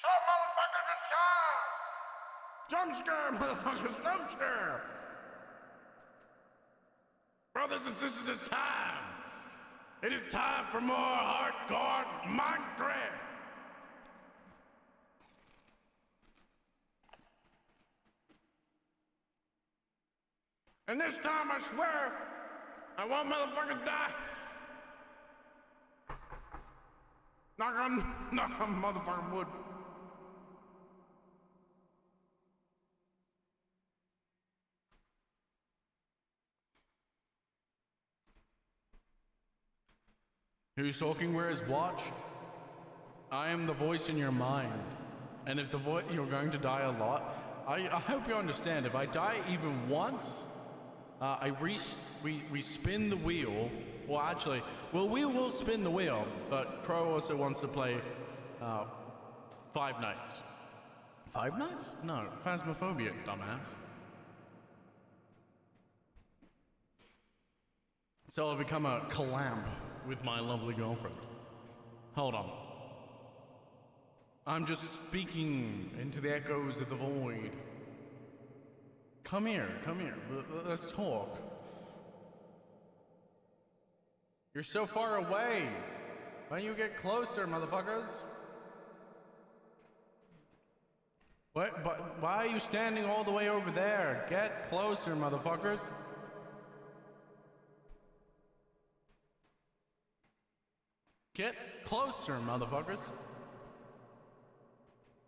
So motherfuckers, it's time! Jump scare, motherfuckers, jump scare! Brothers and sisters, it's time! It is time for more hardcore Minecraft! And this time, I swear, I won't motherfucking die! Knock on motherfucking wood. Who's talking? Where is watch? I am the voice in your mind. And if the voice, you're going to die a lot. I hope you understand. If I die even once, we spin the wheel. Well, actually, we will spin the wheel. But Crow also wants to play 5 Nights. 5 Nights? No, Phasmophobia, dumbass. So I'll become a collab with my lovely girlfriend. Hold on. I'm just speaking into the echoes of the void. Come here. Let's talk. You're so far away. Why don't you get closer, motherfuckers? What? But why are you standing all the way over there? Get closer, motherfuckers. Get closer, motherfuckers.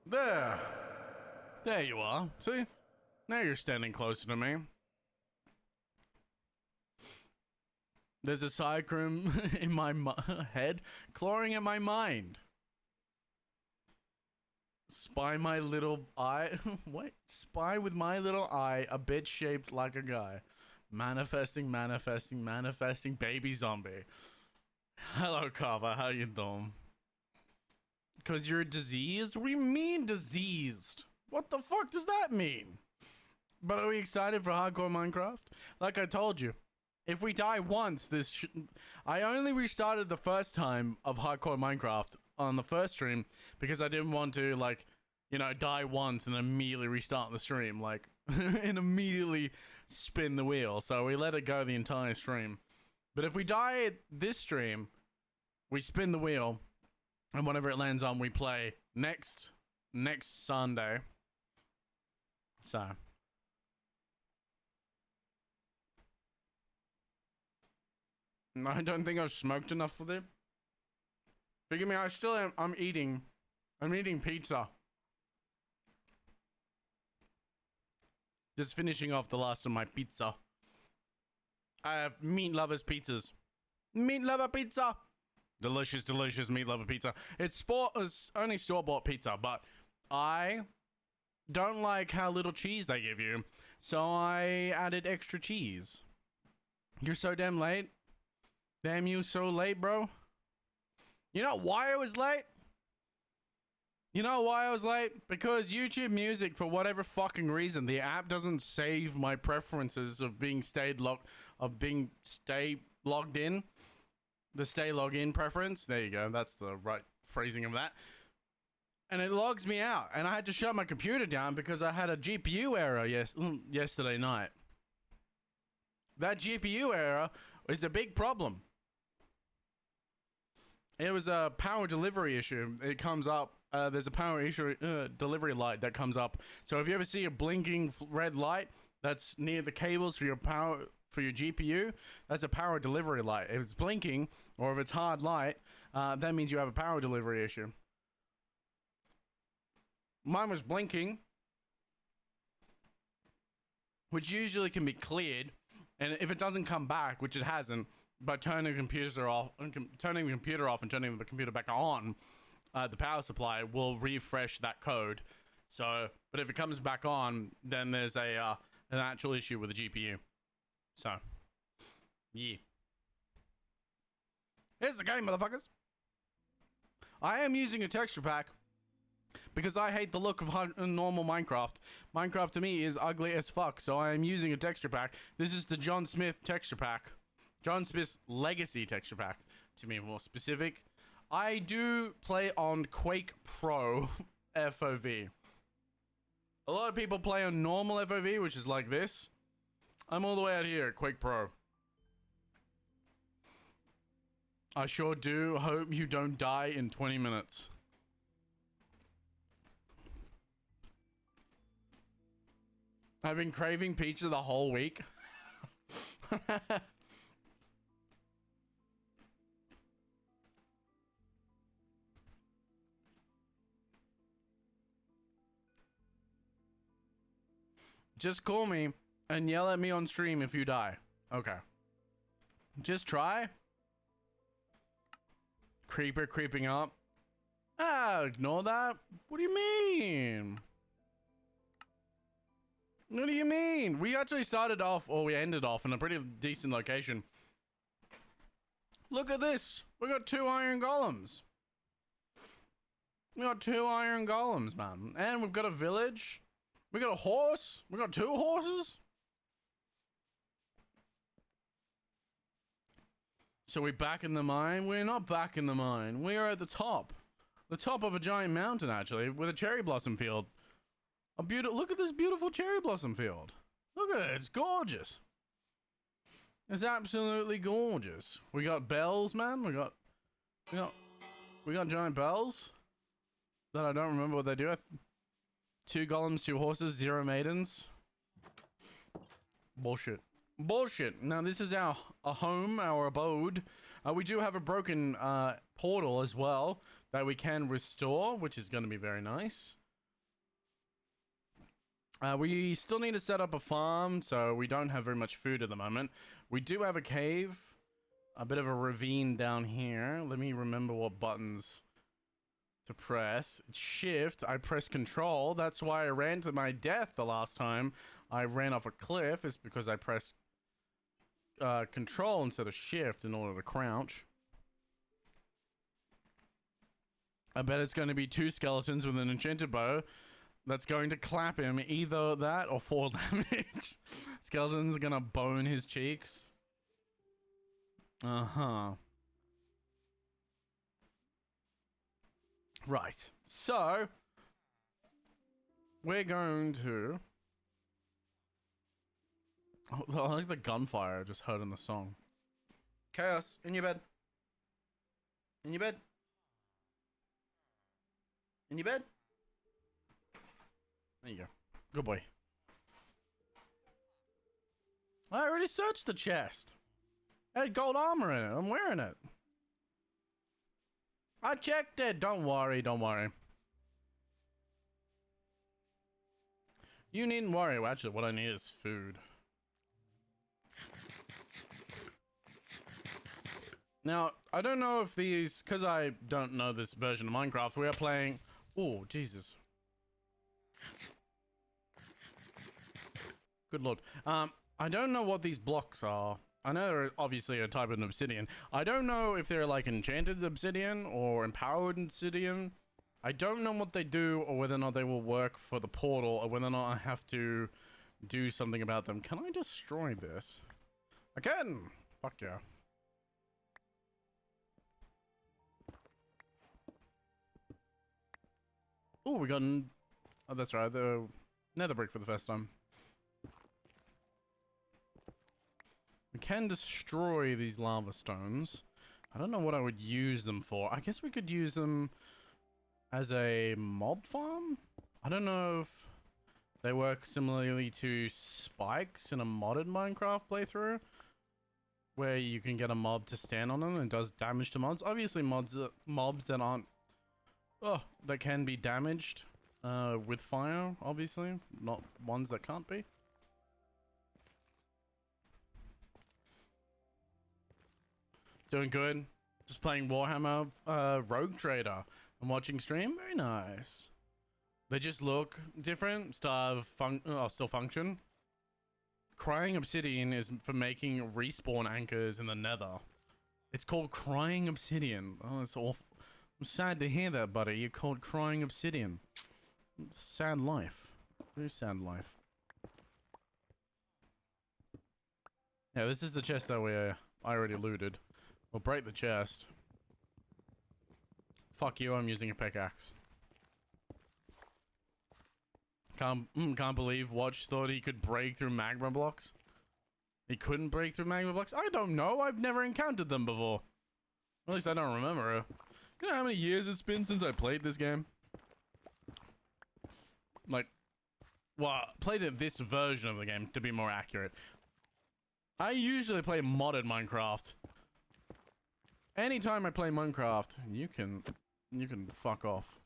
There you are. See? Now you're standing closer to me. There's a cyclone in my head, clawing at my mind. Spy my little eye. What? Spy with my little eye, a bit shaped like a guy. Manifesting, baby zombie. Hello, Kava. How you doing? Because you're diseased? What do you mean diseased? What the fuck does that mean? But are we excited for hardcore Minecraft? Like I told you, if we die once, I only restarted the first time of hardcore Minecraft on the first stream because I didn't want to, like, you know, die once and immediately restart the stream, like, and immediately spin the wheel. So we let it go the entire stream. But if we die at this stream, we spin the wheel, and whatever it lands on, we play next Sunday. So. I don't think I've smoked enough for this. Forgive me, I'm eating pizza. Just finishing off the last of my pizza. I have Meat Lovers pizzas. Meat Lover pizza! Delicious Meat Lover pizza. It's only store-bought pizza, but I don't like how little cheese they give you, so I added extra cheese. You're so damn late. Damn you, so late, bro. You know why I was late? Because YouTube Music, for whatever fucking reason, the app doesn't save my preferences of being logged in. The stay login preference. There you go. That's the right phrasing of that. And it logs me out. And I had to shut my computer down because I had a GPU error yesterday night. That GPU error is a big problem. It was a power delivery issue. It comes up. There's a power issue delivery light that comes up. So if you ever see a blinking red light that's near the cables for your GPU, that's a power delivery light. If it's blinking or if it's hard light, that means you have a power delivery issue. Mine was blinking, which usually can be cleared, and if it doesn't come back, which it hasn't, by turning the computer off and turning the computer back on, the power supply will refresh that code. So, but if it comes back on, then there's an actual issue with the GPU. So, yeah. Here's the game, motherfuckers. I am using a texture pack because I hate the look of normal Minecraft. Minecraft to me is ugly as fuck, so I am using a texture pack. This is the John Smith texture pack. John Smith's Legacy texture pack, to be more specific. I do play on Quake Pro FOV. A lot of people play on normal FOV, which is like this. I'm all the way out here at Quake Pro. I sure do hope you don't die in 20 minutes. I've been craving pizza the whole week. Just call me and yell at me on stream if you die. Okay. Just try. Creeper creeping up. Ah, ignore that. What do you mean? What do you mean? We actually started off, or we ended off in a pretty decent location. Look at this. We got 2 iron golems. We got 2 iron golems, man. And we've got a village. We got a horse. We got 2 horses. So we back in the mine? We're not back in the mine. We are at the top. The top of a giant mountain, actually, with a cherry blossom field. A beautiful. Look at this beautiful cherry blossom field. Look at it. It's gorgeous. It's absolutely gorgeous. We got bells, man. We got giant bells that I don't remember what they do. 2 golems, 2 horses, 0 maidens. Bullshit. Bullshit. Now this is our home, our abode. We do have a broken portal as well that we can restore, which is going to be very nice. We still need to set up a farm, so we don't have very much food at the moment. We do have a cave, a bit of a ravine down here. Let me remember what buttons to press. It's shift. I press control. That's why I ran to my death the last time I ran off a cliff, is because I pressed control instead of shift in order to crouch. I bet it's going to be 2 skeletons with an enchanted bow that's going to clap him, either that or 4 damage. Skeleton's gonna bone his cheeks. Uh-huh. Right. So, we're going to... Oh, I like the gunfire I just heard in the song. Chaos, in your bed. In your bed. In your bed. There you go. Good boy. I already searched the chest. It had gold armor in it. I'm wearing it. I checked it. Don't worry. Don't worry. You needn't worry. Well, actually, what I need is food. Now, I don't know if these... Because I don't know this version of Minecraft, we are playing... Oh, Jesus. Good lord. I don't know what these blocks are. I know they're obviously a type of obsidian. I don't know if they're like enchanted obsidian or empowered obsidian. I don't know what they do or whether or not they will work for the portal or whether or not I have to do something about them. Can I destroy this? I can! Fuck yeah. Oh, we got... Oh, that's right. The nether brick for the first time. We can destroy these lava stones. I don't know what I would use them for. I guess we could use them as a mob farm? I don't know if they work similarly to spikes in a modded Minecraft playthrough, where you can get a mob to stand on them and does damage to mobs. Obviously mobs that aren't... Oh, that can be damaged with fire, obviously. Not ones that can't be. Doing good. Just playing Warhammer Rogue Trader. I'm watching stream. Very nice. They just look different. Still function. Crying Obsidian is for making respawn anchors in the nether. It's called Crying Obsidian. Oh, it's awful. I'm sad to hear that, buddy. You're called Crying Obsidian. Sad life. Very sad life. Yeah, this is the chest that I already looted. We'll break the chest. Fuck you, I'm using a pickaxe. Can't believe Watch thought he could break through magma blocks. He couldn't break through magma blocks? I don't know. I've never encountered them before. At least I don't remember. You know how many years it's been since I played this game? Like, well, played it this version of the game, to be more accurate. I usually play modded Minecraft. Anytime I play Minecraft, you can fuck off.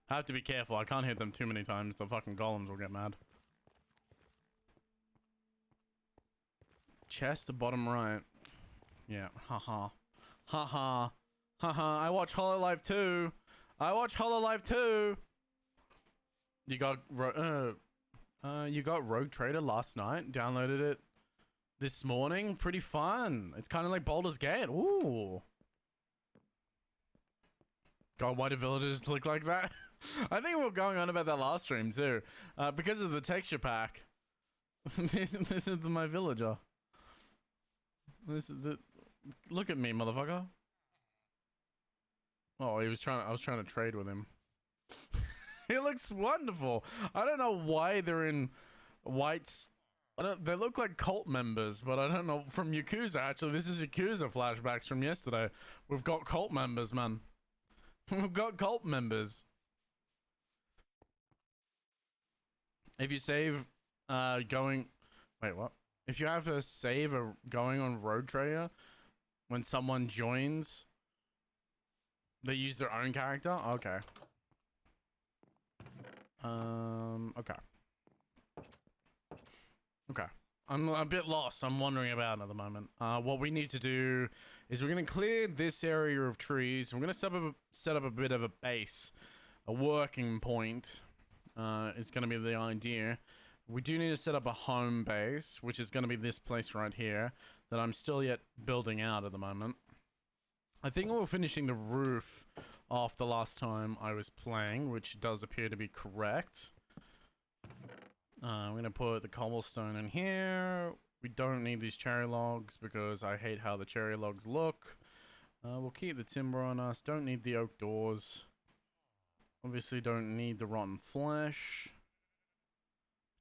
I have to be careful. I can't hit them too many times. The fucking golems will get mad. Chest, bottom right. Yeah. Haha. Haha. Haha. I watch Hololive 2. I watch Hololive 2. You got Rogue Trader last night. Downloaded it this morning. Pretty fun. It's kind of like Baldur's Gate. Ooh. God, why do villagers look like that? I think we were going on about that last stream too. Because of the texture pack. This is my villager. This is the. Look at me, motherfucker. Oh, I was trying to trade with him. He looks wonderful. I don't know why they're in whites. They look like cult members, but I don't know. From Yakuza, actually. This is Yakuza flashbacks from yesterday. We've got cult members, man. We've got cult members. If you save going... Wait, what? If you have to save going on Road Trader, when someone joins, they use their own character? Okay. Okay. Okay. I'm a bit lost. I'm wandering about at the moment. What we need to do is we're going to clear this area of trees. We're going to set up a bit of a base. A working point is going to be the idea. We do need to set up a home base, which is going to be this place right here that I'm still yet building out at the moment. I think we were finishing the roof off the last time I was playing, which does appear to be correct. I'm going to put the cobblestone in here. We don't need these cherry logs because I hate how the cherry logs look. We'll keep the timber on us. Don't need the oak doors. Obviously don't need the rotten flesh.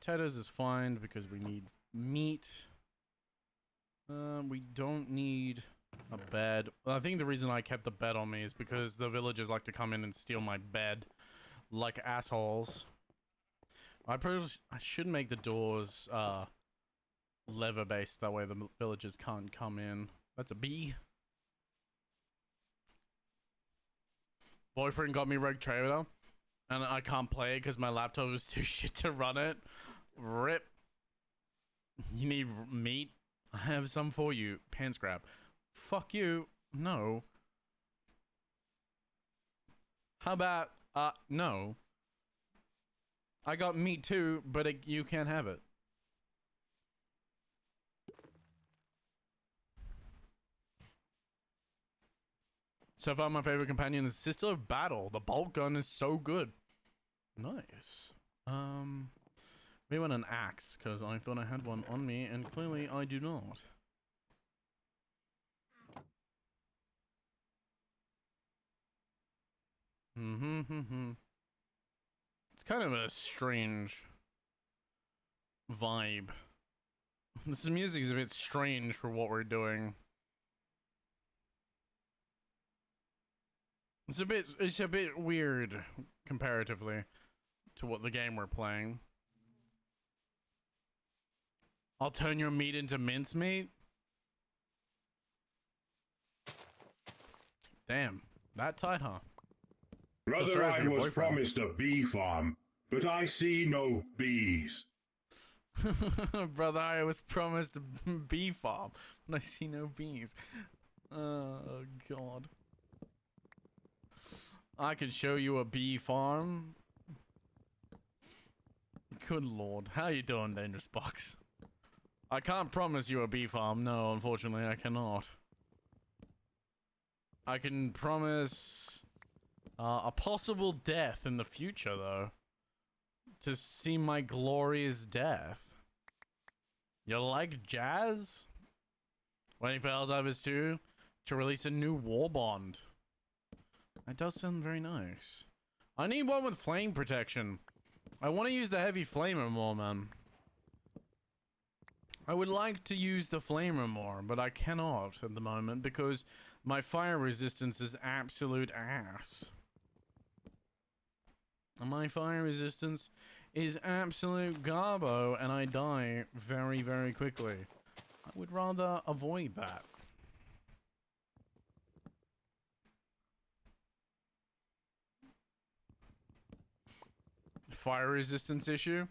Potatoes is fine because we need meat. We don't need a bed. I think the reason I kept the bed on me is because the villagers like to come in and steal my bed like assholes. I should make the doors leather based, that way the villagers can't come in. That's a bee. Boyfriend got me Rogue Trader and I can't play it because my laptop is too shit to run it. Rip. You need meat? I have some for you. Pants grab. Fuck you. No. How about, no. I got meat too, but you can't have it. So far, my favorite companion is Sister of Battle. The bolt gun is so good. Nice. We want an axe, because I thought I had one on me, and clearly I do not. It's kind of a strange vibe. This music is a bit strange for what we're doing. It's a bit weird comparatively to what the game we're playing. I'll turn your meat into mincemeat? Damn, that tight, huh? Brother, I was promised a bee farm, but I see no bees. Brother, I was promised a bee farm, but I see no bees. Oh, God. I can show you a bee farm. Good Lord. How you doing, Dangerous Box? I can't promise you a bee farm. No, unfortunately, I cannot. I can promise a possible death in the future, though. To see my glorious death. You like jazz? Waiting for Helldivers 2 to release a new war bond. That does sound very nice. I need one with flame protection. I want to use the heavy flamer more, man. I would like to use the flamer more, but I cannot at the moment because my fire resistance is absolute ass. My fire resistance is absolute garbo, and I die very, very quickly. I would rather avoid that. Fire resistance issue?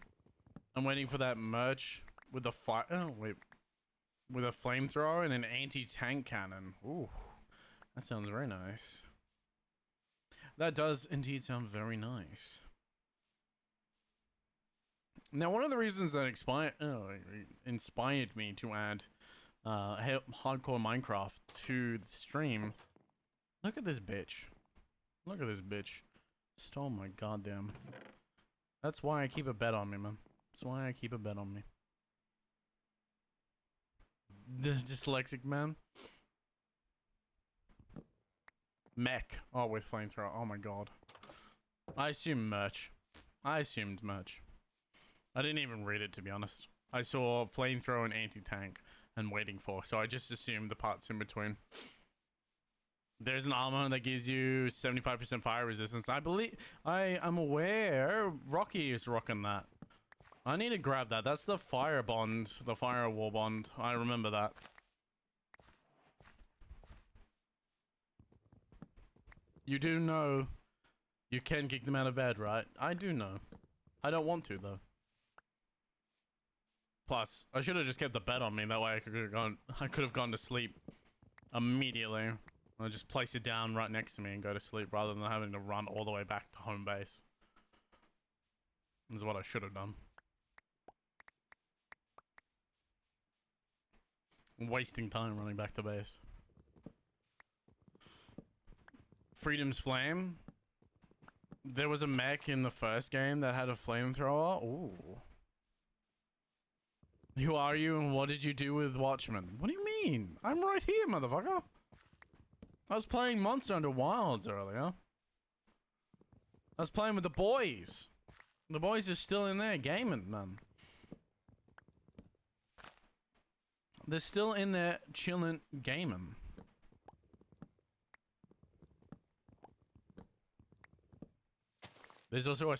I'm waiting for that merch with the fire. Oh, wait. With a flamethrower and an anti-tank cannon. Ooh. That sounds very nice. That does indeed sound very nice. Now, one of the reasons that inspired me to add hardcore Minecraft to the stream. Look at this bitch. Look at this bitch. Stole my goddamn. That's why I keep a bet on me, man. That's why I keep a bet on me. The dyslexic man. Mech. Oh, with flamethrower. Oh my god. I assume merch. I assumed merch. I didn't even read it, to be honest. I saw flamethrower and anti-tank and waiting for, so I just assumed the parts in between. There's an armor that gives you 75% fire resistance. I believe, I am aware Rocky is rocking that. I need to grab that. That's the fire bond, the fire war bond. I remember that. You do know you can kick them out of bed, right? I do know. I don't want to, though. Plus, I should have just kept the bet on me. That way I could have gone to sleep immediately. I'll just place it down right next to me and go to sleep rather than having to run all the way back to home base. This is what I should have done. I'm wasting time running back to base. Freedom's Flame. There was a mech in the first game that had a flamethrower. Ooh. Who are you and what did you do with Watchmen? What do you mean? I'm right here, motherfucker. I was playing Monster Hunter Wilds earlier. I was playing with the boys. The boys are still in there gaming, man. They're still in there chilling gaming. There's also a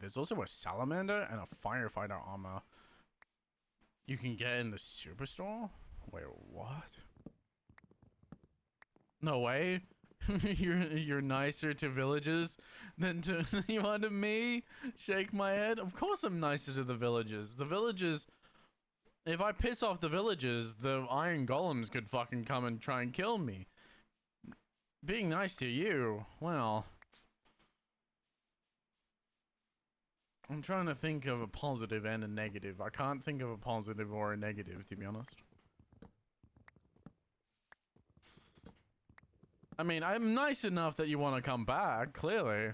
there's also a salamander and a firefighter armor you can get in the superstore? Wait, what? No way. you're nicer to villagers than to you are to me? Shake my head. Of course I'm nicer to the villagers. The villagers, if I piss off the villagers, the iron golems could fucking come and try and kill me. Being nice to you, well, I'm trying to think of a positive and a negative. I can't think of a positive or a negative, to be honest. I mean, I'm nice enough that you want to come back, clearly.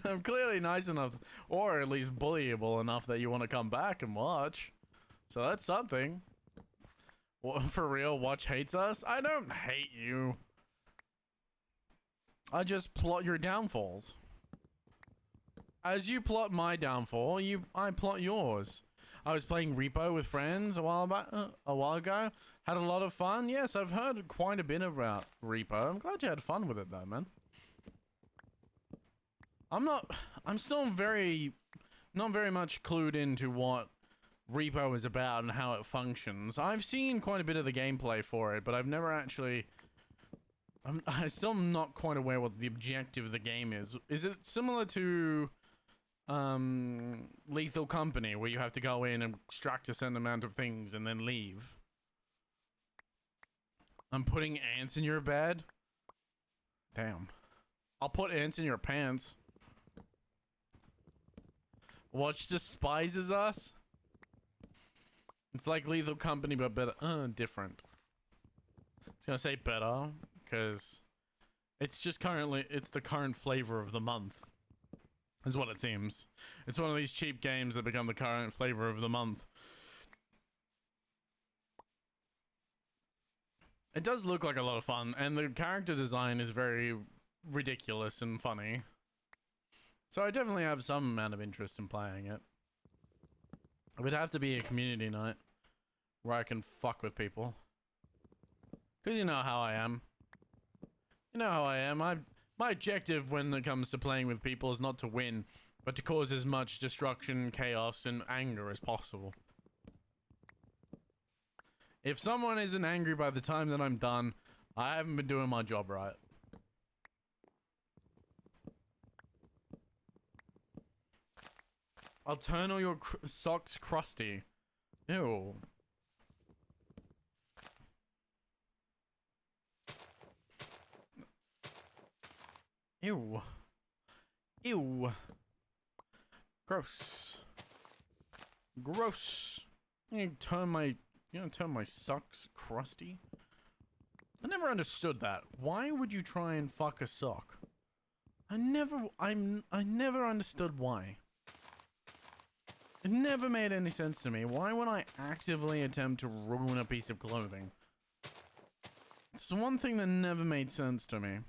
I'm clearly nice enough, or at least bullyable enough that you want to come back and watch. So that's something. Well, for real, Watch hates us? I don't hate you. I just plot your downfalls. As you plot my downfall, I plot yours. I was playing Repo with friends a while ago. Had a lot of fun. Yes, I've heard quite a bit about Repo. I'm glad you had fun with it though, man. I'm still not very much clued into what Repo is about and how it functions. I've seen quite a bit of the gameplay for it, but I've never actually... I'm still not quite aware what the objective of the game is. Is it similar to Lethal Company, where you have to go in and extract a certain amount of things and then leave? I'm putting ants in your bed? Damn. I'll put ants in your pants. Watch despises us? It's like Lethal Company, but better. Different. I was gonna say better, because it's just it's the current flavor of the month. Is what it seems. It's one of these cheap games that become the current flavor of the month. It does look like a lot of fun, and the character design is very ridiculous and funny. So I definitely have some amount of interest in playing it. It would have to be a community night where I can fuck with people. Because you know how I am. You know how I am. My objective when it comes to playing with people is not to win, but to cause as much destruction, chaos, and anger as possible. If someone isn't angry by the time that I'm done, I haven't been doing my job right. I'll turn all your socks crusty. Ew. Ew. Ew. Gross. Gross. You gonna turn my socks crusty? I never understood that. Why would you try and fuck a sock? I never understood why. It never made any sense to me. Why would I actively attempt to ruin a piece of clothing? It's the one thing that never made sense to me.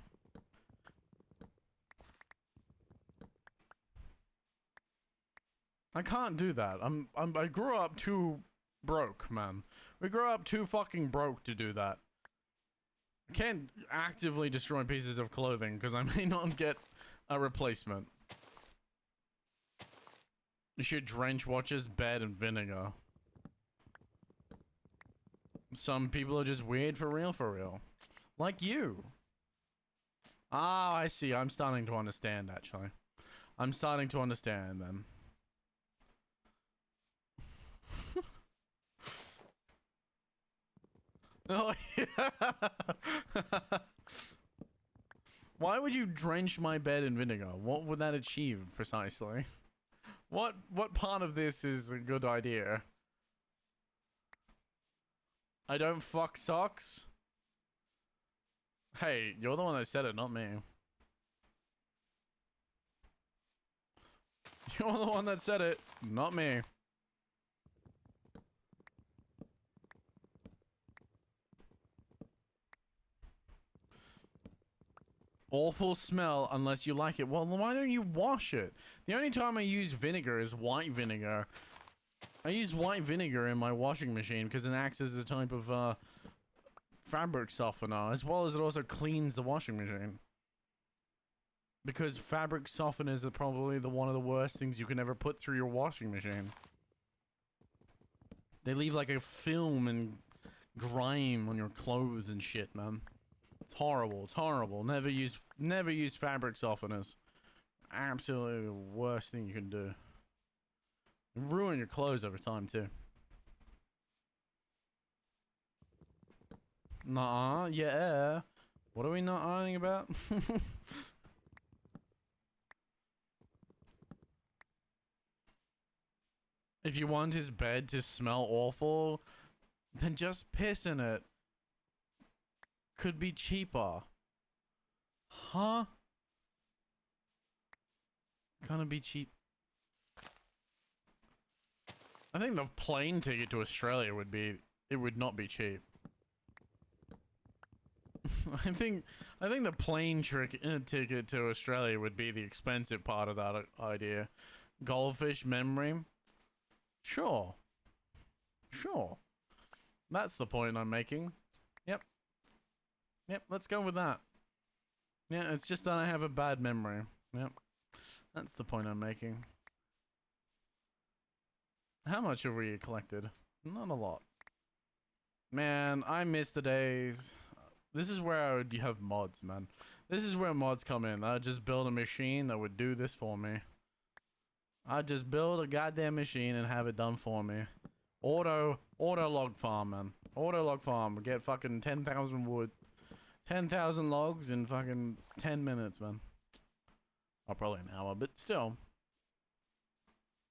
I can't do that. I grew up too broke, man. We grew up too fucking broke to do that. I can't actively destroy pieces of clothing because I may not get a replacement. You should drench watches, bed, and vinegar. Some people are just weird for real, for real. Like you. Ah, I see. I'm starting to understand, actually. I'm starting to understand, then. Oh, yeah. Why would you drench my bed in vinegar? What would that achieve, precisely? What part of this is a good idea? I don't fuck socks? Hey, you're the one that said it, not me. You're the one that said it, not me. Awful smell unless you like it. Well, why don't you wash it? The only time I use vinegar is white vinegar. I use white vinegar in my washing machine because it acts as a type of fabric softener, as well as it also cleans the washing machine. Because fabric softeners are probably one of the worst things you can ever put through your washing machine. They leave like a film and grime on your clothes and shit, man. It's horrible. It's horrible. Never use fabric softeners. Absolutely the worst thing you can do. You ruin your clothes over time too. Nah, yeah. What are we not arguing about? If you want his bed to smell awful, then just piss in it. Could be cheaper. Huh? Gonna be cheap. I think the plane ticket to Australia would not be cheap. I think the plane ticket to Australia would be the expensive part of that idea. Goldfish memory? Sure. Sure. That's the point I'm making. Yep. Yep, let's go with that. Yeah, it's just that I have a bad memory. Yep. That's the point I'm making. How much have we collected? Not a lot. Man, I miss the days. This is where I would have mods, man. This is where mods come in. I'd just build a machine that would do this for me. I'd just build a goddamn machine and have it done for me. Auto log farm, man. Auto log farm. Get fucking 10,000 wood. 10,000 logs in fucking 10 minutes, man. Oh, probably an hour, but still.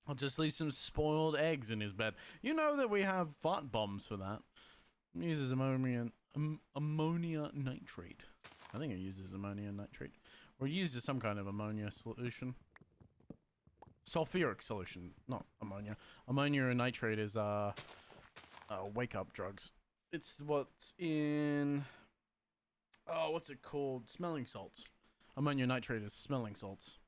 I'll just leave some spoiled eggs in his bed. You know that we have fart bombs for that. It uses ammonia nitrate. I think it uses ammonia nitrate. Or it uses some kind of ammonia solution. Sulfuric solution, not ammonia. Ammonia and nitrate is wake-up drugs. It's what's in... Oh, what's it called? Smelling salts. Ammonium nitrate is smelling salts.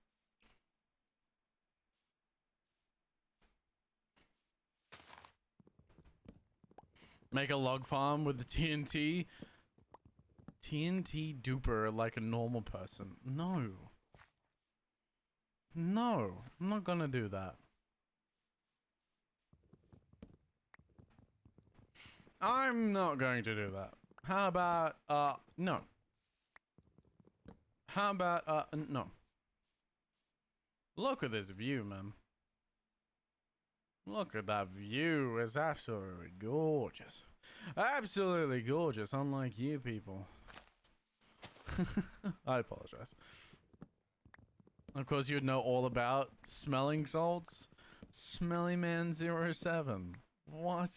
Make a log farm with the TNT. TNT duper like a normal person. No. No, I'm not gonna do that. I'm not going to do that. How about, no. How about, no. Look at this view, man. Look at that view. It's absolutely gorgeous. Absolutely gorgeous, unlike you people. I apologize. Of course, you'd know all about smelling salts. Smelly Man 07. What?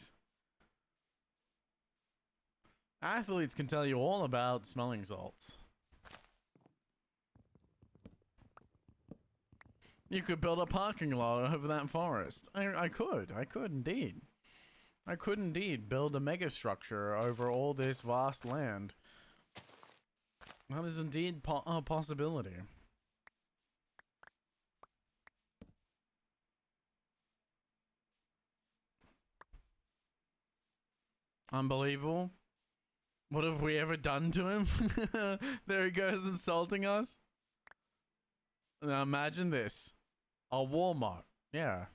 Athletes can tell you all about smelling salts. You could build a parking lot over that forest. I could indeed. I could indeed build a megastructure over all this vast land. That is indeed a possibility. Unbelievable. What have we ever done to him? There he goes insulting us. Now imagine this. A Walmart. Yeah.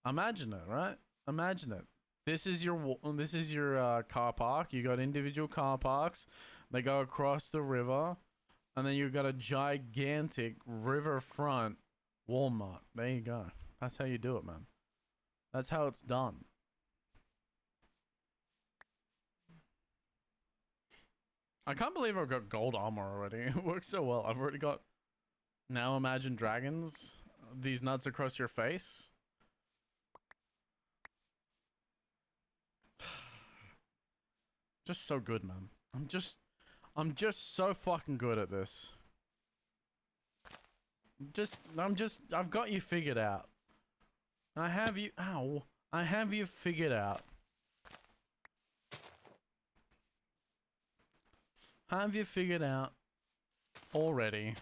Imagine it, right? Imagine it. This is your car park. You got individual car parks. They go across the river. And then you've got a gigantic riverfront Walmart. There you go. That's how you do it, man. That's how it's done. I can't believe I've got gold armor already. It works so well. I've already got... Now imagine dragons. These nuts across your face. Just so good, man. I'm just so fucking good at this. I've got you figured out. I have you figured out. Have you figured out already?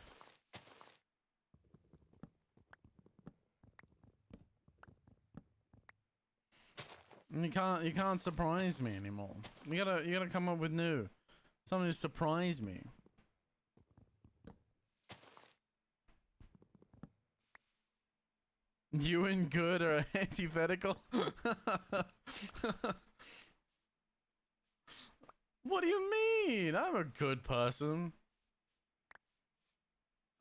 You can't surprise me anymore. You gotta come up with something to surprise me. You and good are antithetical? What do you mean? I'm a good person.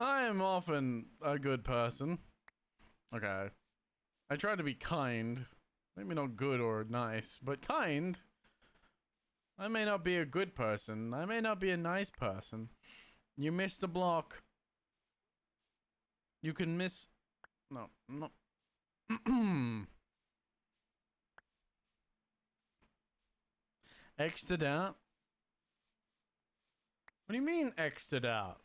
I am often a good person. Okay. I try to be kind. Maybe not good or nice, but kind. I may not be a good person. I may not be a nice person. You missed a block. You can miss... No. X'd out? What do you mean X'd out?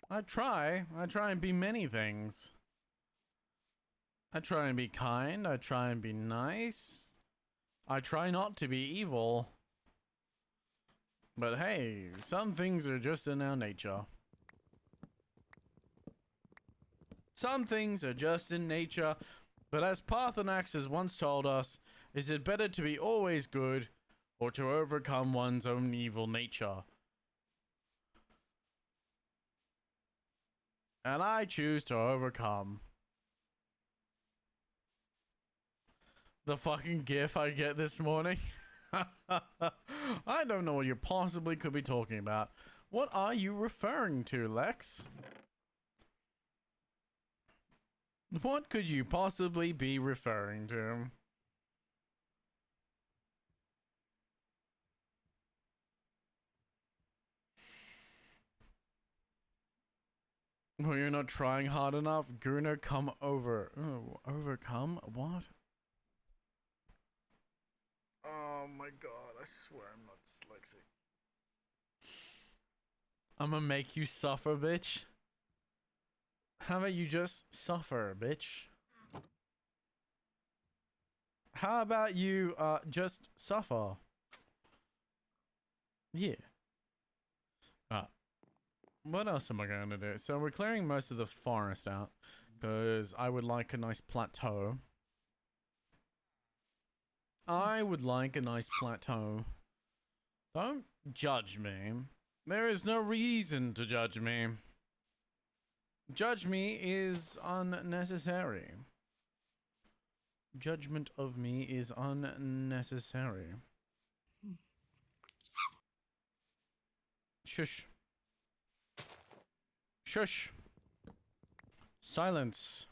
I try and be many things. I try and be kind. I try and be nice. I try not to be evil. But hey, some things are just in our nature. Some things are just in nature. But as Parthenax has once told us, is it better to be always good or to overcome one's own evil nature? And I choose to overcome. The fucking gif I get this morning. I don't know what you possibly could be talking about. What are you referring to, Lex? What could you possibly be referring to? Well, you're not trying hard enough. Gurner, come over. Oh, overcome? What? Oh my god, I swear I'm not dyslexic. I'm gonna make you suffer, bitch. How about you just suffer, bitch? How about you, just suffer? Yeah. what else am I going to do? So we're clearing most of the forest out because I would like a nice plateau. I would like a nice plateau. Don't judge me. There is no reason to judge me. Judge me is unnecessary. Judgment of me is unnecessary. Shush. Shush. Silence.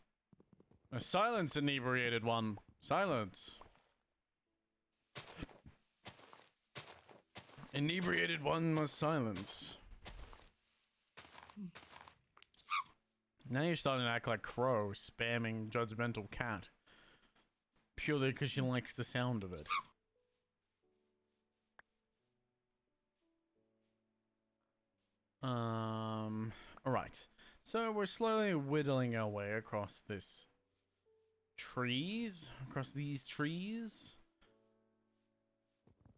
Silence, inebriated one. Silence. Inebriated one must silence. Now you're starting to act like Crow, spamming judgmental cat. Purely because she likes the sound of it. Alright. So we're slowly whittling our way across these trees.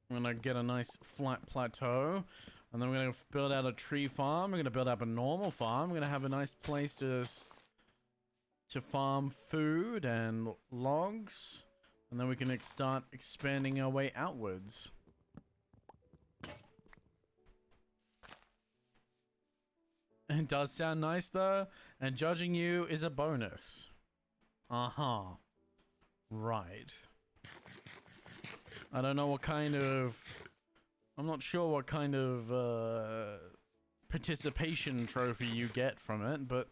I'm gonna get a nice flat plateau. And then we're gonna build out a tree farm. We're gonna build up a normal farm. We're gonna have a nice place to farm food and logs. And then we can start expanding our way outwards. It does sound nice though, and judging you is a bonus. Uh-huh. Right. I don't know what kind of... I'm not sure what kind of participation trophy you get from it, but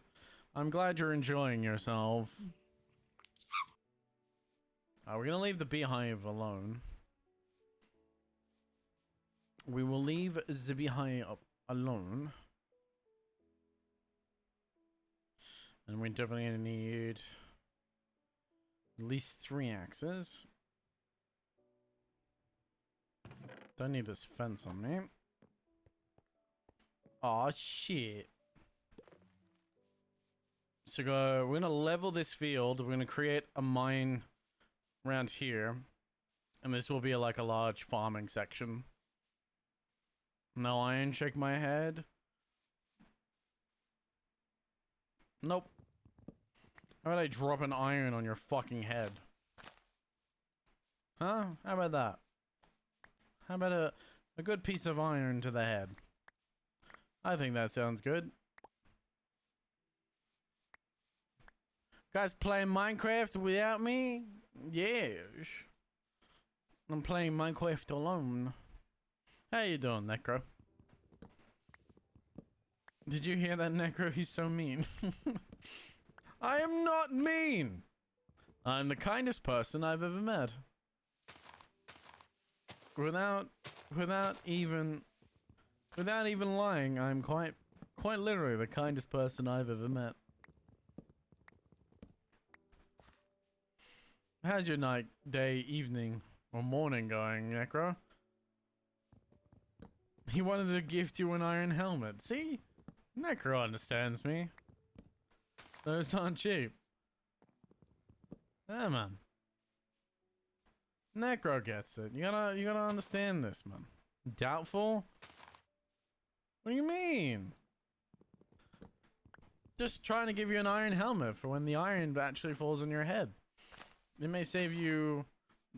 I'm glad you're enjoying yourself. We're gonna leave the beehive alone. We will leave the beehive alone. And we definitely need at least 3 axes. Don't need this fence on me. Aw, shit. So we're gonna level this field. We're gonna create a mine around here. And this will be like a large farming section. No iron, shake my head. Nope. How about I drop an iron on your fucking head? Huh? How about that? How about a good piece of iron to the head? I think that sounds good. Guys playing Minecraft without me? Yes. I'm playing Minecraft alone. How you doing, Necro? Did you hear that, Necro? He's so mean. I am not mean. I'm the kindest person I've ever met. Without even lying, I'm quite literally the kindest person I've ever met. How's your night, day, evening, or morning going, Necro? He wanted to gift you an iron helmet. See? Necro understands me. Those aren't cheap. Yeah, man. Necro gets it. You gotta understand this, man. Doubtful? What do you mean? Just trying to give you an iron helmet for when the iron actually falls on your head. It may save you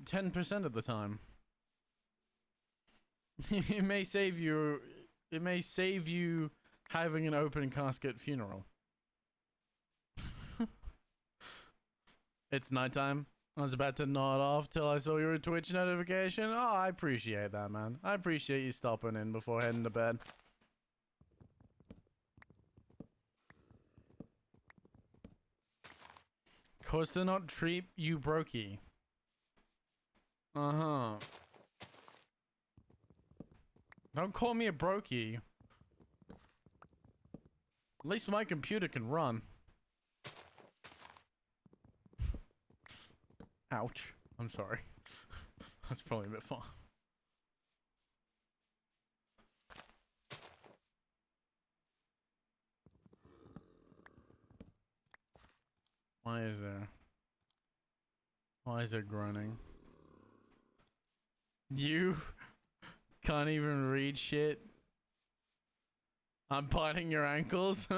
10% of the time. It may save you having an open casket funeral. It's nighttime. I was about to nod off till I saw your Twitch notification. Oh, I appreciate that, man. I appreciate you stopping in before heading to bed. Course they're not treat you brokey. Uh-huh. Don't call me a brokey. At least my computer can run. Ouch. I'm sorry. That's probably a bit far. Why is there groaning? You can't even read shit. I'm biting your ankles.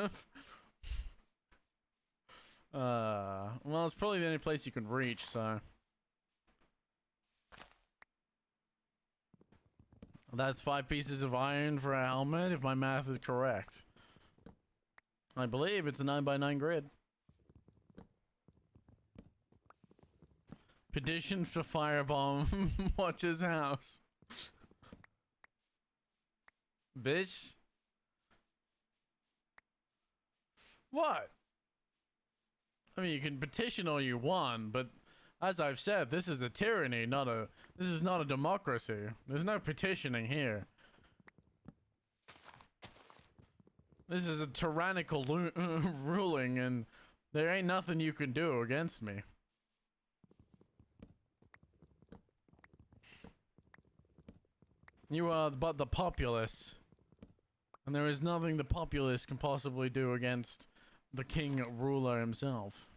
Well, it's probably the only place you can reach, so. That's 5 pieces of iron for a helmet, if my math is correct. I believe it's a 9x9 grid. Petition for firebomb Watch's house. Bitch. What? I mean, you can petition all you want, but as I've said, this is a tyranny, this is not a democracy. There's no petitioning here. This is a tyrannical ruling, and there ain't nothing you can do against me. You are but the populace, and there is nothing the populace can possibly do against the king ruler himself.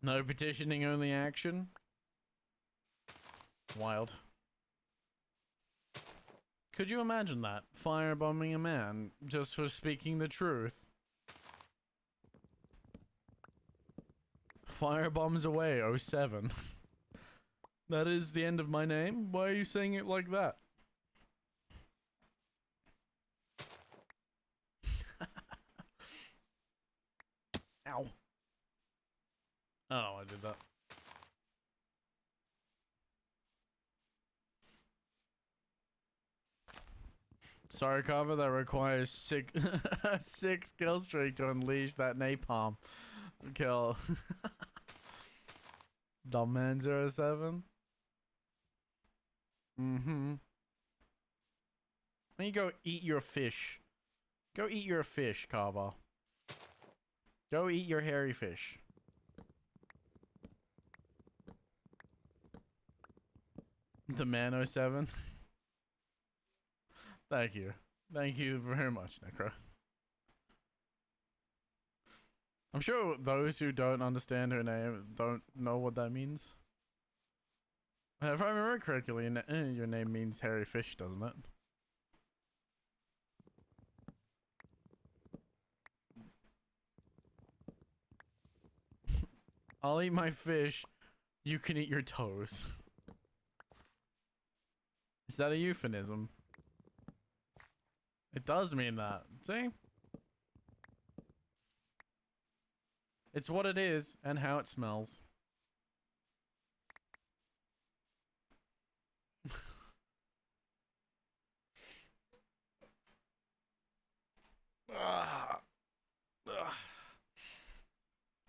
No petitioning, only action. Wild. Could you imagine that? Firebombing a man just for speaking the truth. Firebombs away, 07. That is the end of my name? Why are you saying it like that? Ow. Oh, I did that. Sorry, Carver, that requires 6 kill streak to unleash that napalm kill. Dumbman07. Mm-hmm. Then you go eat your fish. Go eat your fish, Carver. Go eat your hairy fish. The man 07. Thank you. Thank you very much, Necro. I'm sure those who don't understand her name don't know what that means. If I remember correctly, your name means hairy fish, doesn't it? I'll eat my fish. You can eat your toes. Is that a euphemism? It does mean that. See? It's what it is and how it smells.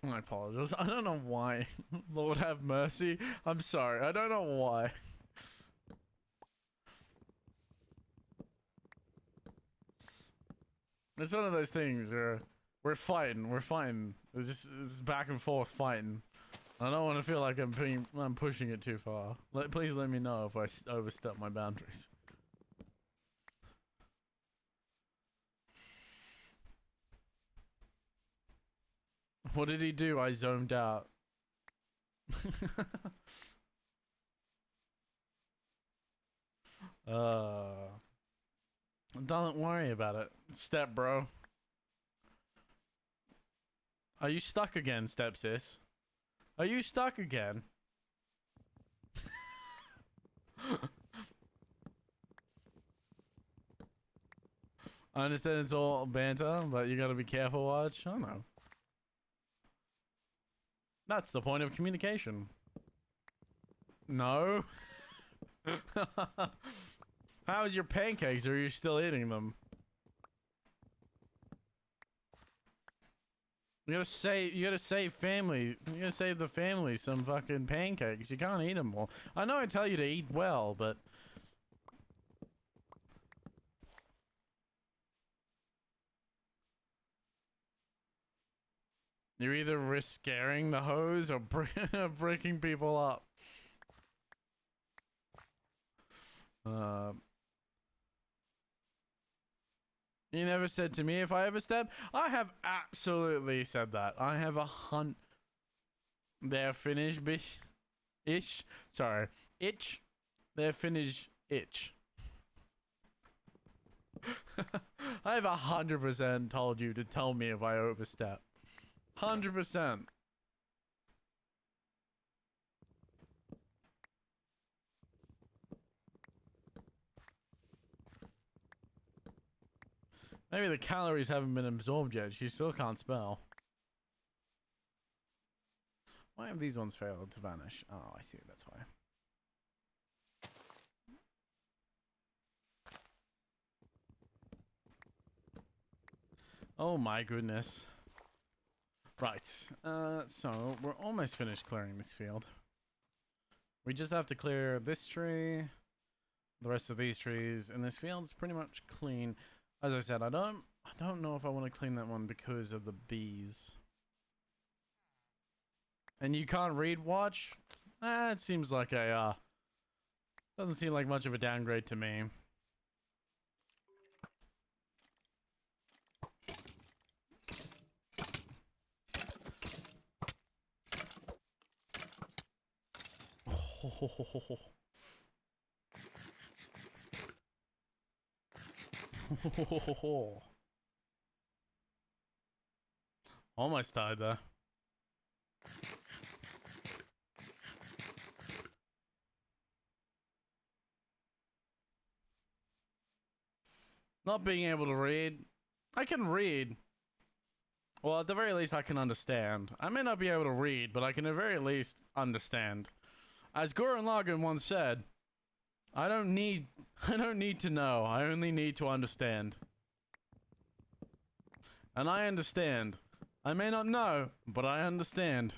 I apologize. I don't know why. Lord have mercy. I'm sorry. I don't know why. It's one of those things where we're fighting. It's back and forth fighting. I don't want to feel like I'm pushing it too far. Please let me know if I overstep my boundaries. What did he do? I zoned out. Don't worry about it, step bro. Are you stuck again, step sis? Are you stuck again? I understand it's all banter, but you gotta be careful, Watch. I don't know. That's the point of communication. No. How's your pancakes? Are you still eating them? You gotta save family. You gotta save the family some fucking pancakes. You can't eat them all. I know I tell you to eat well, but you either risk scaring the hoes or breaking people up. You never said to me if I ever step. I have absolutely said that. I have a hunt. They're finished, bitch. Ish. Sorry. Itch. They're finished. Itch. I've 100% told you to tell me if I overstep. 100%. Maybe the calories haven't been absorbed yet. She still can't spell. Why have these ones failed to vanish? Oh, I see. That's why. Oh my goodness. Right. So we're almost finished clearing this field. We just have to clear this tree, the rest of these trees, and this field's pretty much clean. As I said, I don't know if I want to clean that one because of the bees. And you can't read watch? It seems like a doesn't seem like much of a downgrade to me. Almost died there. Not being able to read. I can read. Well, at the very least, I can understand. I may not be able to read, but I can at the very least understand. As Gurren Lagann once said, I don't need to know. I only need to understand. And I understand. I may not know, but I understand.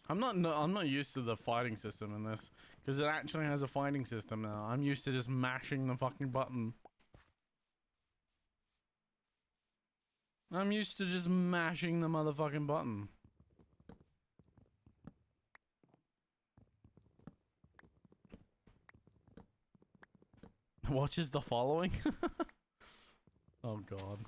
I'm not used to the fighting system in this, because it actually has a fighting system now. I'm used to just mashing the fucking button. I'm used to just mashing the motherfucking button. Watches the following? Oh god.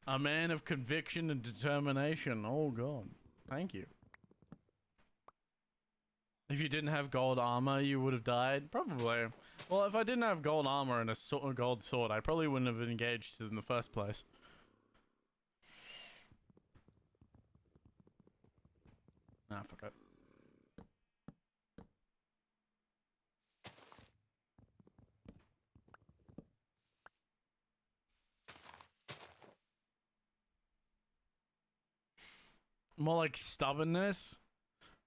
A man of conviction and determination. Oh god. Thank you. If you didn't have gold armor, you would have died? Probably. Well, if I didn't have gold armor and a gold sword, I probably wouldn't have engaged in the first place. Ah, fuck it. More like stubbornness,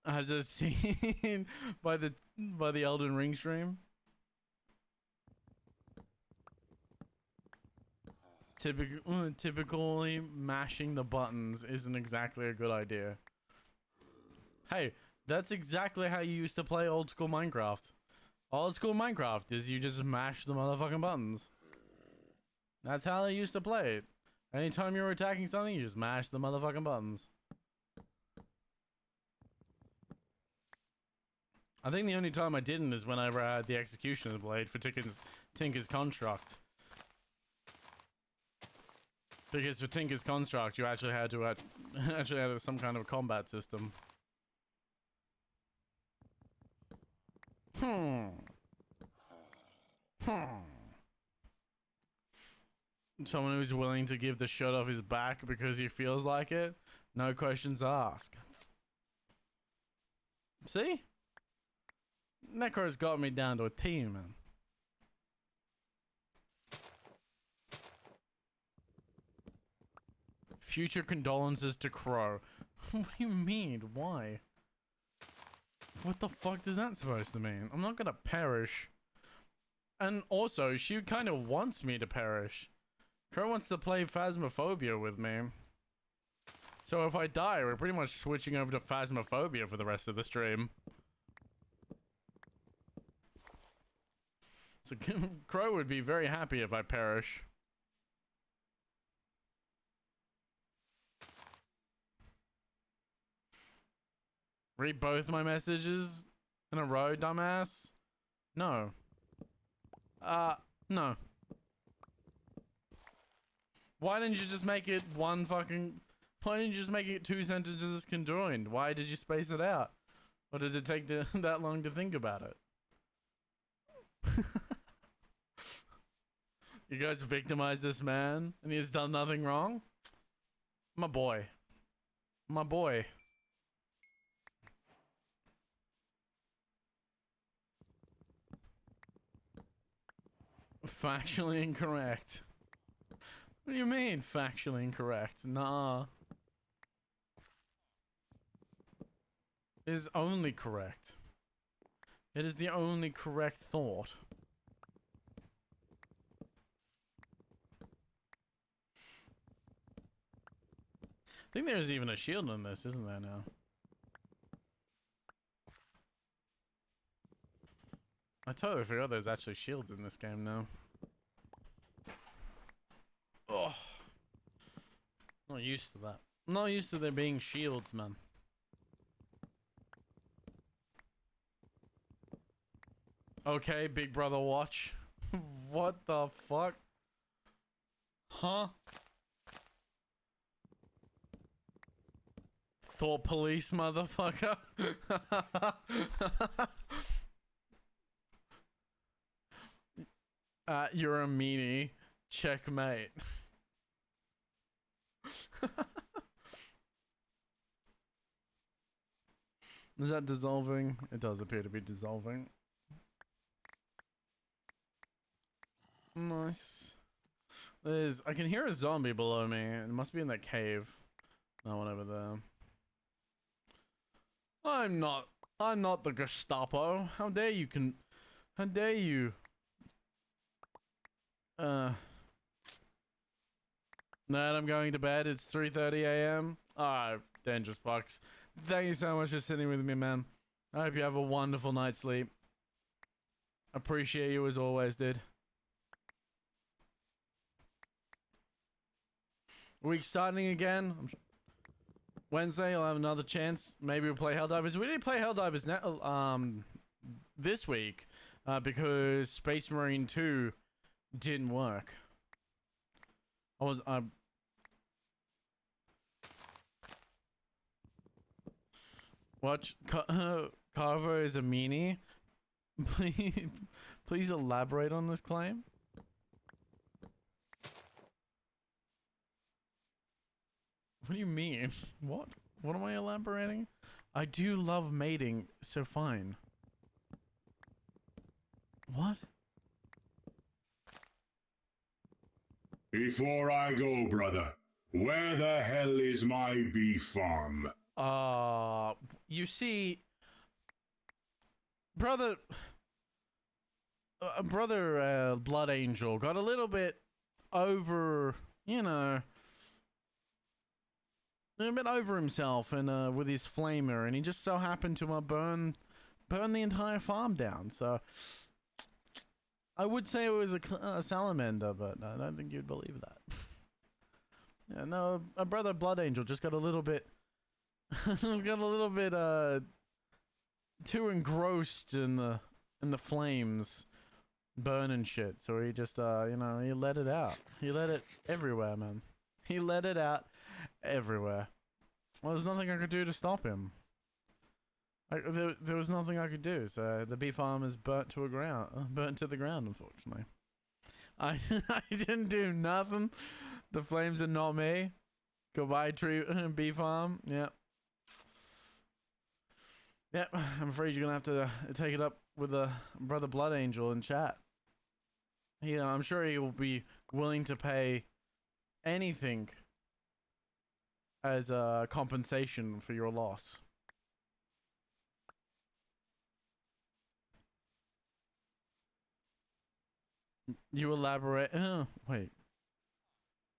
as is seen by the Elden Ring stream. Typically mashing the buttons isn't exactly a good idea. Hey, that's exactly how you used to play old school Minecraft. Old school Minecraft is you just mash the motherfucking buttons. That's how they used to play it. Anytime you were attacking something, you just mash the motherfucking buttons. I think the only time I didn't is whenever I had the Executioner's Blade for Tinker's Construct. Because for Tinker's Construct, you actually had to have some kind of a combat system. Someone who's willing to give the shirt off his back because he feels like it, no questions asked. See? Necro's got me down to a T, man. Future condolences to Crow. What do you mean? Why? What the fuck does that supposed to mean? I'm not gonna perish. And also, she kind of wants me to perish. Crow wants to play Phasmophobia with me. So if I die, we're pretty much switching over to Phasmophobia for the rest of the stream. So Crow would be very happy if I perish. Read both my messages in a row, dumbass? No. No. Why didn't you just make it one fucking... Why didn't you just make it 2 sentences conjoined? Why did you space it out? Or did it take that long to think about it? You guys victimized this man and he's done nothing wrong? My boy. My boy. Factually incorrect. What do you mean, factually incorrect? Nah. It is only correct. It is the only correct thought. I think there's even a shield in this, isn't there now? I totally forgot there's actually shields in this game now. Oh. Not used to that. Not used to there being shields, man. Okay, Big Brother watch. What the fuck? Huh? Thought police, motherfucker. You're a meanie. Checkmate. Is that dissolving? It does appear to be dissolving. Nice. I can hear a zombie below me. It must be in that cave. No one over there. I'm not the Gestapo. How dare you how dare you? Ned, I'm going to bed. It's 3:30 a.m. Alright, Dangerous Box. Thank you so much for sitting with me, man. I hope you have a wonderful night's sleep. Appreciate you as always, dude. Week starting again. Wednesday, I'll have another chance. Maybe we'll play Helldivers. We did play Helldivers this week because Space Marine 2 didn't work. Watch Carver is a meanie. Please elaborate on this claim. What do you mean? What? What am I elaborating? I do love mating, so fine. What? Before I go, brother, where the hell is my bee farm? You see, brother Blood Angel got a little bit over, a bit over himself and with his flamer, and he just so happened to burn the entire farm down. So I would say it was a salamander, but I don't think you'd believe that. Yeah, no, a brother Blood Angel just got a little bit too engrossed in the flames burning shit. So he just he let it out. He let it everywhere, man. He let it out everywhere. Well, there's nothing I could do to stop him. There was nothing I could do. So the bee farm is burnt to the ground, unfortunately. I didn't do nothing. The flames are not me. Goodbye, bee farm. Yep. Yep. I'm afraid you're gonna have to take it up with a brother Blood Angel in chat. I'm sure he will be willing to pay anything as a compensation for your loss. You elaborate. Wait.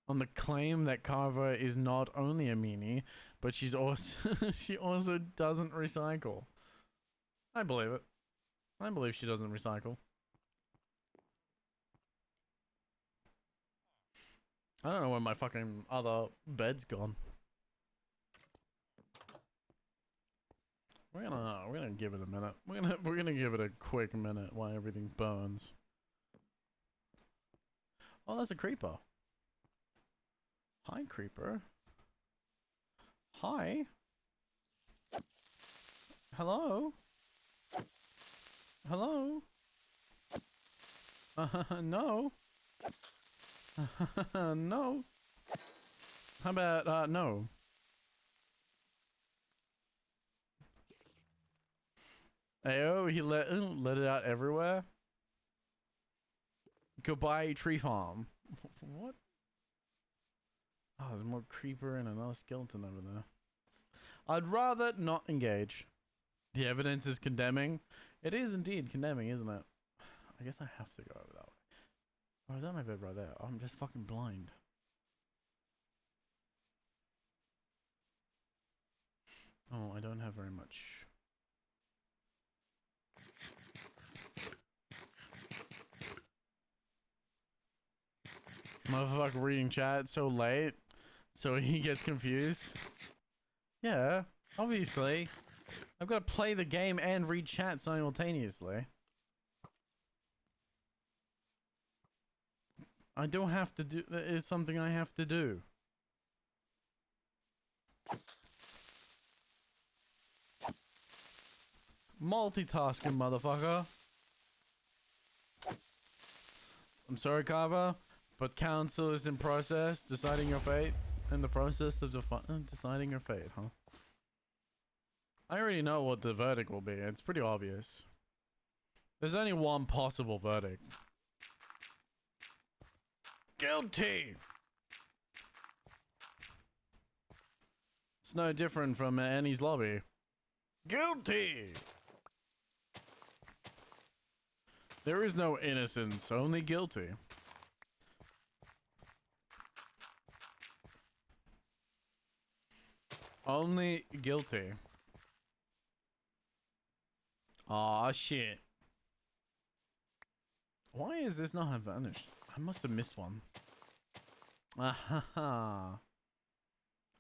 On the claim that Carver is not only a meanie, but she also doesn't recycle. I believe it. I believe she doesn't recycle. I don't know where my fucking other bed's gone. We're gonna give it a minute. We're gonna give it a quick minute while everything burns. Oh, that's a creeper. Hi, creeper. Hi. Hello. Hello. No. No. How about no? Ayo, he let it out everywhere. Goodbye, tree farm. What? Oh, there's more creeper and another skeleton over there. I'd rather not engage. The evidence is condemning. It is indeed condemning, isn't it? I guess I have to go over that way. Oh, is that my bed right there? I'm just fucking blind. Oh, I don't have very much. Motherfucker reading chat so late, so he gets confused. Yeah, obviously. I've got to play the game and read chat simultaneously. I don't have to do. That is something I have to do. Multitasking, motherfucker. I'm sorry, Carver, but council is in process deciding your fate. In the process of deciding your fate, huh? I already know what the verdict will be. It's pretty obvious. There's only one possible verdict. Guilty! It's no different from Annie's lobby. Guilty! There is no innocence, only guilty. Only guilty. Aw, shit. Why is this not have vanished? I must have missed one. Ahaha.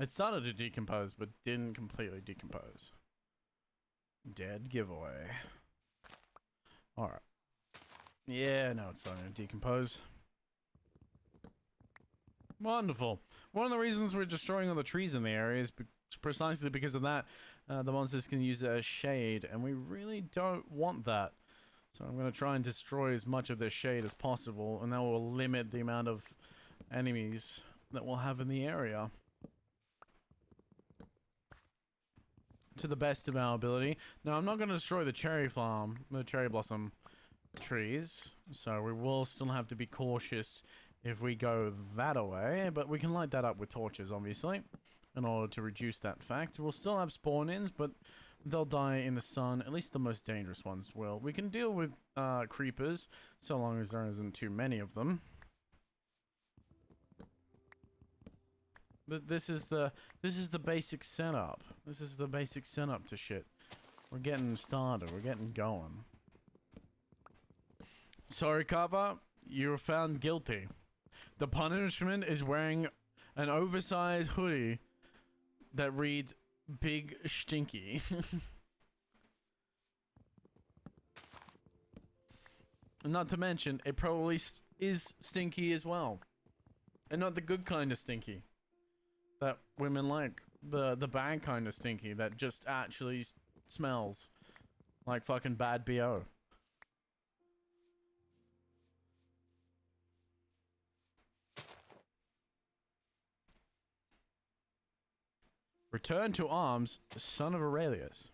It started to decompose, but didn't completely decompose. Dead giveaway. Alright. Yeah, no, it's starting to decompose. Wonderful. One of the reasons we're destroying all the trees in the area is precisely because of that. The monsters can use it as shade, and we really don't want that. So I'm going to try and destroy as much of their shade as possible, and that will limit the amount of enemies that we'll have in the area. To the best of our ability. Now, I'm not going to destroy the cherry farm, the cherry blossom trees, so we will still have to be cautious if we go that away, but we can light that up with torches, obviously, in order to reduce that fact. We'll still have spawn-ins, but they'll die in the sun. At least the most dangerous ones will. We can deal with creepers, so long as there isn't too many of them. But this is the basic setup. This is the basic setup to shit. We're getting started. We're getting going. Sorry, Carver. You were found guilty. The punishment is wearing an oversized hoodie that reads Big Stinky. Not to mention, it probably is stinky as well. And not the good kind of stinky that women like. The bad kind of stinky that just actually smells like fucking bad BO. Return to arms, son of Aurelius.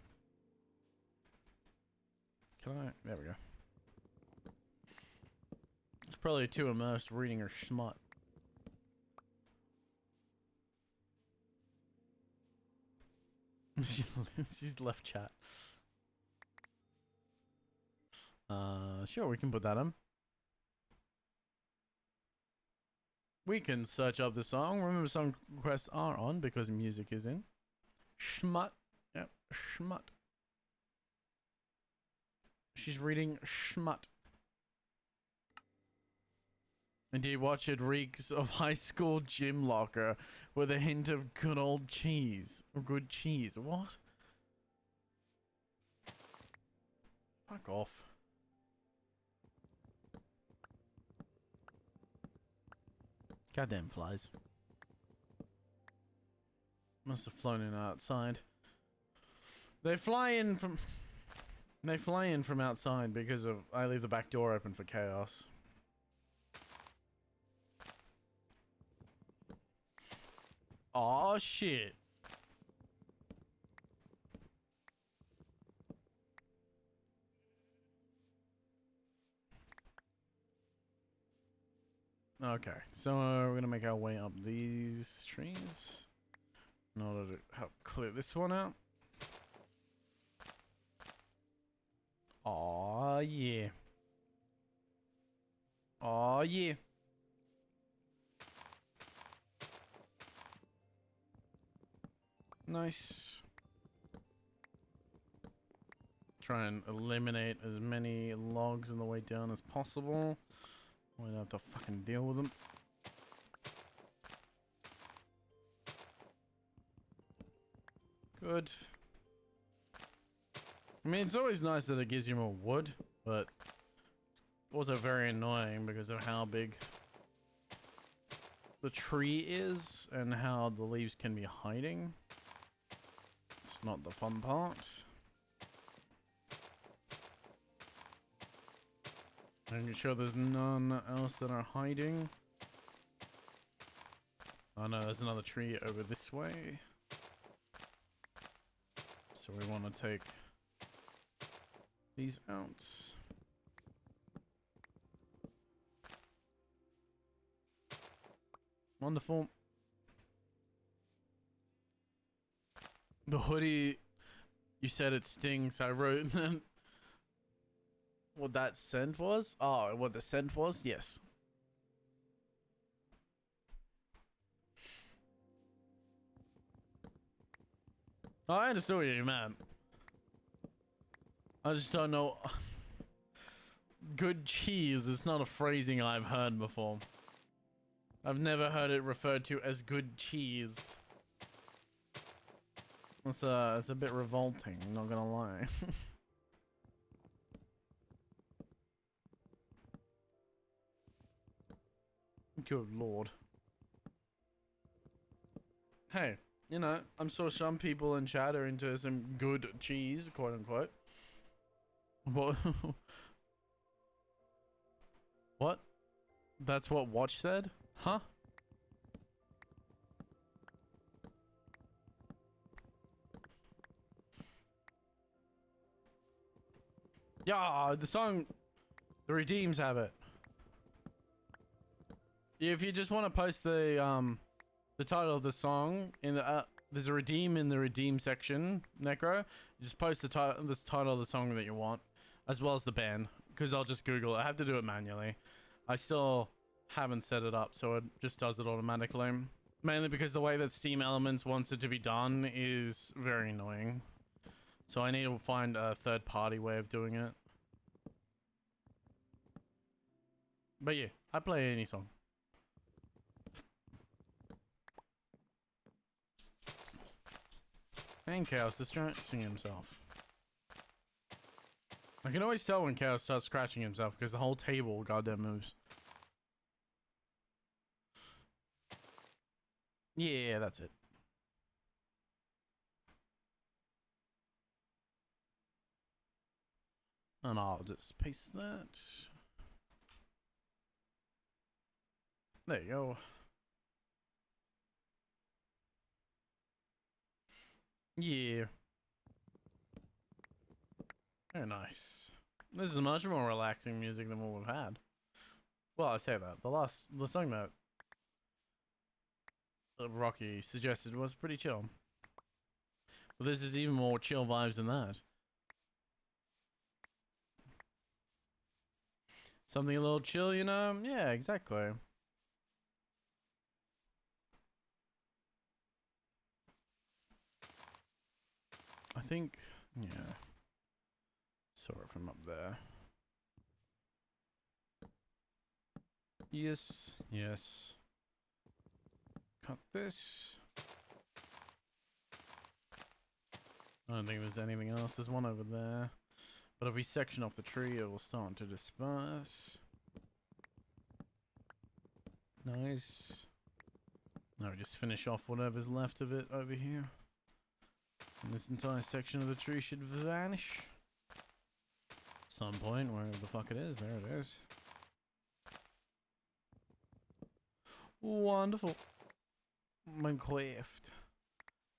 Can I? There we go. It's probably too immersed reading her schmut. She's left chat. Sure, we can put that on. We can search up the song. Remember, song requests are on because music is in. Schmut. Yep, schmut. She's reading schmut. Indeed, watch it reeks of high school gym locker with a hint of good old cheese. Or good cheese. What? Fuck off. Goddamn flies. Must have flown in outside. They fly in from outside because of I leave the back door open for chaos. Oh shit. Okay, so we're gonna make our way up these trees in order to help clear this one out. Oh yeah. Oh yeah. Nice. Try and eliminate as many logs on the way down as possible. We don't have to fucking deal with them. Good. I mean, it's always nice that it gives you more wood, but it's also very annoying because of how big the tree is and how the leaves can be hiding. It's not the fun part. Making sure there's none else that are hiding. Oh no, there's another tree over this way. So we want to take these out. Wonderful. The hoodie, you said it stinks. I wrote what that scent was? Oh, what the scent was? Yes. Oh, I understood what you meant. I just don't know. Good cheese is not a phrasing I've heard before. I've never heard it referred to as good cheese. It's a bit revolting, not gonna lie. Good lord. Hey, you know, I'm sure some people in chat are into some good cheese, quote unquote. What? What? That's what Watch said? Huh? Yeah, the song, The Redeems have it. If you just want to post the title of the song in the there's a redeem in the redeem section, Necro. You just post the title of the song that you want, as well as the band, because I'll just Google it. I have to do it manually. I still haven't set it up, so it just does it automatically. Mainly because the way that Steam Elements wants it to be done is very annoying. So I need to find a third-party way of doing it. But yeah, I play any song. And Chaos is scratching himself. I can always tell when Chaos starts scratching himself because the whole table goddamn moves. Yeah, that's it. And I'll just paste that. There you go. Yeah. Very nice. This is much more relaxing music than what we've had. Well, I say that. The song that Rocky suggested was pretty chill. But this is even more chill vibes than that. Something a little chill, you know? Yeah, exactly. I think, yeah. Saw it from up there. Yes, yes. Cut this. I don't think there's anything else. There's one over there. But if we section off the tree, it will start to disperse. Nice. Now we just finish off whatever's left of it over here. And this entire section of the tree should vanish. At some point, wherever the fuck it is, there it is. Wonderful. Minecraft.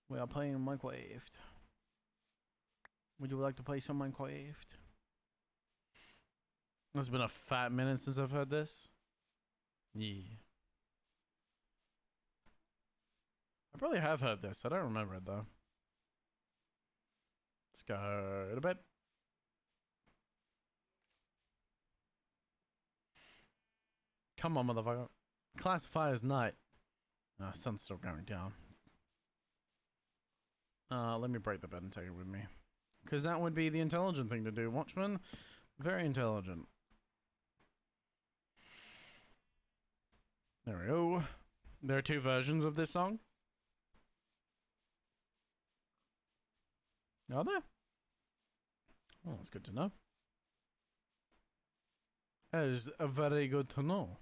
We are playing Minecraft. Would you like to play some Minecraft? It's been a fat minute since I've heard this. Yeah. I probably have heard this. I don't remember it though. Let's go to bed. Come on, motherfucker. Classify as night. Sun's still going down. Let me break the bed and take it with me. Because that would be the intelligent thing to do. Watchman, very intelligent. There we go. There are two versions of this song. Are there? Oh, that's good to know. That is very good to know.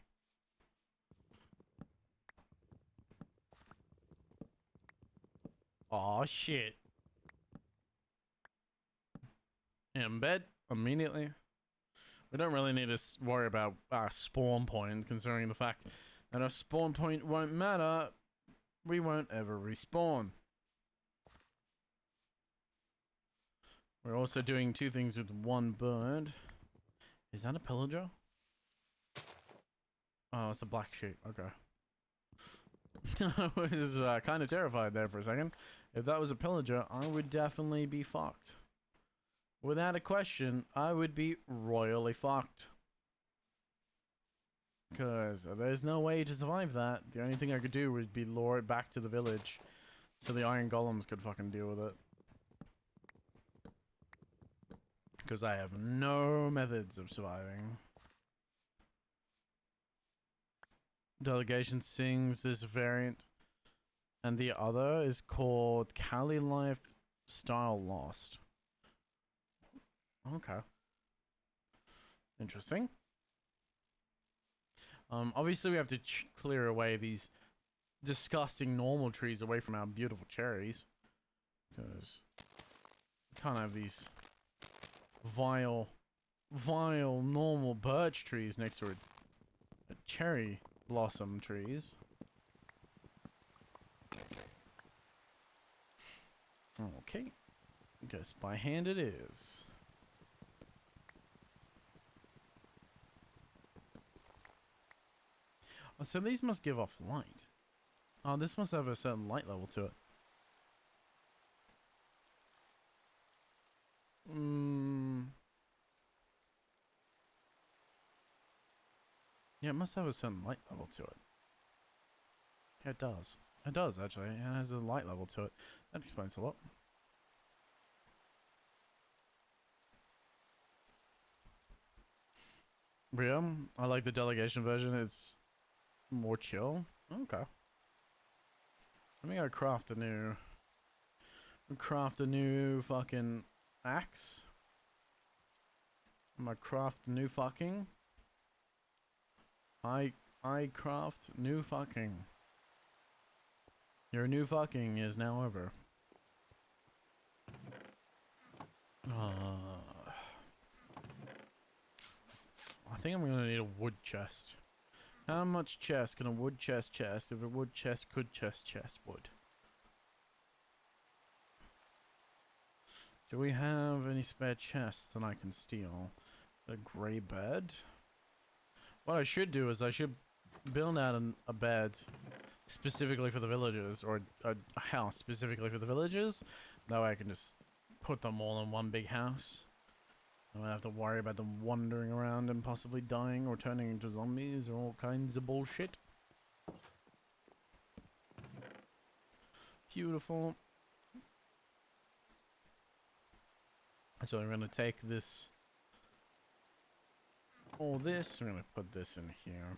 Aw, shit. In bed immediately. We don't really need to worry about our spawn point, considering the fact that our spawn point won't matter. We won't ever respawn. We're also doing two things with one bird. Is that a pillager? Oh, it's a black sheep. Okay. I was kind of terrified there for a second. If that was a pillager, I would definitely be fucked. Without a question, I would be royally fucked. Because there's no way to survive that. The only thing I could do would be lure it back to the village so the iron golems could fucking deal with it. Because I have no methods of surviving. Delegation sings this variant. And the other is called Cali Life Style Lost. Okay. Interesting. Obviously we have to clear away these disgusting normal trees away from our beautiful cherries. Because we can't have these vile normal birch trees next to a cherry blossom trees. Okay. Guess by hand it is. Oh, so these must give off light. Oh, this must have a certain light level to it. Yeah, it must have a certain light level to it. Yeah, it does. It does, actually. It has a light level to it. That explains a lot. But yeah, I like the delegation version. It's more chill. Okay. Let me go craft a new fucking axe. I'm gonna craft new fucking. I craft new fucking. Your new fucking is now over. I think I'm gonna need a wood chest. How much chest can a wood chest chest if a wood chest could chest wood? Do we have any spare chests that I can steal? A grey bed? What I should do is I should build out a bed specifically for the villagers, or a house specifically for the villagers. That way I can just put them all in one big house. I don't have to worry about them wandering around and possibly dying or turning into zombies or all kinds of bullshit. Beautiful. So I'm going to take this, all this, I'm going to put this in here.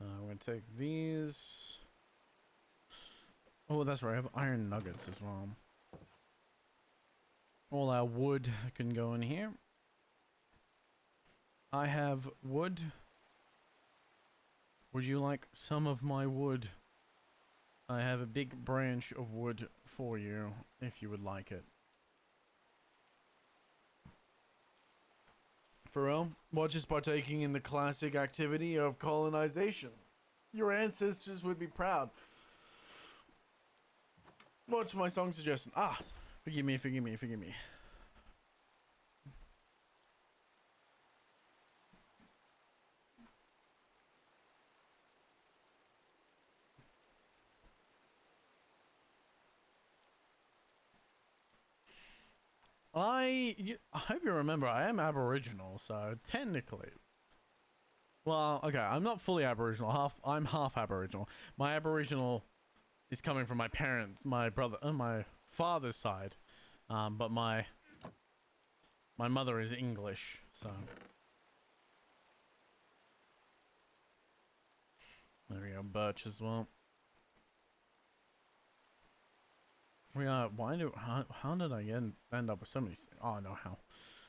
I'm going to take these. Oh, that's right, I have iron nuggets as well. All our wood can go in here. I have wood. Would you like some of my wood? I have a big branch of wood for you, if you would like it. For real? Watch us partaking in the classic activity of colonization. Your ancestors would be proud. Watch my song suggestion. Ah, forgive me, forgive me, forgive me. I hope you remember, I am Aboriginal, so technically. Well, okay, I'm not fully Aboriginal. I'm half Aboriginal. My Aboriginal is coming from my parents, my brother, my father's side, but my mother is English, so. There we go, birch as well. We are. How did I end up with so many sticks? Oh, I know how.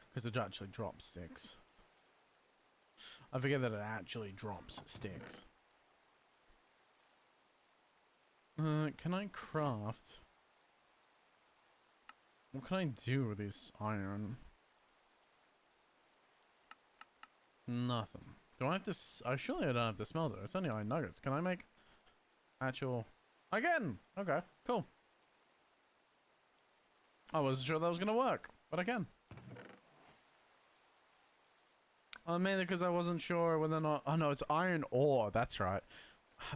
Because it actually drops sticks. I forget that it actually drops sticks. Can I craft? What can I do with this iron? Nothing. Do I have to? Surely I don't have to smelt it. It's only iron nuggets. Can I make actual? Again. Okay. Cool. I wasn't sure that was gonna work, but I can. Mainly because I wasn't sure whether or not. Oh no, it's iron ore. That's right.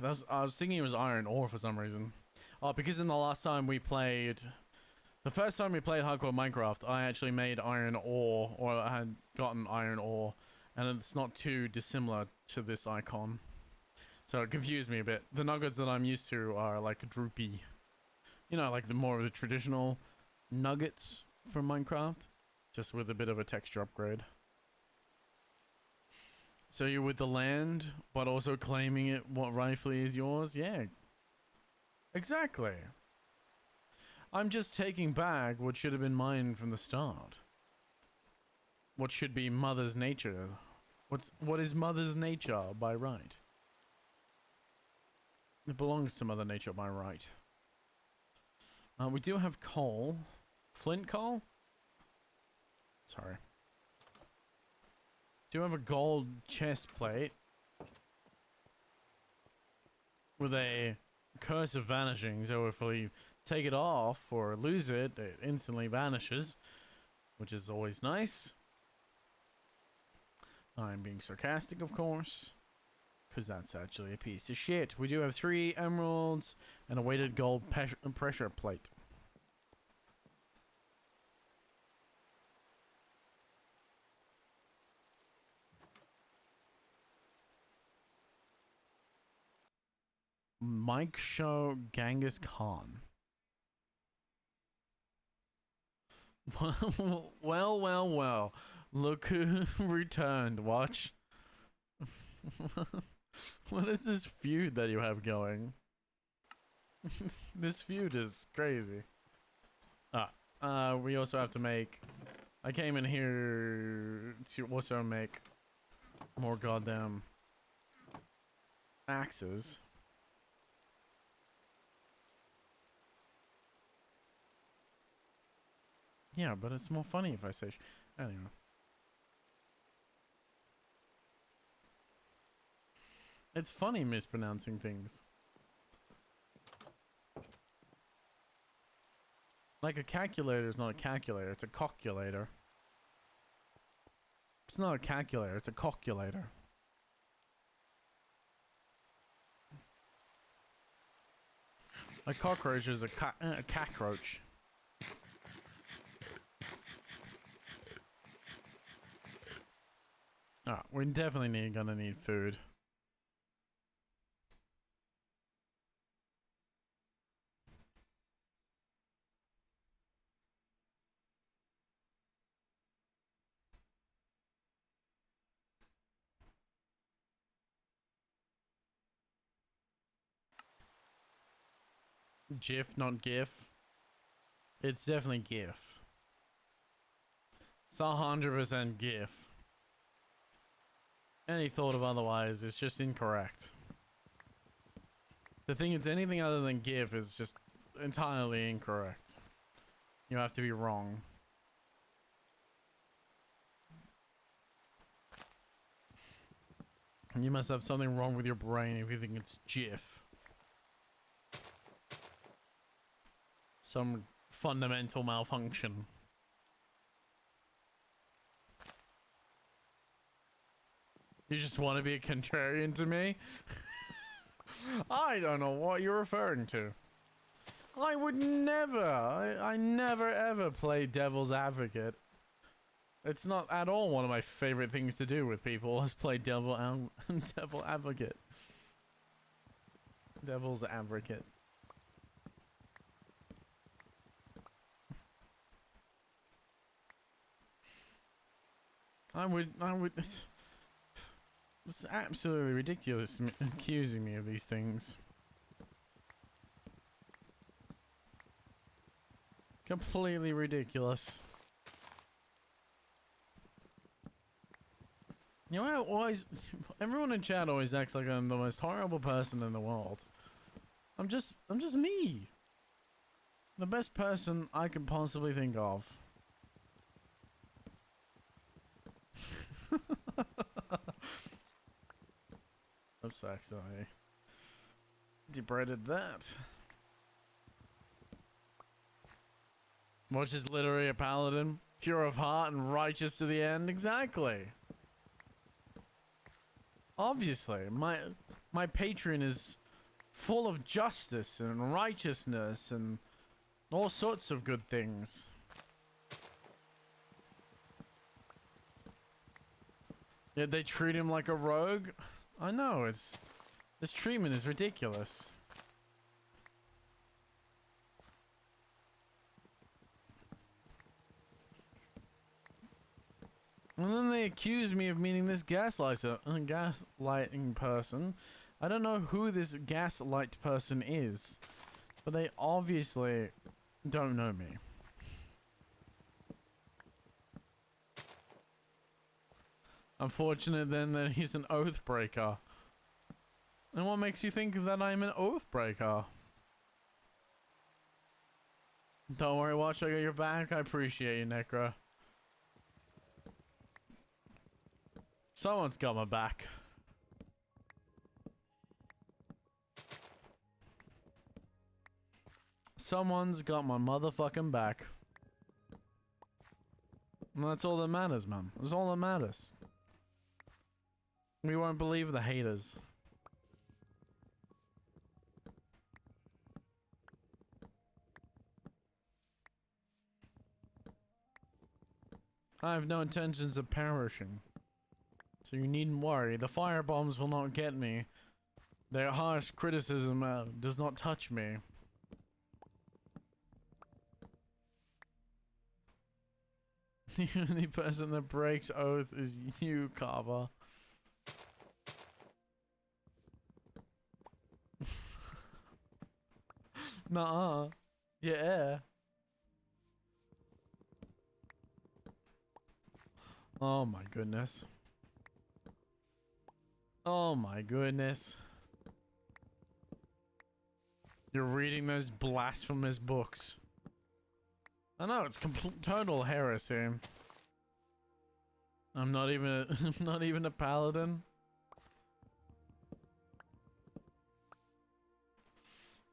I was thinking it was iron ore for some reason. Oh, because in the last time we played, the first time we played Hardcore Minecraft, I actually made iron ore, or I had gotten iron ore, and it's not too dissimilar to this icon. So it confused me a bit. The nuggets that I'm used to are like droopy. You know, like the more of the traditional nuggets from Minecraft, just with a bit of a texture upgrade. So you're with the land, but also claiming it what rightfully is yours? Yeah. Exactly. I'm just taking back what should have been mine from the start. What should be Mother's nature. What is Mother's nature by right? It belongs to Mother Nature by right. We do have coal. Flint coal? Sorry. Do have a gold chest plate with a curse of vanishing, so if we take it off or lose it, it instantly vanishes, which is always nice. I'm being sarcastic, of course, because that's actually a piece of shit. We do have 3 emeralds and a weighted gold pressure plate. Mike Show Genghis Khan. Well. Look who returned. Watch. What is this feud that you have going? This feud is crazy. We also have to make... I came in here to also make more goddamn axes. Yeah, but it's more funny if I say anyway. It's funny mispronouncing things. Like a calculator is not a calculator, it's a calculator. It's not a calculator, it's a calculator. A cockroach is a cockroach. Ah, we're definitely gonna need food. GIF, not GIF. It's definitely GIF. It's 100% GIF. Any thought of otherwise is just incorrect. The thing is, anything other than give is just entirely incorrect. You have to be wrong. You must have something wrong with your brain if you think it's GIF. Some fundamental malfunction. You just want to be a contrarian to me? I don't know what you're referring to. I would never, I never ever play devil's advocate. It's not at all one of my favorite things to do with people is play devil advocate. Devil's advocate. I would, it's absolutely ridiculous accusing me of these things. Completely ridiculous. You know, everyone in chat always acts like I'm the most horrible person in the world. I'm just me. The best person I could possibly think of. Oops, accidentally debrided that. Which is literally a paladin, pure of heart and righteous to the end. Exactly. Obviously, my patron is full of justice and righteousness and all sorts of good things. Yet they treat him like a rogue. I know, this treatment is ridiculous. And then they accuse me of meeting this gaslighting person. I don't know who this gaslight person is, but they obviously don't know me. Unfortunate then that he's an oath breaker. And what makes you think that I'm an oath breaker? Don't worry, Watch, I got your back. I appreciate you, Necro. Someone's got my back. Someone's got my motherfucking back. And that's all that matters, man. That's all that matters. We won't believe the haters. I have no intentions of perishing. So you needn't worry. The fire bombs will not get me. Their harsh criticism does not touch me. The only person that breaks oath is you, Kava. Nuh-uh. Yeah. Oh my goodness. Oh my goodness. You're reading those blasphemous books. I know, it's total heresy. I'm not even a paladin.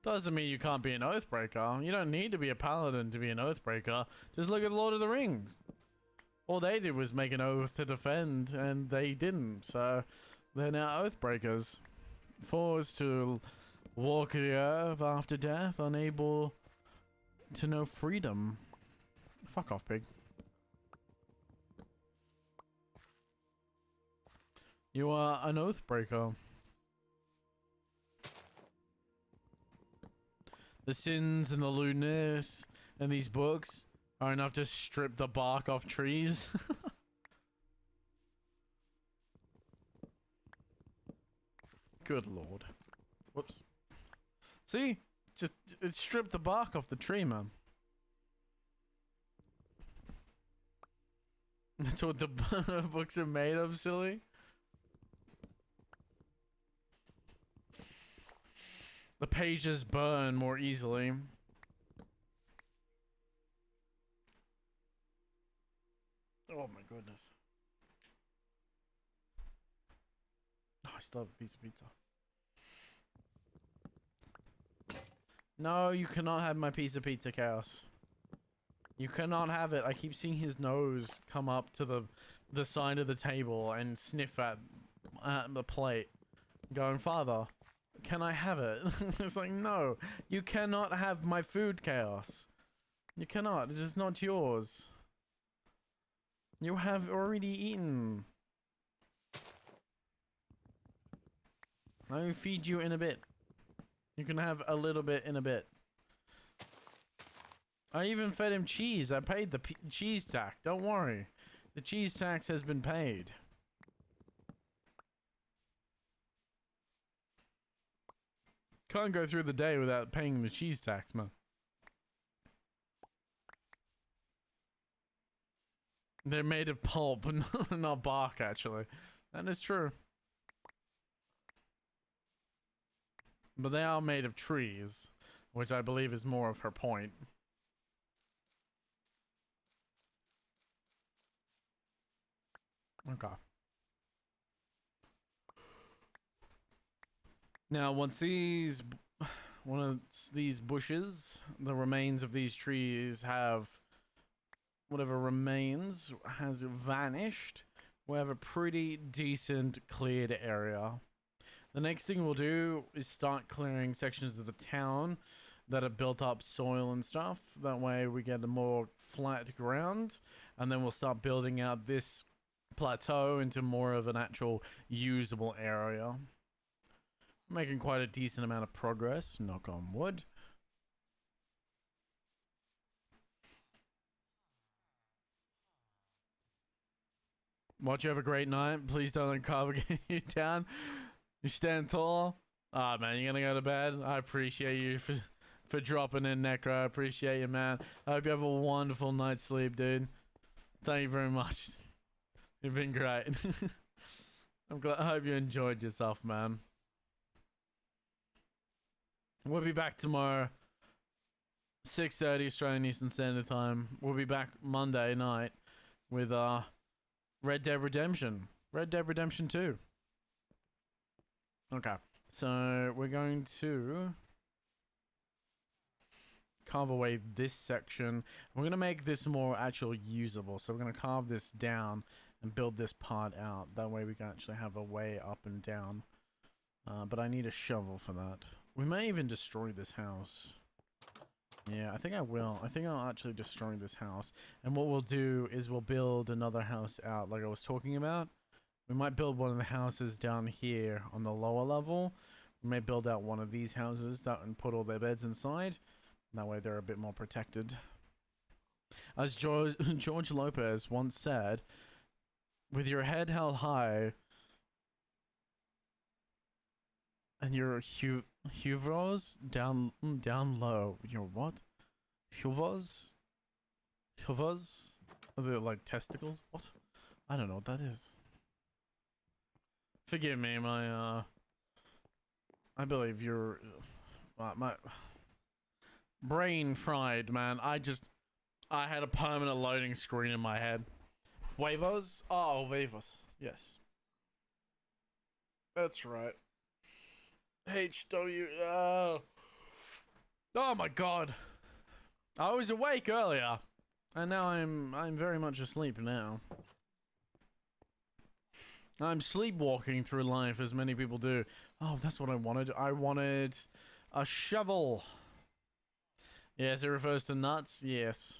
Doesn't mean you can't be an oathbreaker. You don't need to be a paladin to be an oathbreaker. Just look at Lord of the Rings. All they did was make an oath to defend, and they didn't. So they're now oathbreakers, forced to walk the earth after death, unable to know freedom. Fuck off, pig. You are an oathbreaker. The sins and the lewdness in these books are enough to strip the bark off trees. Good lord. Whoops. See? Just it stripped the bark off the tree, man. That's what the books are made of, silly. the pages burn more easily. Oh my goodness. Oh, I still have a piece of pizza. No, you cannot have my piece of pizza, Chaos. You cannot have it. I keep seeing his nose come up to the side of the table and sniff at the plate, going, Father, can I have it? It's like, no, you cannot have my food, Chaos. You cannot. It is not yours. You have already eaten. I will feed you in a bit. You can have a little bit in a bit. I even fed him cheese. I paid the cheese tax. Don't worry. The cheese tax has been paid. Can't go through the day without paying the cheese tax, man. They're made of pulp, not bark, actually. That is true. But they are made of trees, which I believe is more of her point. Okay. Now, once these bushes, the remains of these trees have, whatever remains has vanished, we have a pretty decent cleared area. The next thing we'll do is start clearing sections of the town that have built up soil and stuff. That way we get a more flat ground, and then we'll start building out this plateau into more of an actual usable area. Making quite a decent amount of progress, knock on wood. Watch you have a great night. Please don't let Carver get you down. You stand tall. Ah, man, you're gonna go to bed. I appreciate you for dropping in, Necro. I appreciate you, man. I hope you have a wonderful night's sleep, dude. Thank you very much. You've been great. I'm glad. I hope you enjoyed yourself, man. We'll be back tomorrow, 6:30 Australian Eastern Standard Time. We'll be back Monday night with Red Dead Redemption. Red Dead Redemption 2. Okay, so we're going to carve away this section. We're going to make this more actually usable. So we're going to carve this down and build this part out. That way we can actually have a way up and down. But I need a shovel for that. We may even destroy this house. Yeah, I think I will. I think I'll actually destroy this house. And what we'll do is we'll build another house out like I was talking about. We might build one of the houses down here on the lower level. We may build out one of these houses and put all their beds inside. That way they're a bit more protected. As George Lopez once said, with your head held high and your huvos down low. Your what? Huvos? Huvos? Are they like testicles? What? I don't know what that is. Forgive me, my I believe you're my brain fried, man. I had a permanent loading screen in my head. Huevos? Oh, huevos. Yes. That's right. HW. Oh my god. I was awake earlier. And now I'm very much asleep now. I'm sleepwalking through life as many people do. Oh, that's what I wanted. I wanted a shovel. Yes, it refers to nuts. Yes.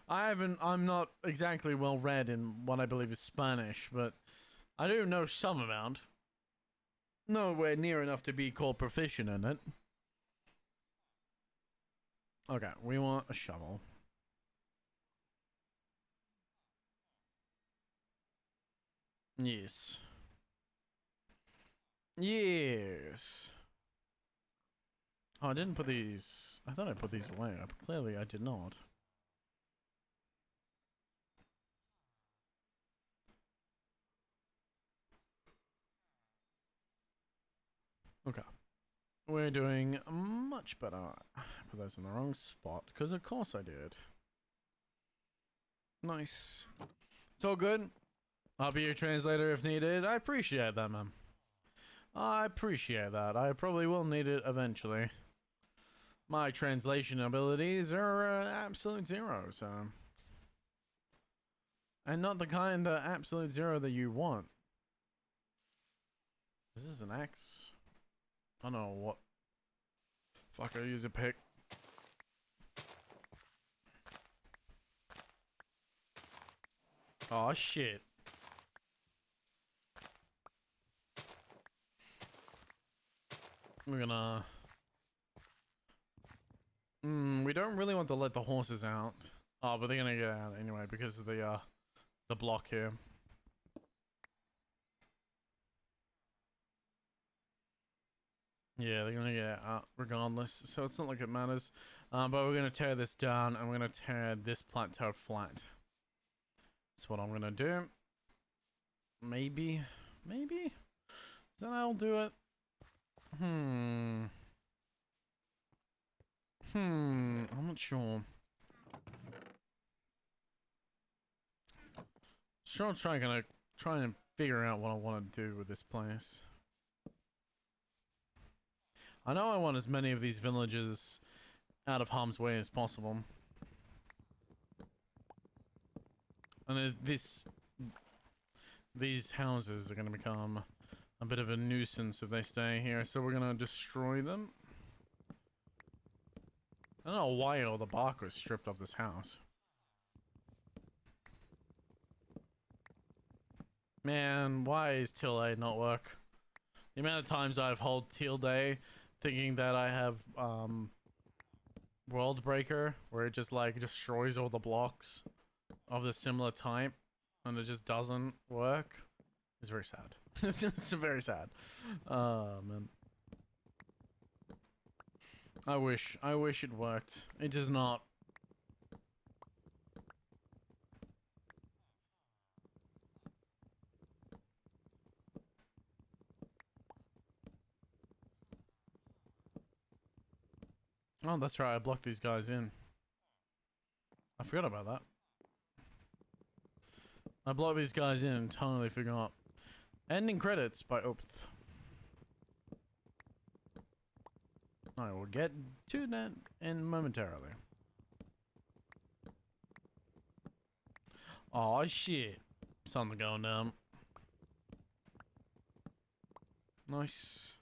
I'm not exactly well read in what I believe is Spanish, but I do know some amount. Nowhere near enough to be called proficient in it. Okay, we want a shovel. Yes. Yes. Oh, I didn't put these. I thought I put these away. Clearly, I did not. Okay. We're doing much better. Put those in the wrong spot, because of course I did. Nice. It's all good. I'll be your translator if needed. I appreciate that, man. I appreciate that. I probably will need it eventually. My translation abilities are absolute zero, so... And not the kind of absolute zero that you want. Is this an axe? I don't know what. Fuck, I use a pick. Oh shit. We're gonna... we don't really want to let the horses out. Oh, but they're gonna get out anyway because of the block here. Yeah, they're gonna get out regardless, so it's not like it matters. But we're gonna tear this down and we're gonna tear this plateau flat. That's what I'm gonna do. Maybe? Is that how I'll do it? I'm not sure. Sure, I'm gonna try and figure out what I want to do with this place. I know I want as many of these villages out of harm's way as possible. And these houses are going to become a bit of a nuisance if they stay here, so we're going to destroy them. I don't know why all the bark was stripped off this house. Man, why is Tilde not work? The amount of times I've held Tilde thinking that I have World Breaker, where it just like destroys all the blocks of the similar type, and it just doesn't work. It's very sad. It's very sad. Oh man. I wish it worked. It does not. Oh, that's right. I blocked these guys in. I forgot about that. I blocked these guys in and totally forgot. Ending credits by Opth. I will get to that in momentarily. Oh shit. Something going down. Nice.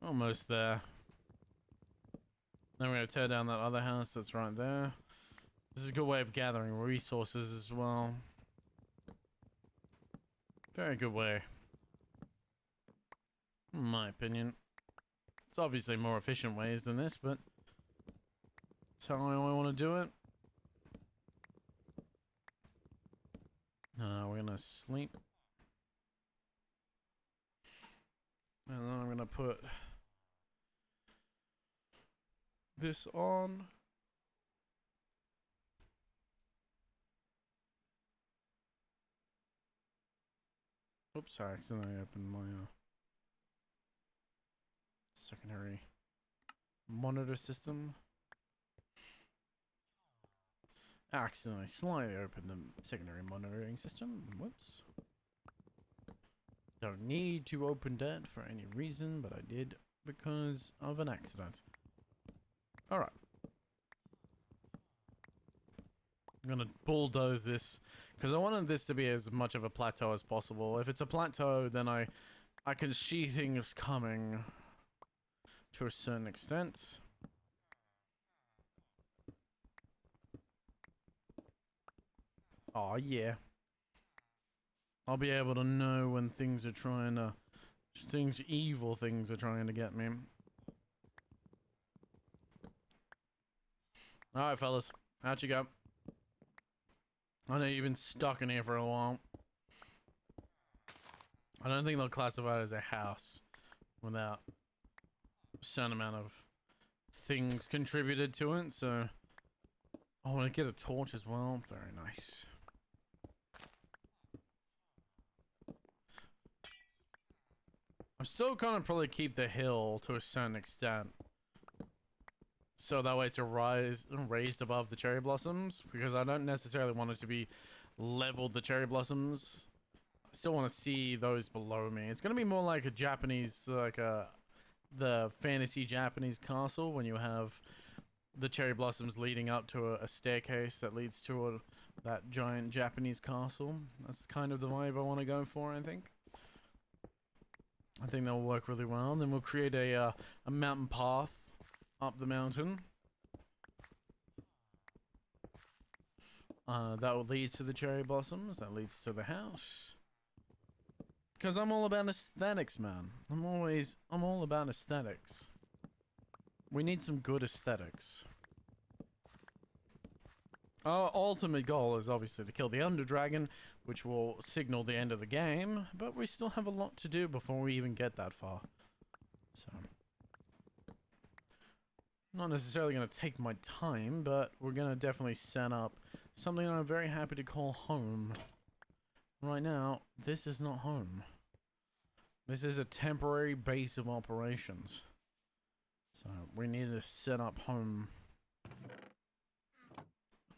Almost there. Then we're going to tear down that other house that's right there. This is a good way of gathering resources as well. Very good way. In my opinion. It's obviously more efficient ways than this, but that's how I want to do it. We're going to sleep. And then I'm going to put this on. Oops, I accidentally opened my secondary monitor system. Accidentally slightly opened the secondary monitoring system. Whoops. Don't need to open that for any reason, but I did because of an accident. Alright. I'm gonna bulldoze this because I wanted this to be as much of a plateau as possible. If it's a plateau, then I can see things coming to a certain extent. Oh yeah. I'll be able to know when things are trying to... evil things are trying to get me. Alright, fellas. Out you go. I know you've been stuck in here for a while. I don't think they'll classify it as a house without a certain amount of things contributed to it, so... I want to get a torch as well. Very nice. I'm still gonna probably keep the hill to a certain extent. So that way it's raised above the cherry blossoms, because I don't necessarily want it to be leveled the cherry blossoms. I still want to see those below me. It's gonna be more like a Japanese, the fantasy Japanese castle, when you have the cherry blossoms leading up to a staircase that leads to that giant Japanese castle. That's kind of the vibe I want to go for, I think. I think that will work really well. And then we'll create a mountain path up the mountain. That will lead to the cherry blossoms. That leads to the house. Because I'm all about aesthetics, man. I'm all about aesthetics. We need some good aesthetics. Our ultimate goal is obviously to kill the Ender Dragon, which will signal the end of the game, but we still have a lot to do before we even get that far. So, not necessarily going to take my time, but we're going to definitely set up something I'm very happy to call home. Right now, this is not home. This is a temporary base of operations. So, we need to set up home.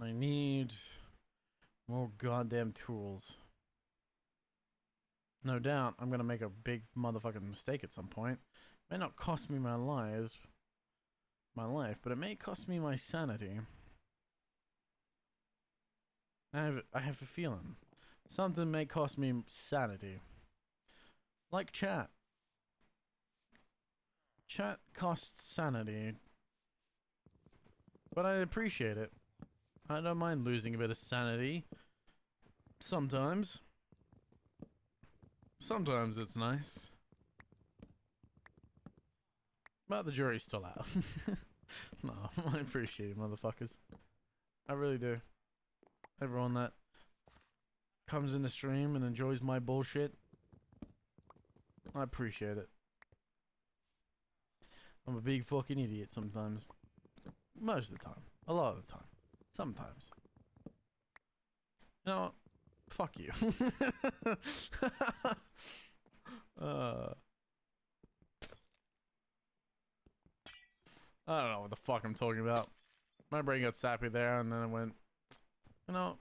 I need more goddamn tools. No doubt, I'm gonna make a big motherfucking mistake at some point. It may not cost me my life, but it may cost me my sanity. I have a feeling. Something may cost me sanity. Like chat. Chat costs sanity. But I appreciate it. I don't mind losing a bit of sanity. Sometimes. Sometimes it's nice. But the jury's still out. No, I appreciate you, motherfuckers. I really do. Everyone that comes in the stream and enjoys my bullshit, I appreciate it. I'm a big fucking idiot sometimes. Most of the time. A lot of the time. Sometimes. You know, fuck you. I don't know what the fuck I'm talking about. My brain got sappy there, and then it went, you know,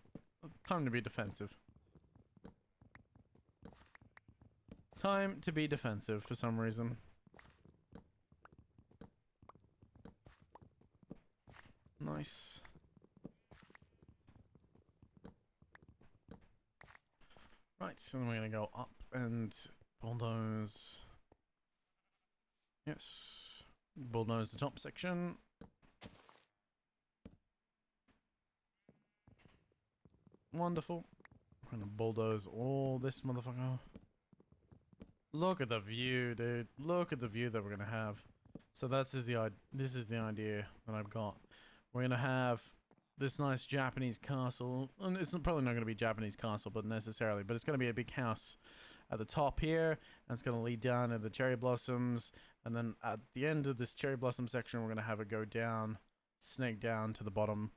time to be defensive. Time to be defensive for some reason. Nice. Right, so then we're gonna go up and bulldoze. Yes. Bulldoze the top section. Wonderful. I'm gonna bulldoze all this motherfucker. Look at the view, dude. Look at the view that we're gonna have. So this is the idea that I've got. We're gonna have this nice Japanese castle, and it's probably not gonna be Japanese castle, but necessarily, but it's gonna be a big house at the top here, and it's gonna lead down to the cherry blossoms, and then at the end of this cherry blossom section, we're gonna have it go down, snake down to the bottom,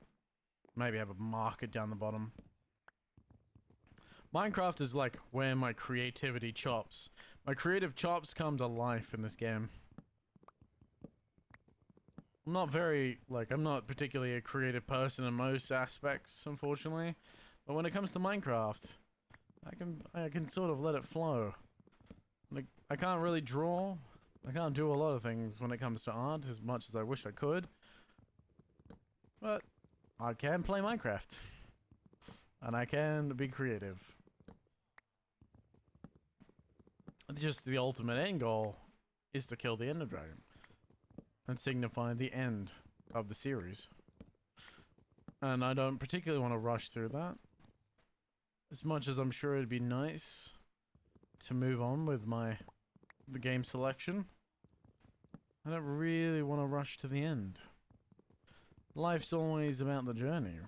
maybe have a market down the bottom. Minecraft is like where my creativity chops. My creative chops come to life in this game. I'm not particularly a creative person in most aspects, unfortunately. But when it comes to Minecraft, I can sort of let it flow. Like, I can't really draw. I can't do a lot of things when it comes to art as much as I wish I could. But I can play Minecraft. And I can be creative. Just the ultimate end goal is to kill the Ender Dragon. And signify the end of the series. And I don't particularly want to rush through that. As much as I'm sure it'd be nice to move on with the game selection, I don't really want to rush to the end. Life's always about the journey.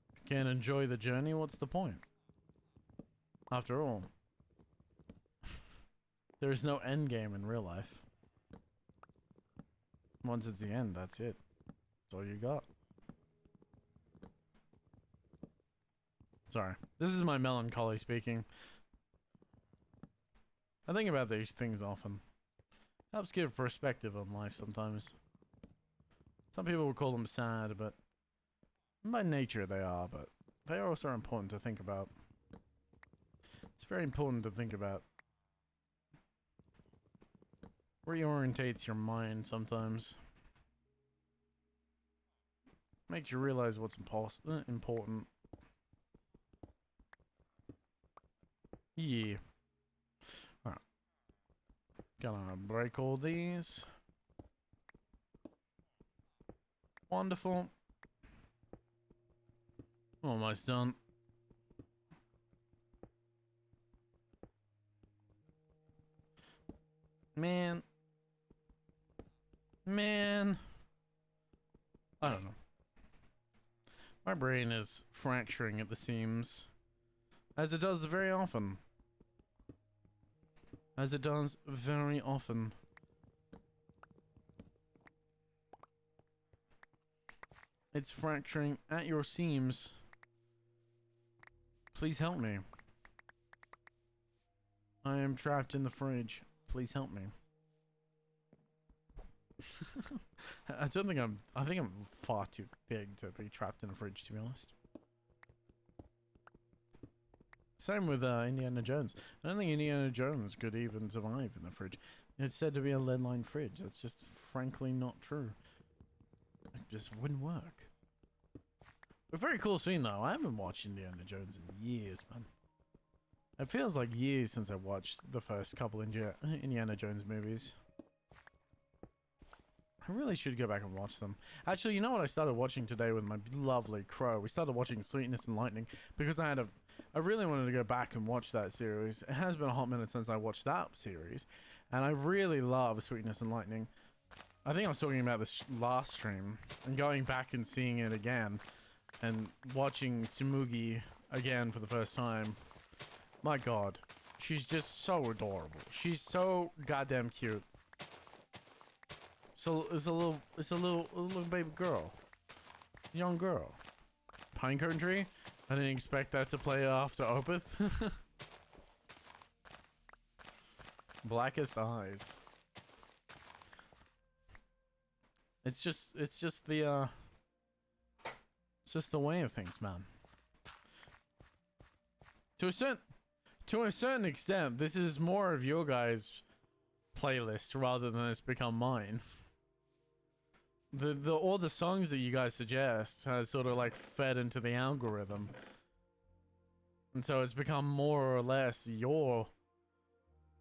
If you can't enjoy the journey, what's the point? After all, there is no end game in real life. Once it's the end, that's it. That's all you got. Sorry. This is my melancholy speaking. I think about these things often. Helps give perspective on life sometimes. Some people would call them sad, but by nature they are, but they are also important to think about. It's very important to think about. Reorientates your mind sometimes. Makes you realize what's important. Yeah. Alright. Gonna break all these. Wonderful. Almost done. Man. I don't know. My brain is fracturing at the seams. As it does very often. As it does very often. It's fracturing at your seams. Please help me. I am trapped in the fridge. Please help me. I think I'm far too big to be trapped in a fridge, to be honest. Same with Indiana Jones. I don't think Indiana Jones could even survive in the fridge. It's said to be a lead-lined fridge. That's just frankly not true. It just wouldn't work. A very cool scene though. I haven't watched Indiana Jones in years, man. It feels like years since I watched the first couple Indiana Jones movies. I really should go back and watch them. Actually, you know what I started watching today with my lovely Crow? We started watching Sweetness and Lightning because I really wanted to go back and watch that series. It has been a hot minute since I watched that series, and I really love Sweetness and Lightning. I think I was talking about this last stream, and going back and seeing it again, and watching Tsumugi again for the first time. My god, she's just so adorable. She's so goddamn cute. So it's a little baby girl, young girl. Pine Country. I didn't expect that to play after Opeth. Blackest Eyes. It's just the way of things, man. To a certain extent, this is more of your guys' playlist rather than it's become mine. All the songs that you guys suggest has sort of like fed into the algorithm. And so it's become more or less your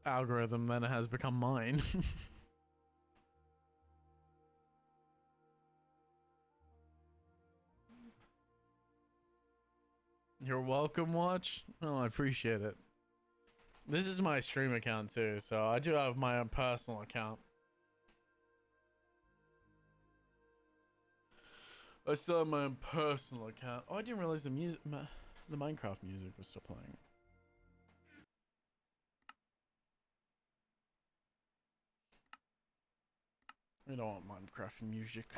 algorithm than it has become mine. You're welcome, Watch. Oh, I appreciate it. This is my stream account too, so I do have my own personal account. I still have my own personal account. Oh, I didn't realize the Minecraft music was still playing. We don't want Minecraft music.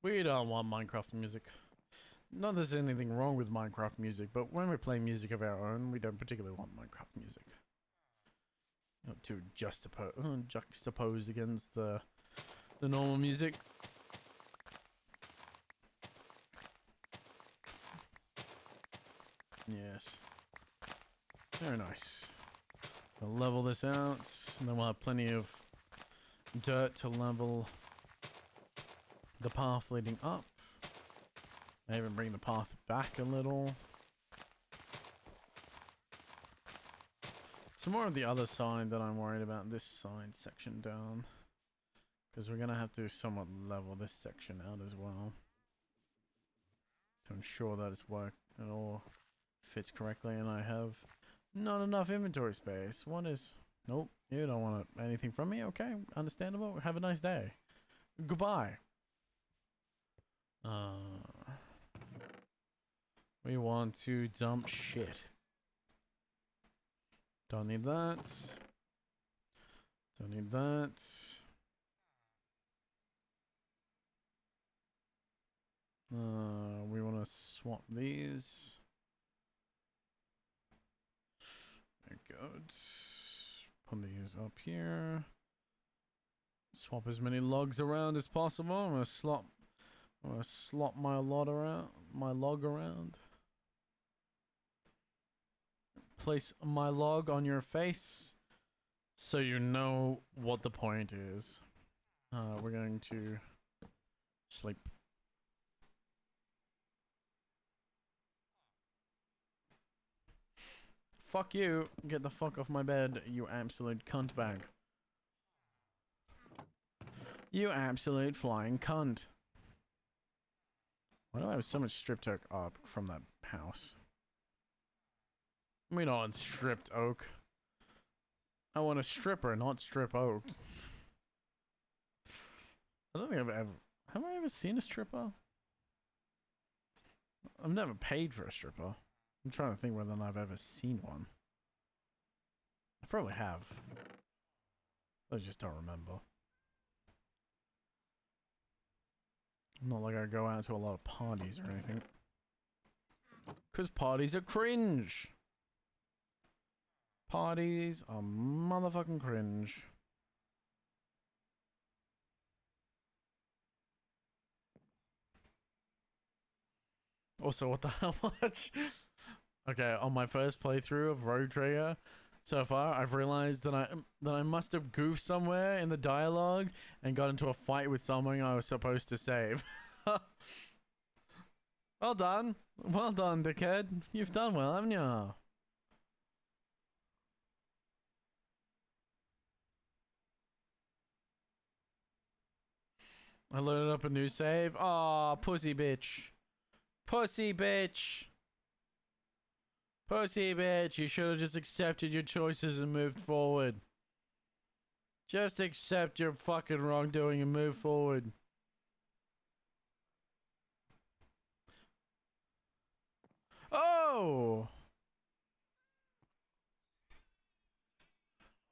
We don't want Minecraft music. Not that there's anything wrong with Minecraft music, but when we play music of our own, we don't particularly want Minecraft music. Not too juxtaposed against the normal music. Yes. Very nice. We'll level this out, and then we'll have plenty of dirt to level the path leading up. Maybe bring the path back a little. Some more of the other side that I'm worried about, this side section down. Because we're going to have to somewhat level this section out as well. To ensure that it's worked and all fits correctly, and I have not enough inventory space. What is... Nope, you don't want anything from me? Okay, understandable. Have a nice day. Goodbye. We want to dump shit. Don't need that. Don't need that. We want to swap these. good. Put these up here. Swap as many logs around as possible. I'm gonna slop my log around. Place my log on your face so you know what the point is. We're going to sleep. Fuck you. Get the fuck off my bed, you absolute cunt bag. You absolute flying cunt. Why do I have so much stripped oak up from that house? We don't want stripped oak. I want a stripper, not strip oak. I don't think I've ever... Have I ever seen a stripper? I've never paid for a stripper. I'm trying to think whether or not I've ever seen one. I probably have. I just don't remember. Not like I go out to a lot of parties or anything. Because parties are cringe. Parties are motherfucking cringe. Also, what the hell much? Okay, on my first playthrough of Rogue Trader so far, I've realized that I must have goofed somewhere in the dialogue and got into a fight with someone I was supposed to save. Well done, dickhead. You've done well, haven't you? I loaded up a new save. Aw, pussy bitch. Pussy bitch. Pussy bitch. You should have just accepted your choices and moved forward. Just accept your fucking wrongdoing and move forward. Oh!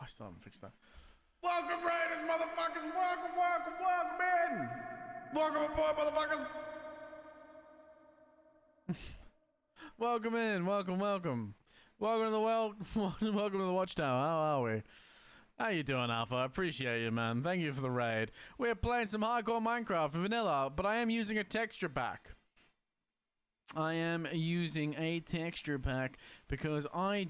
I still haven't fixed that. Welcome, Raiders, motherfuckers! Welcome in! Welcome aboard, motherfuckers! Welcome in, welcome to the welcome to the Watchtower. How are we? How you doing, Alpha? I appreciate you, man. Thank you for the raid. We're playing some hardcore Minecraft vanilla, but I am using a texture pack. I am using a texture pack because I'm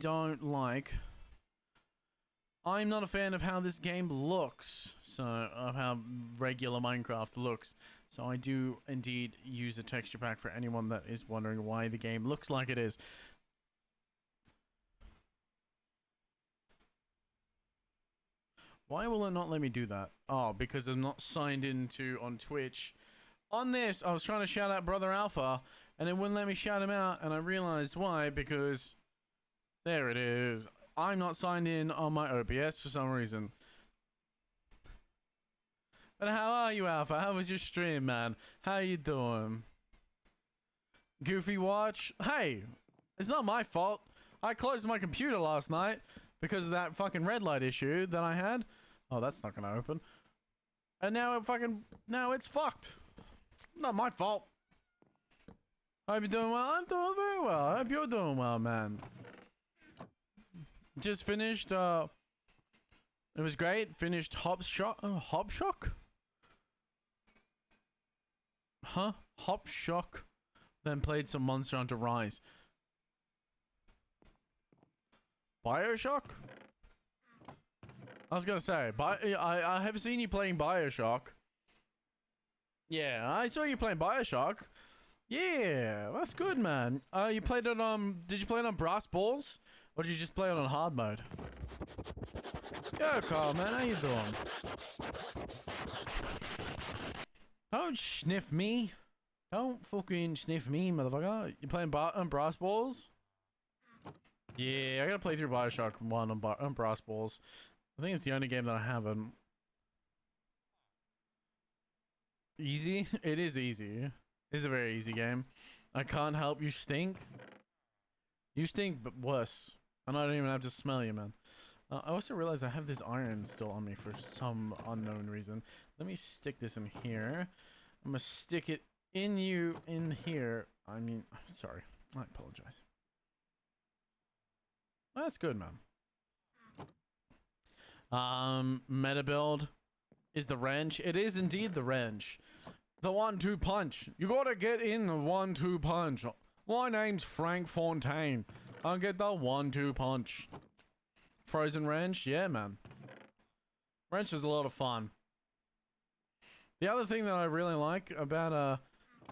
not a fan of how this game looks, of how regular Minecraft looks. So I do indeed use a texture pack for anyone that is wondering why the game looks like it is. Why will it not let me do that? Oh, because I'm not signed into on Twitch. On this, I was trying to shout out Brother Alpha, and it wouldn't let me shout him out, and I realized why, because there it is. I'm not signed in on my OBS for some reason. But how are you, Alpha? How was your stream, man? How you doing? Goofy Watch? Hey, it's not my fault. I closed my computer last night because of that fucking red light issue that I had. Oh, that's not gonna open. And now it's fucked. Not my fault. I hope you're doing well. I'm doing very well. I hope you're doing well, man. Just finished, it was great. Finished Hopshock? Huh? Hopshock. Then played some Monster Hunter Rise. Bioshock? I was gonna say, I have seen you playing Bioshock. Yeah, I saw you playing Bioshock. Yeah, that's good, man. You played it on, did you play it on Brass Balls? Or did you just play it on hard mode? Yo, Carl, man, how you doing? Don't sniff me. Don't fucking sniff me, motherfucker. You playing on Brass Balls? Yeah, I gotta play through Bioshock 1 on Brass Balls. I think it's the only game that I haven't. Easy? It is easy. It's a very easy game. I can't help you stink. You stink, but worse. And I don't even have to smell you, man. I also realized I have this iron still on me for some unknown reason. Let me stick this in here. I'm gonna stick it in you in here. I mean, sorry. I apologize. That's good, man. Meta build is the wrench. It is indeed the wrench. The 1-2 punch. You gotta get in the 1-2 punch. My name's Frank Fontaine. I'll get the 1-2 punch. Frozen wrench? Yeah, man. Wrench is a lot of fun. The other thing that I really like about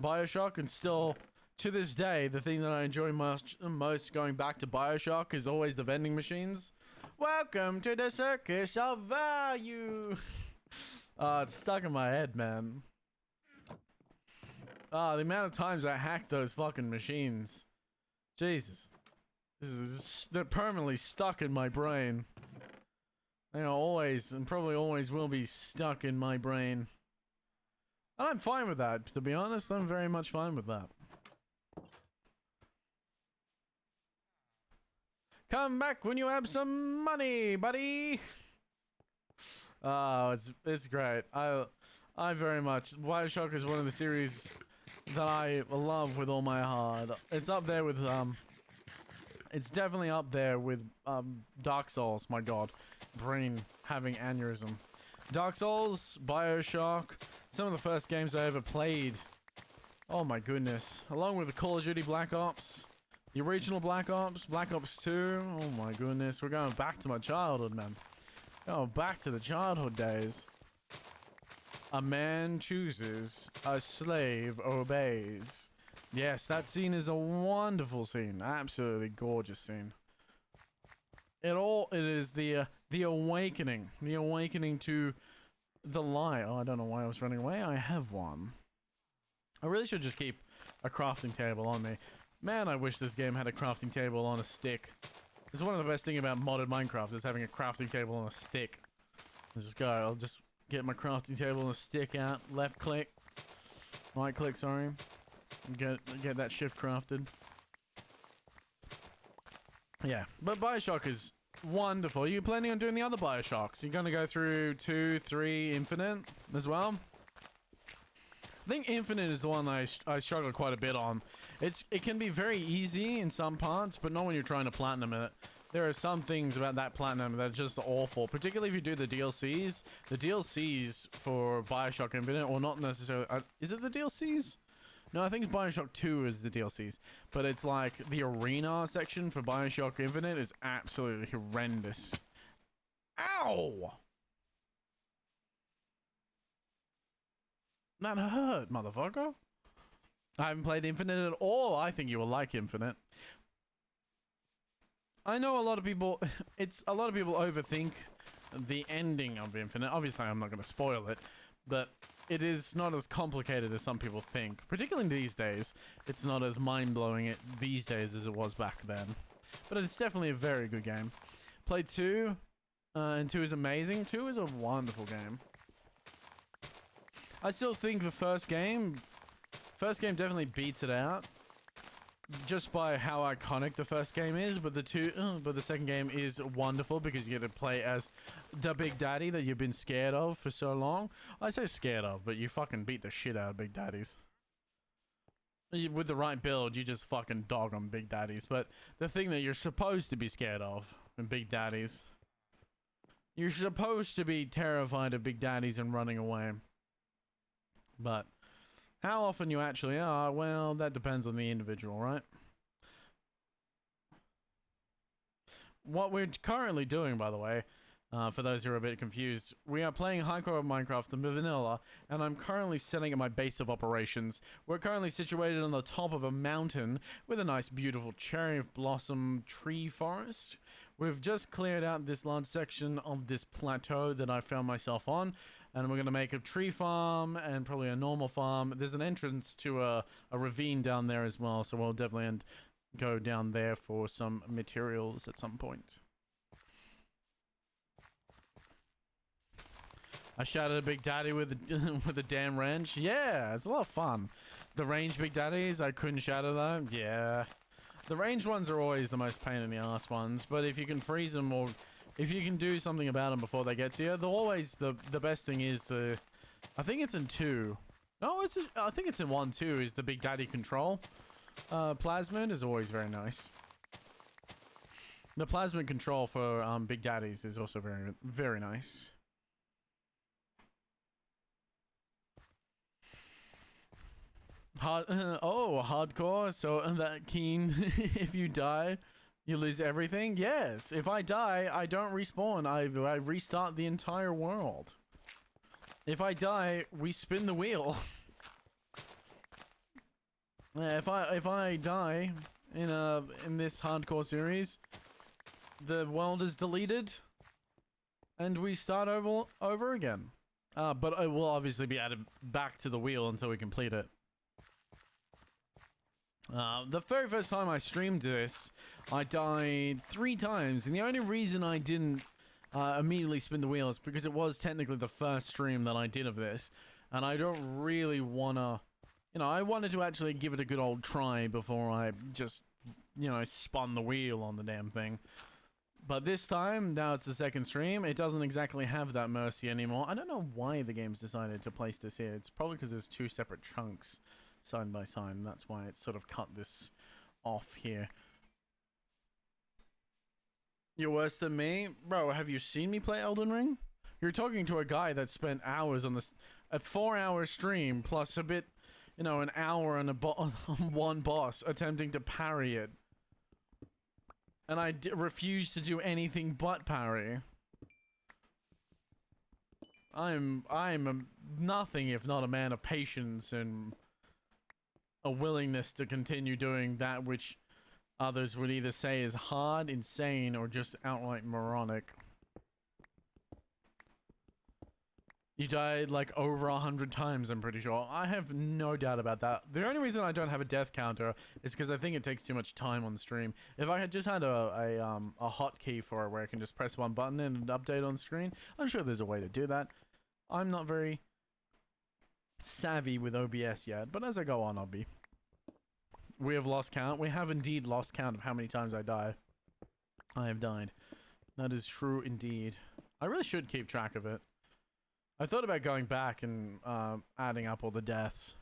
Bioshock, and still to this day, the thing that I enjoy most going back to Bioshock is always the vending machines. Welcome to the circus of value. It's stuck in my head, man. The amount of times I hacked those fucking machines. Jesus. They're permanently stuck in my brain. They are always, and probably always will be, stuck in my brain. And I'm fine with that, to be honest. I'm very much fine with that. Come back when you have some money, buddy. Oh, it's great. I very much, Bioshock is one of the series that I love with all my heart. It's up there with it's definitely up there with Dark Souls. My god, brain having aneurysm. Dark Souls, Bioshock, some of the first games I ever played. Oh my goodness. Along with the Call of Duty Black Ops, the original Black Ops, Black Ops 2. Oh my goodness, we're going back to my childhood, man. Going back to the childhood days. A man chooses, a slave obeys. Yes, that scene is a wonderful scene. Absolutely gorgeous scene. It is the awakening. The awakening to the lie. Oh, I don't know why I was running away. I have one. I really should just keep a crafting table on me. Man, I wish this game had a crafting table on a stick. This is one of the best things about modded Minecraft, is having a crafting table on a stick. Let's just go. I'll just get my crafting table and a stick out. Left click. Right click, sorry. Get that shift crafted. Yeah, but Bioshock is wonderful. Are you planning on doing the other Bioshocks? You're going to go through 2, 3, Infinite as well? I think Infinite is the one that I struggle quite a bit on. It can be very easy in some parts, but not when you're trying to platinum it. There are some things about that platinum that are just awful, particularly if you do the DLCs. The DLCs for Bioshock Infinite, or not necessarily... is it the DLCs? No, I think it's Bioshock 2 is the DLCs. But it's like the arena section for Bioshock Infinite is absolutely horrendous. Ow! That hurt, motherfucker. I haven't played Infinite at all. I think you will like Infinite. I know a lot of people... a lot of people overthink the ending of Infinite. Obviously, I'm not going to spoil it. But it is not as complicated as some people think. Particularly these days. It's not as mind-blowing these days as it was back then. But it's definitely a very good game. Played 2. And 2 is amazing. 2 is a wonderful game. I still think the first game definitely beats it out. Just by how iconic the first game is, but the second game is wonderful because you get to play as the Big Daddy that you've been scared of for so long. I say scared of, but you fucking beat the shit out of Big Daddies. With the right build, you just fucking dog on Big Daddies. But the thing that you're supposed to be scared of in Big Daddies, you're supposed to be terrified of Big Daddies and running away. But how often you actually are, well, that depends on the individual, right? What we're currently doing, by the way, for those who are a bit confused, we are playing Hardcore Minecraft in vanilla, and I'm currently setting up my base of operations. We're currently situated on the top of a mountain with a nice, beautiful cherry blossom tree forest. We've just cleared out this large section of this plateau that I found myself on. And we're going to make a tree farm and probably a normal farm. There's an entrance to a ravine down there as well. So we'll definitely go down there for some materials at some point. I shouted at Big Daddy with a damn wrench. Yeah, it's a lot of fun. The range Big Daddies, I couldn't shatter though. Yeah. The range ones are always the most pain in the ass ones. But if you can freeze them or... if you can do something about them before they get to you, the best thing is I think it's in 2. No, I think it's in 1 too, is the Big Daddy control. Plasmid is always very nice. The plasmid control for Big Daddies is also very, very nice. Hardcore. So that keen, if you die, you lose everything. Yes, if I die, I don't respawn. I restart the entire world. If I die, we spin the wheel. If I die in this hardcore series, the world is deleted, and we start over again. But it will obviously be added back to the wheel until we complete it. The very first time I streamed this, I died 3 times, and the only reason I didn't immediately spin the wheel is because it was technically the first stream that I did of this, and I don't really wanna, I wanted to actually give it a good old try before I just, spun the wheel on the damn thing. But this time, now it's the second stream, it doesn't exactly have that mercy anymore. I don't know why the game's decided to place this here. It's probably because there's 2 separate chunks side by side, and that's why it's sort of cut this off here. You're worse than me? Bro, have you seen me play Elden Ring? You're talking to a guy that spent hours on this, a 4-hour stream, plus a bit, an hour on one boss attempting to parry it. And I refuse to do anything but parry. I'm nothing if not a man of patience and a willingness to continue doing that which others would either say is hard, insane, or just outright moronic. You died like over 100 times, I'm pretty sure. I have no doubt about that. The only reason I don't have a death counter is because I think it takes too much time on stream. If I had just had a hotkey for it where I can just press one button and update on screen, I'm sure there's a way to do that. I'm not very savvy with OBS yet, but as I go on, I'll be. We have lost count. We have indeed lost count of how many times I die. I have died. That is true indeed. I really should keep track of it. I thought about going back and adding up all the deaths.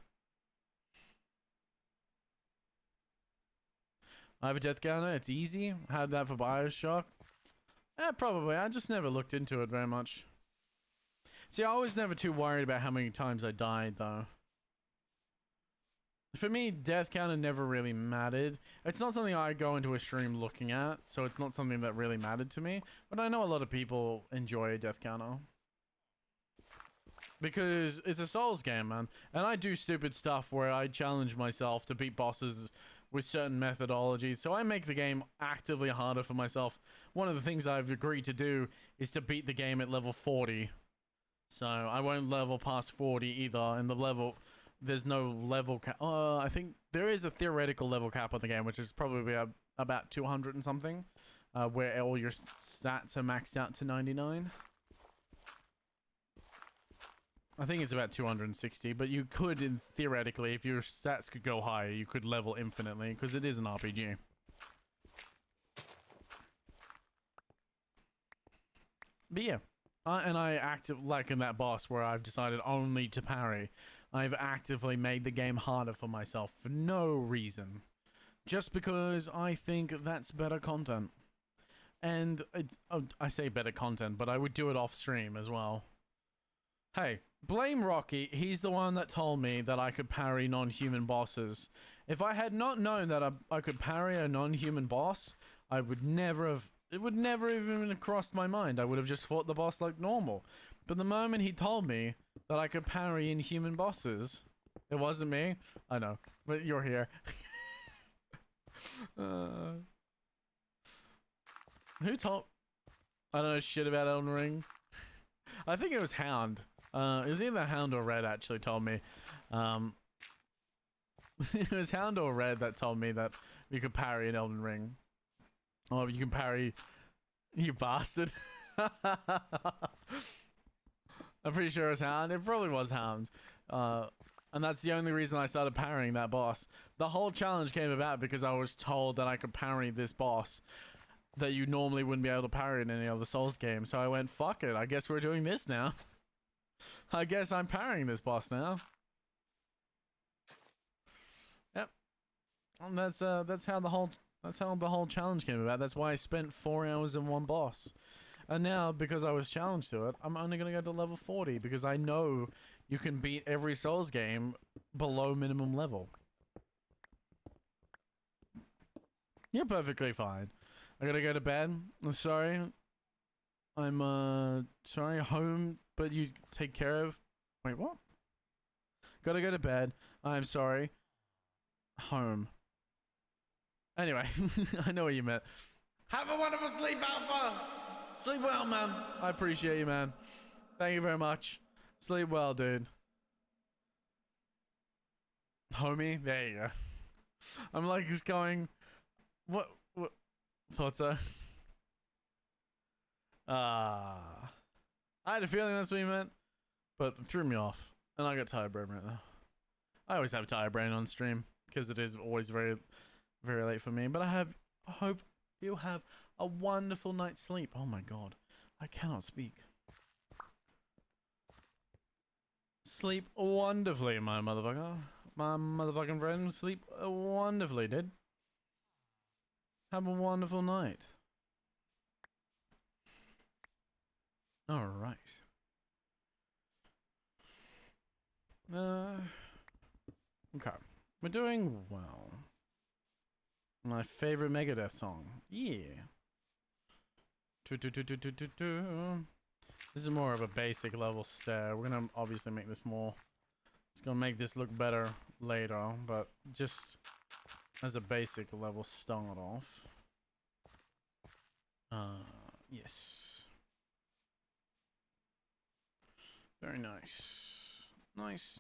I have a death counter. It's easy. I had that for Bioshock. Probably. I just never looked into it very much. See, I was never too worried about how many times I died, though. For me, death counter never really mattered. It's not something I go into a stream looking at, so it's not something that really mattered to me. But I know a lot of people enjoy a death counter. Because it's a Souls game, man. And I do stupid stuff where I challenge myself to beat bosses with certain methodologies. So I make the game actively harder for myself. One of the things I've agreed to do is to beat the game at level 40. So I won't level past 40 either. And there's no level cap. I think there is a theoretical level cap on the game, which is probably about 200 and something. Where all your stats are maxed out to 99. I think it's about 260, but you could, theoretically, if your stats could go higher, you could level infinitely, because it is an RPG. But yeah, and I like in that boss where I've decided only to parry, I've actively made the game harder for myself for no reason. Just because I think that's better content. And I say better content, but I would do it off stream as well. Hey, blame Rocky. He's the one that told me that I could parry non-human bosses. If I had not known that I could parry a non-human boss, I would never have... It would never even have crossed my mind. I would have just fought the boss like normal. But the moment he told me that I could parry inhuman bosses... It wasn't me. I know. But you're here. Who told... I don't know shit about Elden Ring. I think it was Hound. It was either Hound or Red actually told me. It was Hound or Red that told me that you could parry an Elden Ring. Oh, you can parry... You bastard. I'm pretty sure it was Hound. It probably was Hound. And that's the only reason I started parrying that boss. The whole challenge came about because I was told that I could parry this boss that you normally wouldn't be able to parry in any other Souls game. So I went, fuck it. I guess we're doing this now. I guess I'm parrying this boss now. Yep. And that's how the whole That's how the whole challenge came about. That's why I spent 4 hours in one boss. And now, because I was challenged to it, I'm only going to go to level 40 because I know you can beat every Souls game below minimum level. You're perfectly fine. I gotta go to bed. I'm sorry. I'm, sorry, home, but you take care of... Wait, what? Gotta go to bed. I'm sorry. Home. Anyway, I know what you meant. Have a wonderful sleep, Alpha! Sleep well, man. I appreciate you, man. Thank you very much. Sleep well, dude. Homie? There you go. I'm like just going... What thoughts are? I had a feeling that's what you meant, but it threw me off, and I got tired brain right now. I always have tired brain on stream because it is always very, very late for me. But I hope you have a wonderful night's sleep. Oh my god, I cannot speak. Sleep wonderfully, my motherfucker. My motherfucking friend, sleep wonderfully, dude. Have a wonderful night. All right. Okay. We're doing well. My favorite Megadeth song. Yeah. This is more of a basic level stair. We're gonna obviously make this more... It's gonna make this look better later, but just as a basic level start off. Yes. Very nice. Nice.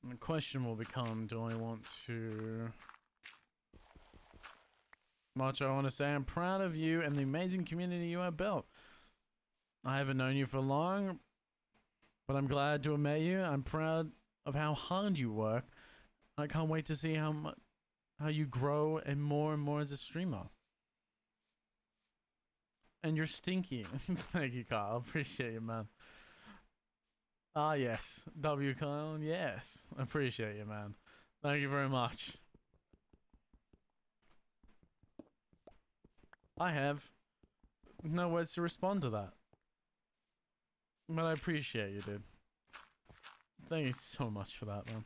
And the question will become, do I want to... Much I want to say, I'm proud of you and the amazing community you have built. I haven't known you for long, but I'm glad to have met you. I'm proud of how hard you work. I can't wait to see how you grow and more as a streamer. And you're stinky. Thank you, Kyle. Appreciate you, man. Ah, yes. W. Kyle, yes. Appreciate you, man. Thank you very much. I have no words to respond to that. But I appreciate you, dude. Thank you so much for that, man.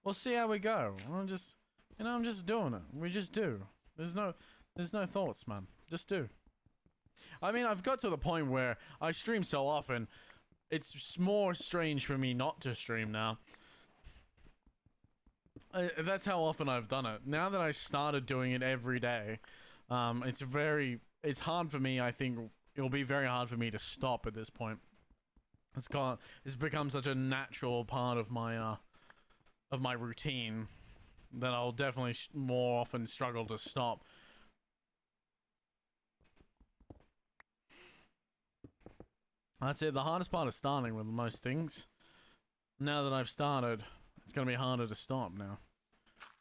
We'll see how we go. I'm just doing it. We just do. There's no thoughts, man. Just do. I mean, I've got to the point where I stream so often, it's more strange for me not to stream now. That's how often I've done it. Now that I started doing it every day, it's hard for me. I think it'll be very hard for me to stop at this point. It's become such a natural part of my routine that I'll definitely more often struggle to stop. That's it. The hardest part is starting with most things. Now that I've started, it's going to be harder to stop now.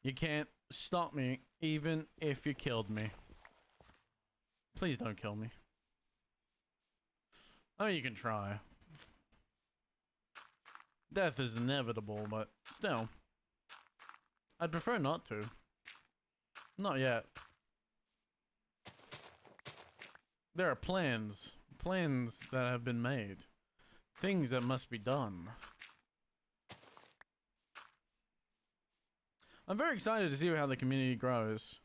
You can't stop me even if you killed me. Please don't kill me. I mean, you can try. Death is inevitable, but still. I'd prefer not to. Not yet. There are plans that have been made. Things that must be done. I'm very excited to see how the community grows.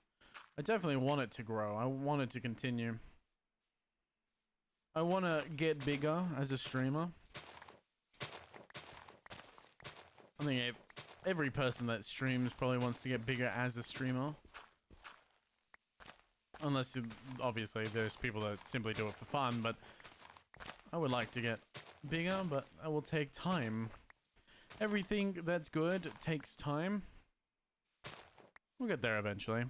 I definitely want it to grow. I want it to continue. I want to get bigger as a streamer. I think every person that streams probably wants to get bigger as a streamer. Unless, obviously, there's people that simply do it for fun, but I would like to get bigger, but it will take time. Everything that's good takes time. We'll get there eventually.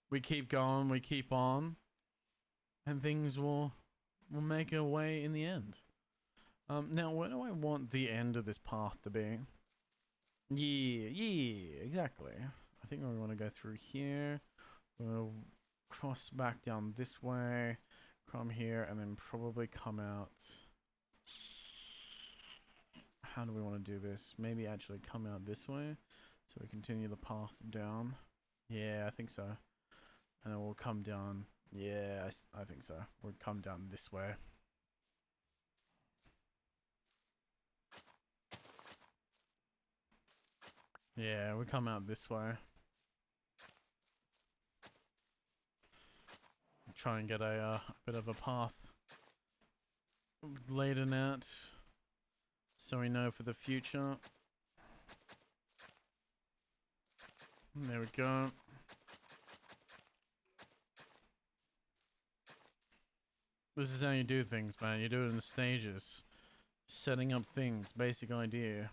We keep going, we keep on, and things will make a way in the end. Now, where do I want the end of this path to be? Yeah, exactly. I think we want to go through here. We'll cross back down this way, come here, and then probably come out how do we want to do this? Maybe actually come out this way, so we continue the path down. Yeah, I think so. And then we'll come down. Yeah, I think so. We'll come down this way. Yeah, we come out this way. Try and get a bit of a path laid in out, so we know for the future. There we go. This is how you do things, man. You do it in stages. Setting up things, basic idea.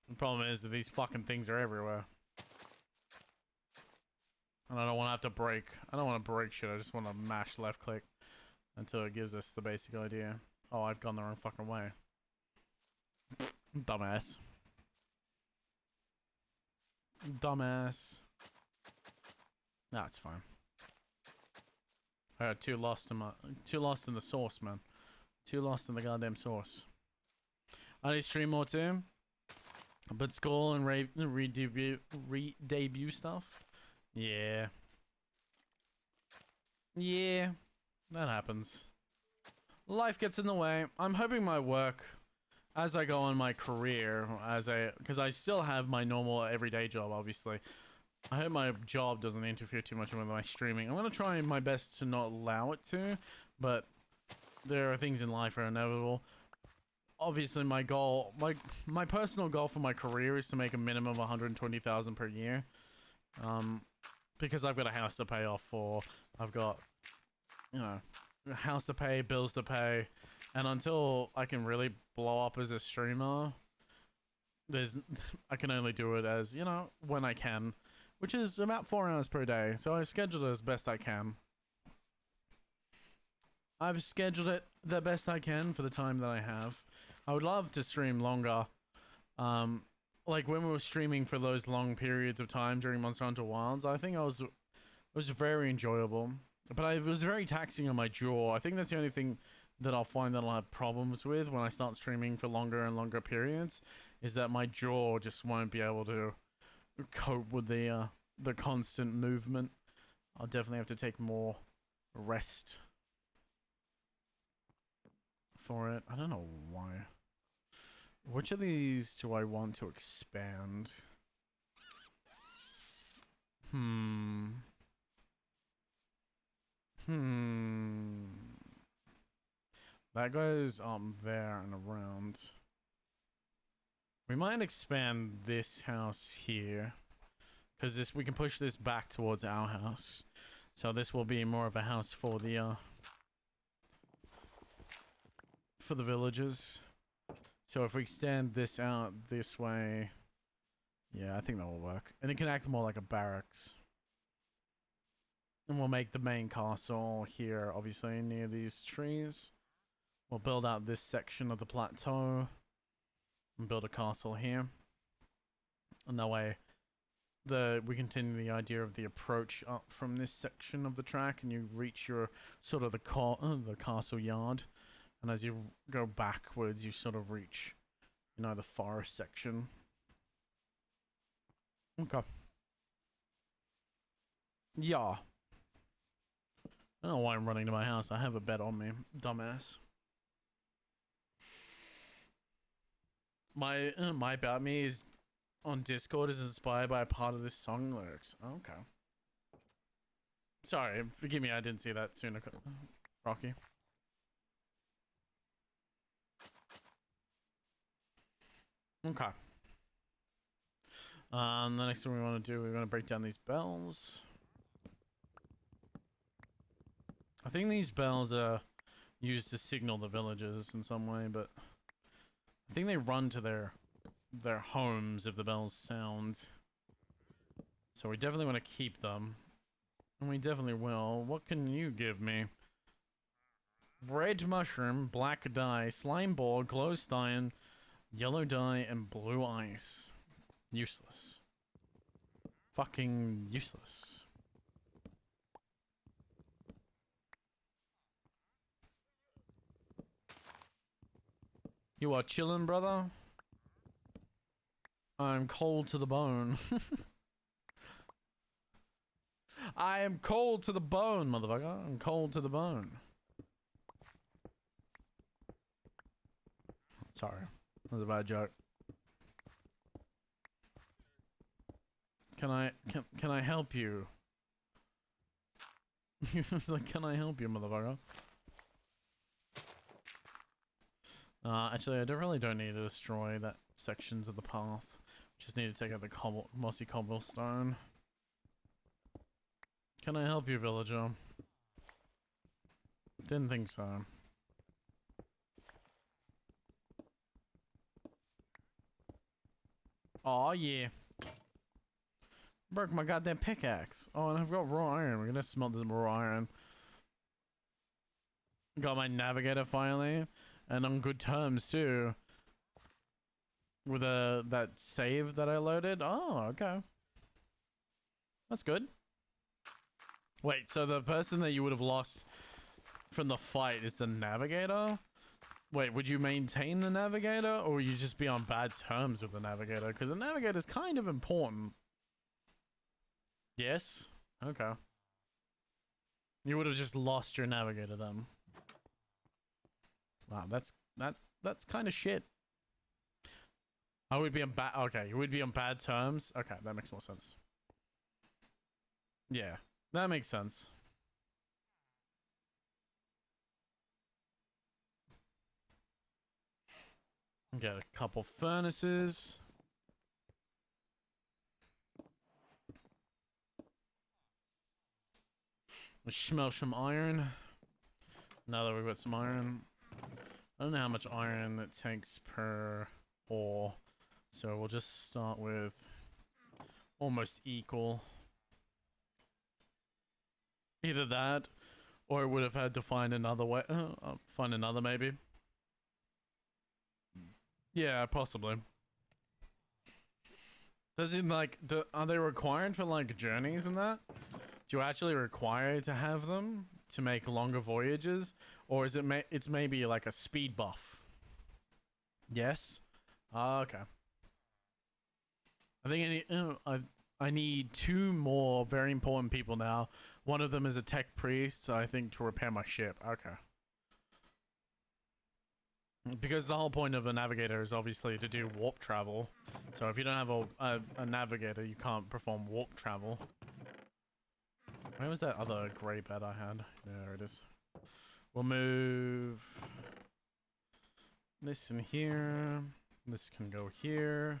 The problem is that these fucking things are everywhere. And I don't want to have to break. I don't want to break shit. I just want to mash left click until it gives us the basic idea. Oh, I've gone the wrong fucking way. Dumbass. Dumbass. Nah, it's fine. I got too lost in the sauce, man. Too lost in the goddamn sauce. I need stream more too. But school and re-debut stuff. Yeah. Yeah. That happens. Life gets in the way. I'm hoping my work, as I go on my career, because I still have my normal everyday job, obviously. I hope my job doesn't interfere too much with my streaming. I'm going to try my best to not allow it to, but there are things in life that are inevitable. Obviously, my goal, my personal goal for my career is to make a minimum of 120,000 per year. Because I've got a house to pay off for. I've got, you know, a house to pay, bills to pay. And until I can really blow up as a streamer, I can only do it as, you know, when I can. Which is about 4 hours per day. So I scheduled it as best I can. I've scheduled it the best I can for the time that I have. I would love to stream longer. Like when we were streaming for those long periods of time during Monster Hunter Wilds, I think it was very enjoyable. But it was very taxing on my jaw. I think that's the only thing that I'll find that I'll have problems with when I start streaming for longer and longer periods, is that my jaw just won't be able to cope with the constant movement. I'll definitely have to take more rest for it. I don't know why. Which of these do I want to expand? That goes there and around. We might expand this house here, because we can push this back towards our house. So this will be more of a house for the villagers. So if we extend this out this way, yeah, I think that will work. And it can act more like a barracks. And we'll make the main castle here, obviously, near these trees. We'll build out this section of the plateau and build a castle here. And that way, we continue the idea of the approach up from this section of the track, and you reach your sort of the castle yard. And as you go backwards, you sort of reach, you know, the forest section. Okay. Yeah. I don't know why I'm running to my house. I have a bed on me, dumbass. My About Me is on Discord is inspired by a part of this song lyrics. Okay. Sorry, forgive me, I didn't see that sooner, Rocky. Okay. The next thing we want to do, we're going to break down these bells. I think these bells are used to signal the villagers in some way, but I think they run to their homes if the bells sound. So we definitely want to keep them. And we definitely will. What can you give me? Red mushroom, black dye, slime ball, glowstone, yellow dye, and blue ice. Useless. Fucking useless. You are chilling, brother? I'm cold to the bone. I am cold to the bone, motherfucker. I'm cold to the bone. Sorry. That was a bad joke. Can I help you? It's like, can I help you, motherfucker? Actually, I really don't need to destroy that sections of the path. Just need to take out the mossy cobblestone. Can I help you, villager? Didn't think so. Aw, yeah. Broke my goddamn pickaxe. Oh, and I've got raw iron. We're gonna smelt this raw iron. Got my navigator finally. And on good terms, too. With that save that I loaded. Oh, okay. That's good. Wait, so the person that you would have lost from the fight is the navigator? Wait, would you maintain the navigator, or would you just be on bad terms with the navigator? Because the navigator is kind of important. Yes? Okay. You would have just lost your navigator then. Wow, that's kind of shit. I would be on bad. Okay, you would be on bad terms. Okay, that makes more sense. Yeah, that makes sense. Get a couple furnaces. We smelt some iron. Now that we've got some iron. I don't know how much iron it takes per ore. So we'll just start with almost equal. Either that, or I would have had to find another way. Find another maybe. Yeah, possibly. Does it like, are they required for like journeys and that? Do you actually require to have them to make longer voyages, or is it it's maybe like a speed buff? Yes. Okay. I think I need 2 more very important people now. One of them is a tech priest, so I think to repair my ship. Okay. Because the whole point of a navigator is obviously to do warp travel. So if you don't have a navigator, you can't perform warp travel. Where was that other grey bed I had? There it is. We'll move this in here. This can go here.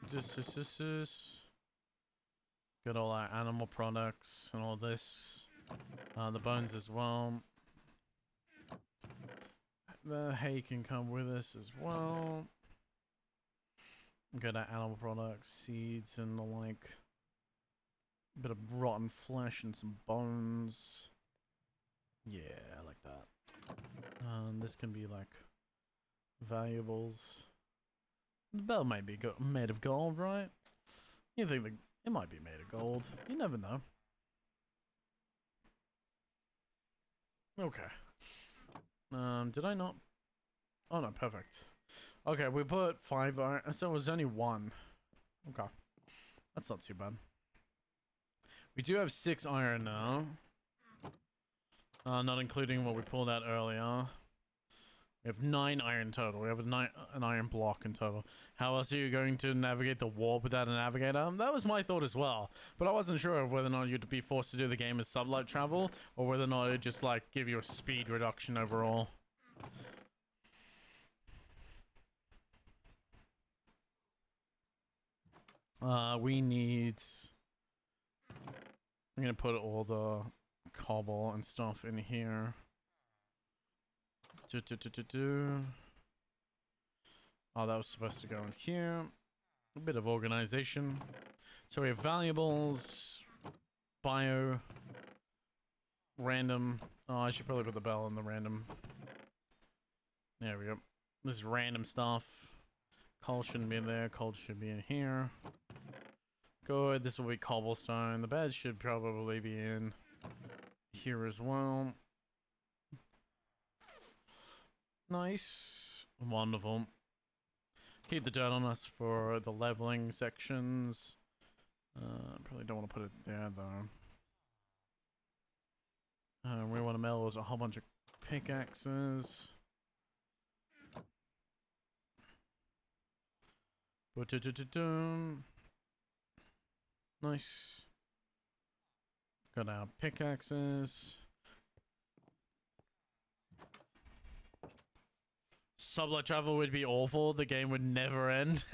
Just. Get all our animal products and all this. The bones as well. The hay can come with us as well. Get our animal products, seeds and the like. A bit of rotten flesh and some bones. Yeah, I like that. This can be like valuables. The bell might be made of gold, right? You think it might be made of gold. You never know. Okay. Did I not? Oh no, perfect. Okay, we put 5 iron, so it was only 1. Okay. That's not too bad. We do have 6 iron now. Not including what we pulled out earlier. We have 9 iron total. We have an iron block in total. How else are you going to navigate the warp without a navigator? That was my thought as well. But I wasn't sure of whether or not you'd be forced to do the game as sublight travel, or whether or not it'd just like give you a speed reduction overall. We need... I'm gonna put all the cobble and stuff in here. Oh, that was supposed to go in here. A bit of organization. So we have valuables, bio, random. Oh, I should probably put the bell in the random. There we go. This is random stuff. Coal shouldn't be in there. Coal should be in here. Good. This will be cobblestone. The bed should probably be in here as well. Nice. Wonderful. Keep the dirt on us for the leveling sections. Probably don't want to put it there though. We want to meld a whole bunch of pickaxes. Nice. Got our pickaxes. Sublet travel would be awful. The game would never end.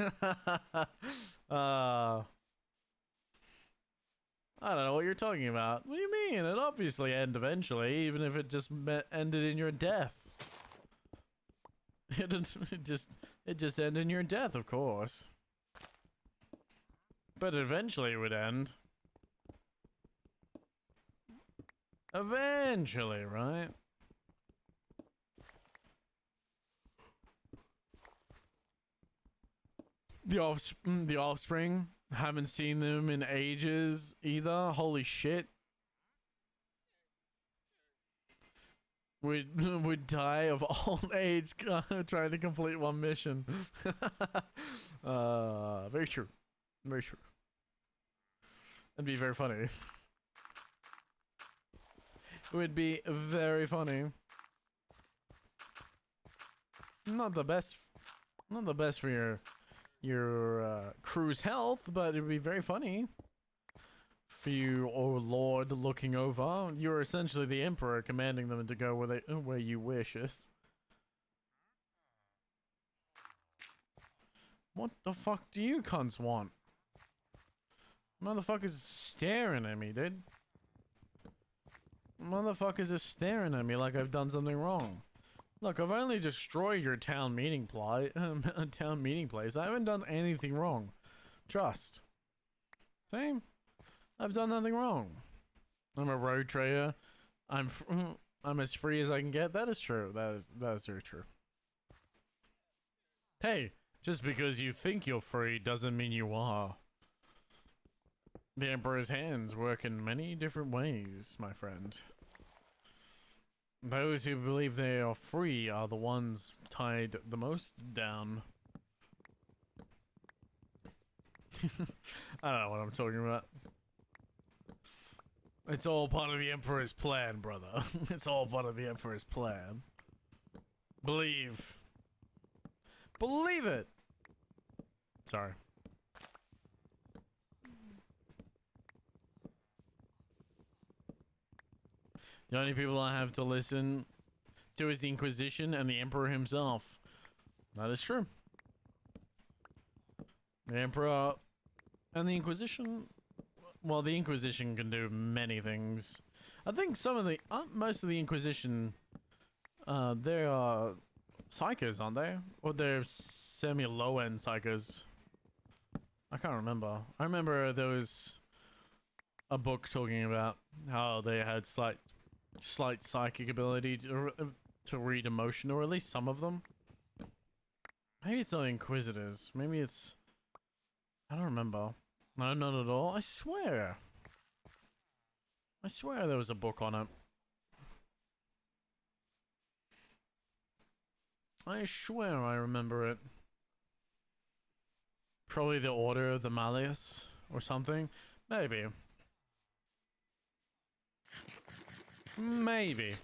I don't know what you're talking about. What do you mean? It'd obviously end eventually, even if it just ended in your death. It just end in your death, of course. But eventually it would end. Eventually, right? The offspring. Haven't seen them in ages either. Holy shit. Would die of old age trying to complete one mission. Very true. Very true. That'd be very funny. It would be very funny. Not the best for your crew's health, but it'd be very funny for you, or Lord, looking over. You're essentially the Emperor, commanding them to go where you wisheth. What the fuck do you cunts want? Motherfuckers staring at me, dude. Motherfuckers are staring at me like I've done something wrong. Look, I've only destroyed your town meeting place. I haven't done anything wrong. Trust. Same. I've done nothing wrong. I'm a road trader. I'm as free as I can get. That is true. That is very true. Hey, just because you think you're free doesn't mean you are. The Emperor's hands work in many different ways, my friend. Those who believe they are free are the ones tied the most down. I don't know what I'm talking about. It's all part of the Emperor's plan, brother. It's all part of the Emperor's plan. Believe. Believe it! Sorry. The only people I have to listen to is the Inquisition and the Emperor himself. That is true. The Emperor and the Inquisition... Well, the Inquisition can do many things. I think some of the... most of the Inquisition... they are psychers, aren't they? Or they're semi-low-end psychers. I can't remember. I remember there was a book talking about how they had slight psychic ability to read emotion, or at least some of them. Maybe it's not Inquisitors. Maybe it's... I don't remember. No, not at all. I swear. I swear there was a book on it. I swear I remember it. Probably the Order of the Malleus or something. Maybe. Maybe.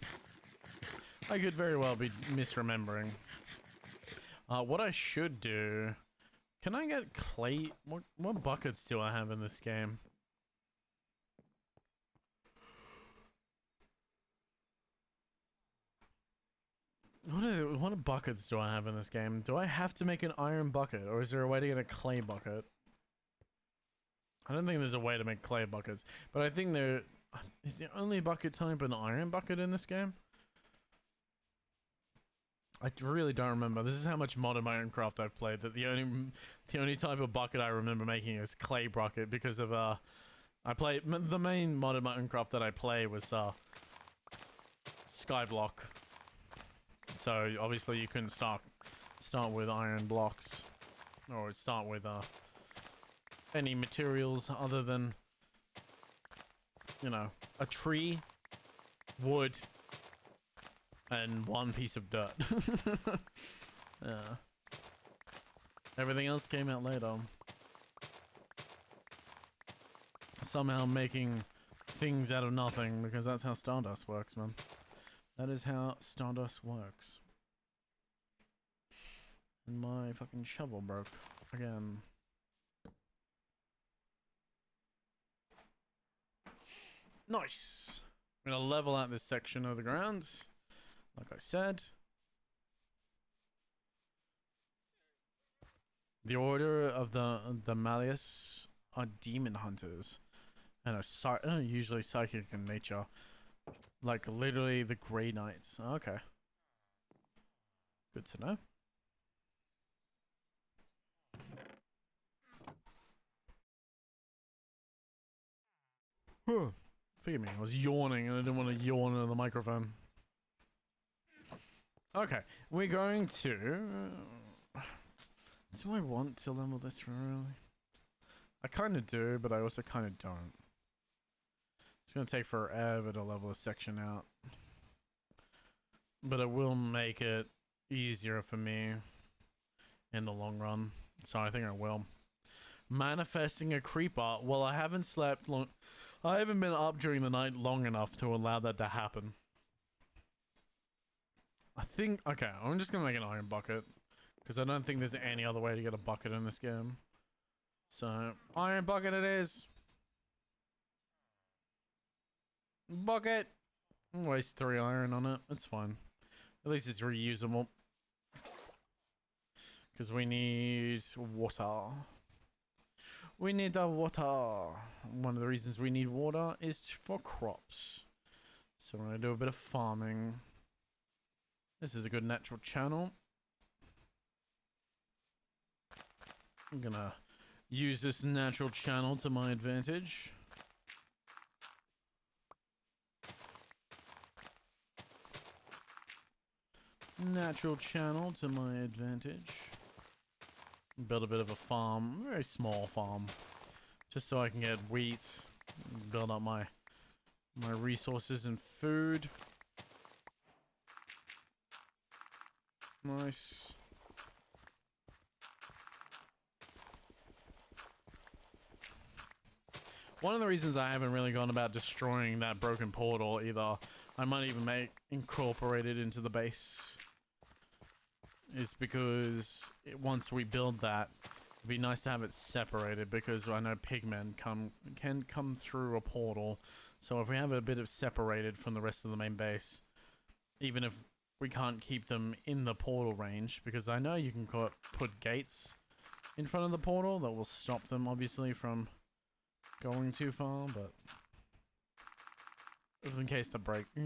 I could very well be misremembering. What I should do... Can I get clay? What buckets do I have in this game? What buckets do I have in this game? Do I have to make an iron bucket, or is there a way to get a clay bucket? I don't think there's a way to make clay buckets, but I think there is the only bucket type an iron bucket in this game. I really don't remember. This is how much modern Minecraft I've played, that the only type of bucket I remember making is clay bucket, because of the main modern Minecraft that I play was Skyblock. So obviously you couldn't start with iron blocks, or start with any materials other than, you know, a tree, wood, and 1 piece of dirt. Yeah. Everything else came out later. Somehow making things out of nothing, because that's how Stardust works, man. That is how Stardust works. And my fucking shovel broke again. Nice. I'm gonna level out this section of the ground, like I said. The Order of the Malleus are demon hunters, and are usually psychic in nature, like literally the Grey Knights. Okay, good to know. Forgive me, I was yawning and I didn't want to yawn into the microphone. Okay, we're going to. Do I want to level this really? I kind of do, but I also kind of don't. It's going to take forever to level a section out. But it will make it easier for me in the long run. So I think I will. Manifesting a creeper. Well, I haven't slept long. I haven't been up during the night long enough to allow that to happen. I think... Okay, I'm just going to make an iron bucket. Because I don't think there's any other way to get a bucket in this game. So, iron bucket it is. Bucket. Waste 3 iron on it. It's fine. At least it's reusable. Because we need water. We need the water. One of the reasons we need water is for crops. So we're going to do a bit of farming. This is a good natural channel. I'm gonna use this natural channel to my advantage. Natural channel to my advantage. Build a bit of a farm, a very small farm, just so I can get wheat, build up my resources and food. Nice. One of the reasons I haven't really gone about destroying that broken portal either, I might even incorporate it into the base, is because once we build that, it'd be nice to have it separated, because I know pigmen can come through a portal. So if we have a bit of separated from the rest of the main base, even if we can't keep them in the portal range, because I know you can put gates in front of the portal that will stop them obviously from going too far, but just in case the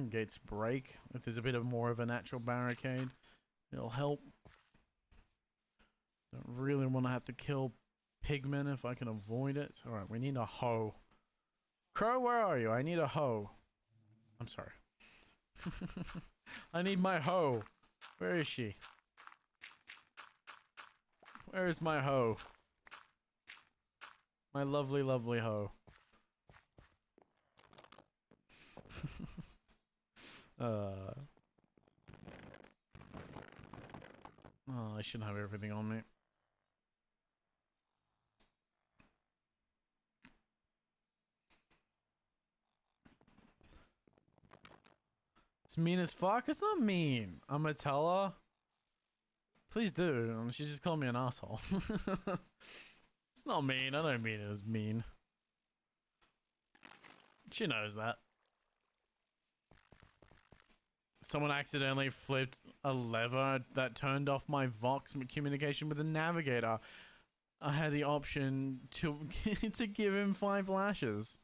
gates break, if there's a bit of more of a natural barricade, it'll help. Don't really want to have to kill pigmen if I can avoid it. Alright, we need a hoe. Crow, where are you? I need a hoe. I'm sorry. I need my hoe. Where is she? Where is my hoe? My lovely, lovely hoe. Oh, I shouldn't have everything on me. It's mean as fuck. It's not mean. I'm gonna tell her. Please do. She just called me an asshole. It's not mean. I don't mean it as mean. She knows that. Someone accidentally flipped a lever that turned off my Vox communication with the navigator. I had the option to to give him 5 lashes.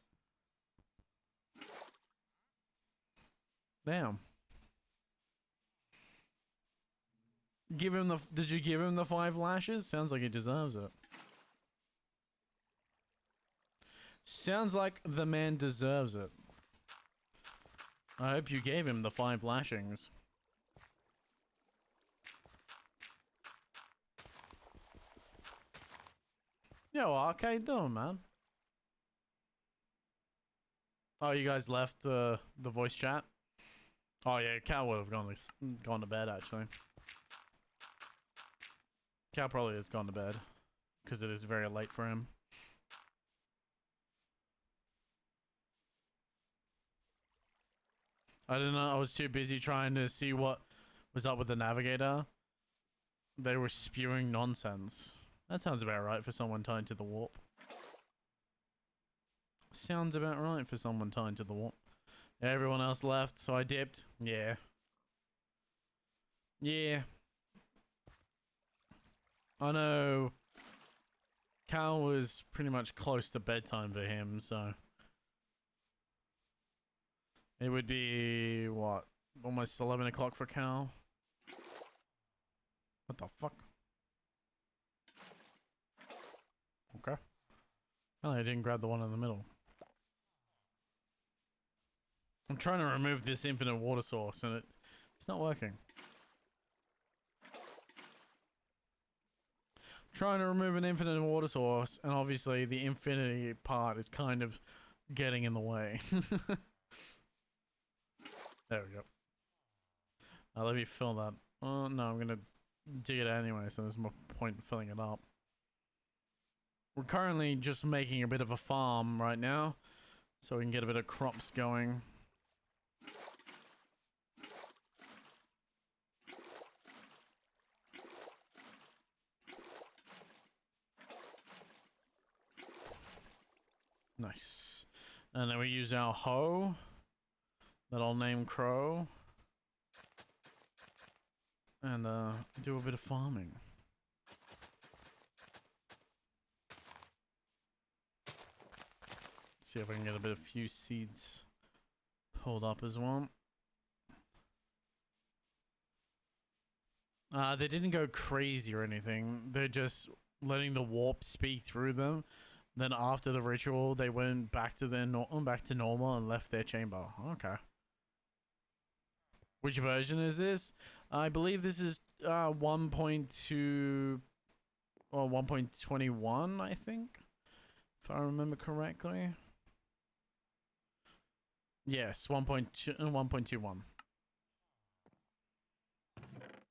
Damn. Give him the. Did you give him the 5 lashes? Sounds like he deserves it. Sounds like the man deserves it. I hope you gave him the 5 lashings. Yo, Ark, how you doing, man? Oh, you guys left the voice chat? Oh yeah, Cal would have gone to bed actually. Cal probably has gone to bed because it is very late for him. I don't know. I was too busy trying to see what was up with the navigator. They were spewing nonsense. That sounds about right for someone tied to the warp. Sounds about right for someone tied to the warp. Everyone else left, so I dipped. Yeah. Yeah. I know Cal was pretty much close to bedtime for him, so it would be what? Almost 11 o'clock for Cal. What the fuck? Okay. Oh, I didn't grab the one in the middle. I'm trying to remove this infinite water source and it's not working. Trying to remove an infinite water source, and obviously the infinity part is kind of getting in the way. There we go. Let me fill that. Oh no, I'm gonna dig it anyway, so there's no point in filling it up. We're currently just making a bit of a farm right now, so we can get a bit of crops going. Nice. And then we use our hoe that I'll name Crow. And do a bit of farming. See if I can get a bit of few seeds pulled up as well. They didn't go crazy or anything. They're just letting the warp speak through them. Then after the ritual, they went back to their back to normal and left their chamber. Okay. Which version is this? I believe this is 1.2 or 1.21, I think, if I remember correctly. Yes, 1.21.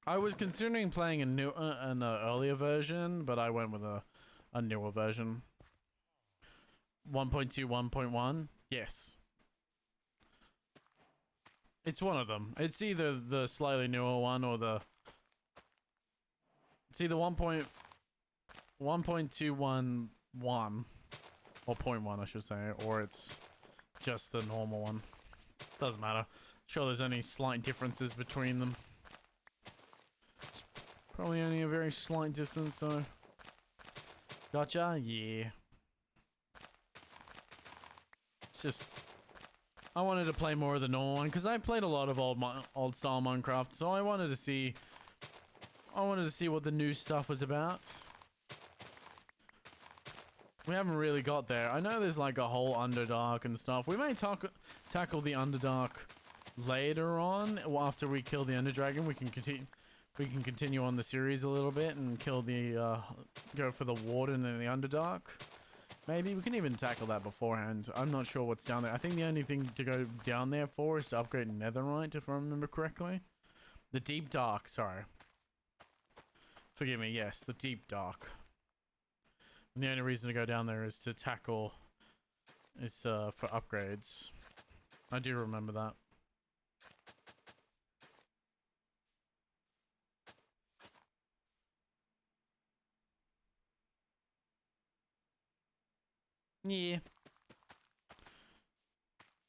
I was considering playing an earlier version, but I went with a newer version. 1.2, 1.1. Yes. It's one of them. It's either the slightly newer one or the... It's either 1.211 or 0.1, I should say, or it's just the normal one. Doesn't matter. Sure, there's any slight differences between them. It's probably only a very slight distance, so... Gotcha? Yeah. It's just... I wanted to play more of the normal one because I played a lot of old style Minecraft, so I wanted to see what the new stuff was about. We haven't really got there. I know there's like a whole Underdark and stuff. We may tackle the Underdark later on after we kill the Ender Dragon. We can continue on the series a little bit and kill the go for the Warden and the Underdark. Maybe we can even tackle that beforehand. I'm not sure what's down there. I think the only thing to go down there for is to upgrade Netherite, if I remember correctly. The Deep Dark, sorry. Forgive me, yes, the Deep Dark. And the only reason to go down there is to tackle... is for upgrades. I do remember that. Yeah.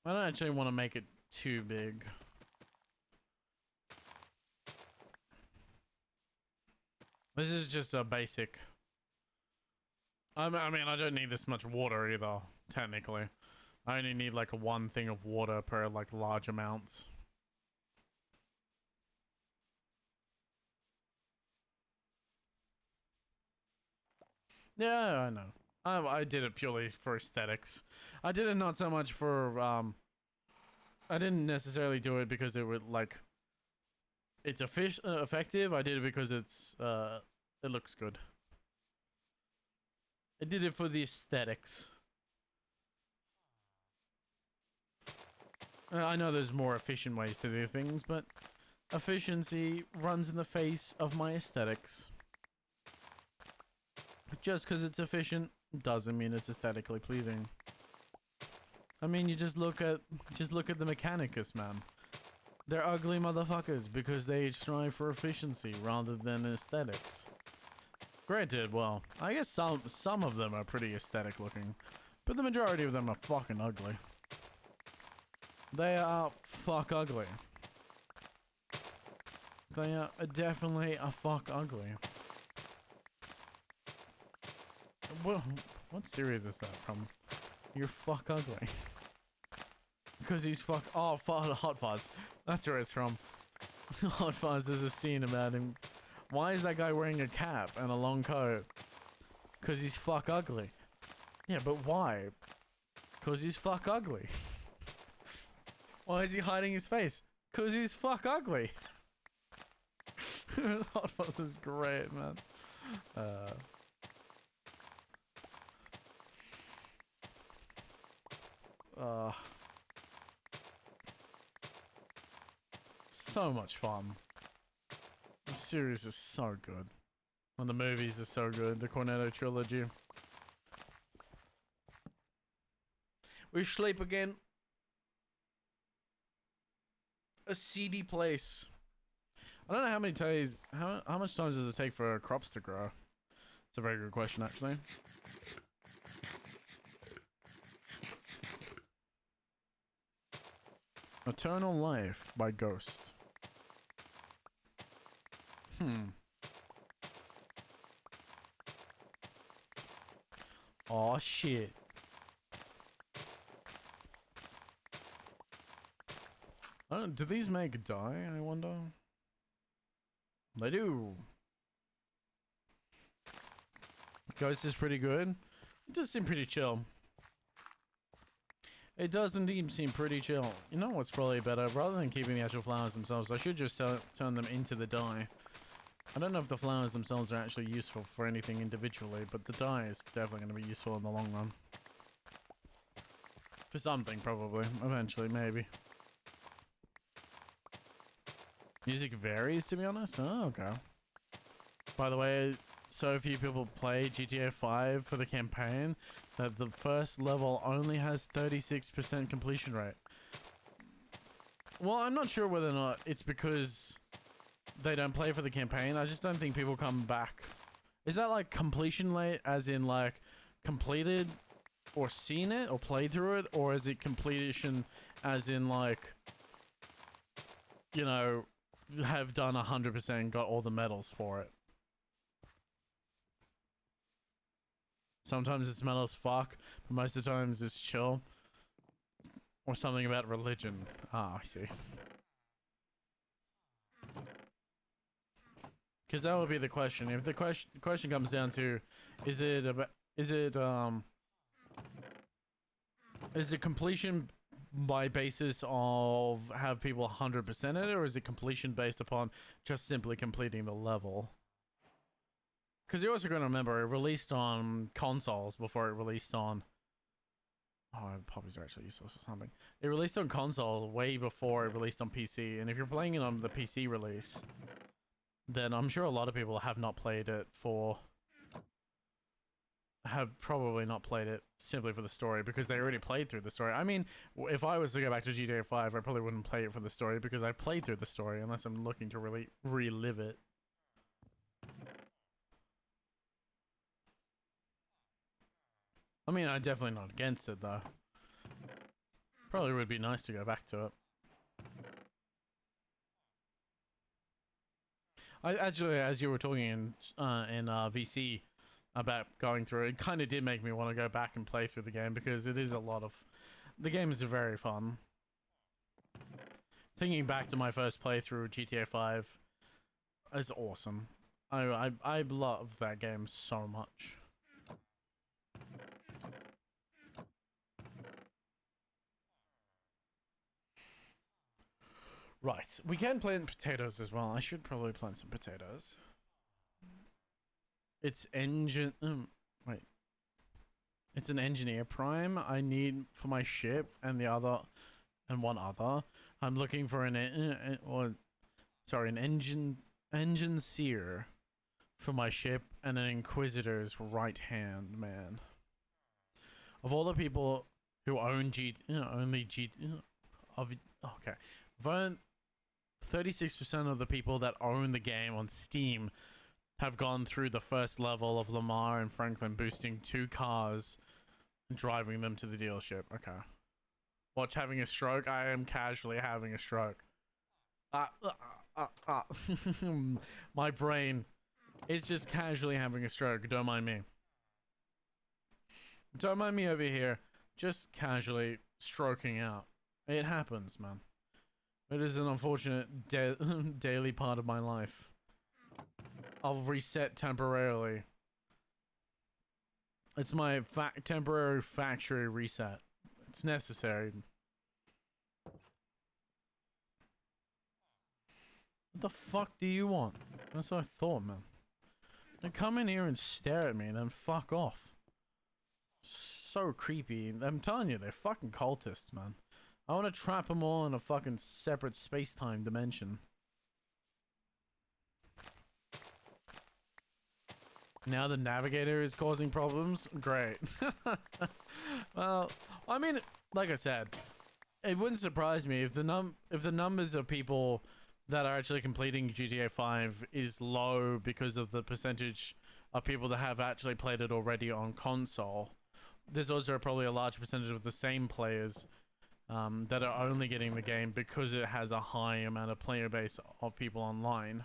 I don't actually want to make it too big. This is just a basic... I mean, I don't need this much water either, technically. I only need like one thing of water per like large amounts. Yeah, I know. I did it purely for aesthetics. I did it not so much for, I didn't necessarily do it because it would, like, it's effective. I did it because it's, it looks good. I did it for the aesthetics. I know there's more efficient ways to do things, but efficiency runs in the face of my aesthetics. Just because it's efficient doesn't mean it's aesthetically pleasing. I mean, you just look at the Mechanicus, man. They're ugly motherfuckers because they strive for efficiency rather than aesthetics. Granted, well, I guess some of them are pretty aesthetic looking, but the majority of them are fucking ugly. They are fuck ugly. They are definitely a fuck ugly. What series is that from? You're fuck ugly. Because he's fuck. Oh, Hot Fuzz. That's where it's from. Hot Fuzz, there's a scene about him. Why is that guy wearing a cap and a long coat? Because he's fuck ugly. Yeah, but why? Because he's fuck ugly. Why is he hiding his face? Because he's fuck ugly. Hot Fuzz is great, man. So much fun. The series is so good. And the movies are so good. The Cornetto trilogy. We sleep again. A seedy place. I don't know how many days. How much time does it take for crops to grow? It's a very good question, actually. Eternal Life by Ghost. Aw, shit. Do these make dye, I wonder? They do. Ghost is pretty good. It does seem pretty chill. It does indeed seem pretty chill. You know what's probably better? Rather than keeping the actual flowers themselves, I should just turn them into the dye. I don't know if the flowers themselves are actually useful for anything individually, but the dye is definitely going to be useful in the long run. For something, probably. Eventually, maybe. Music varies, to be honest? Oh, okay. By the way, so few people play GTA 5 for the campaign that the first level only has 36% completion rate. Well, I'm not sure whether or not it's because they don't play for the campaign. I just don't think people come back. Is that like completion rate as in like completed or seen it or played through it? Or is it completion as in like, you know, have done 100% and got all the medals for it? Sometimes it's metal as fuck, but most of the times it's chill. Or something about religion. Ah, I see. Because that would be the question. If the question comes down to, is it completion by basis of have people 100% it, or is it completion based upon just simply completing the level? Because you're also going to remember, it released on consoles before it released on... Oh, poppies are actually useful for something. It released on console way before it released on PC, and if you're playing it on the PC release, then I'm sure a lot of people have not played it for... have probably not played it simply for the story, because they already played through the story. I mean, if I was to go back to GTA 5, I probably wouldn't play it for the story, because I played through the story, unless I'm looking to really relive it. I mean, I'm definitely not against it, though. Probably would be nice to go back to it. I actually, as you were talking in VC about going through, it kind of did make me want to go back and play through the game, because it is a lot of... The game is very fun. Thinking back to my first playthrough GTA 5 is awesome. I love that game so much. Right, we can plant potatoes as well. I should probably plant some potatoes. It's engine... wait. It's an engineer prime I need for my ship, and the other... and one other. I'm looking for an engine seer for my ship and an inquisitor's right hand man. Of all the people who own okay, 36% of the people that own the game on Steam have gone through the first level of Lamar and Franklin boosting 2 cars and driving them to the dealership. Okay. Watch having a stroke. I am casually having a stroke. My brain is just casually having a stroke. Don't mind me. Don't mind me over here. Just casually stroking out. It happens, man. It is an unfortunate daily part of my life. I'll reset temporarily. It's my temporary factory reset. It's necessary. What the fuck do you want? That's what I thought, man. Then come in here and stare at me, then fuck off. So creepy. I'm telling you, they're fucking cultists, man. I want to trap them all in a fucking separate space-time dimension. Now the navigator is causing problems? Great. Well, I mean, like I said, it wouldn't surprise me if the numbers of people that are actually completing GTA 5 is low because of the percentage of people that have actually played it already on console. There's also probably a large percentage of the same players that are only getting the game because it has a high amount of player base of people online.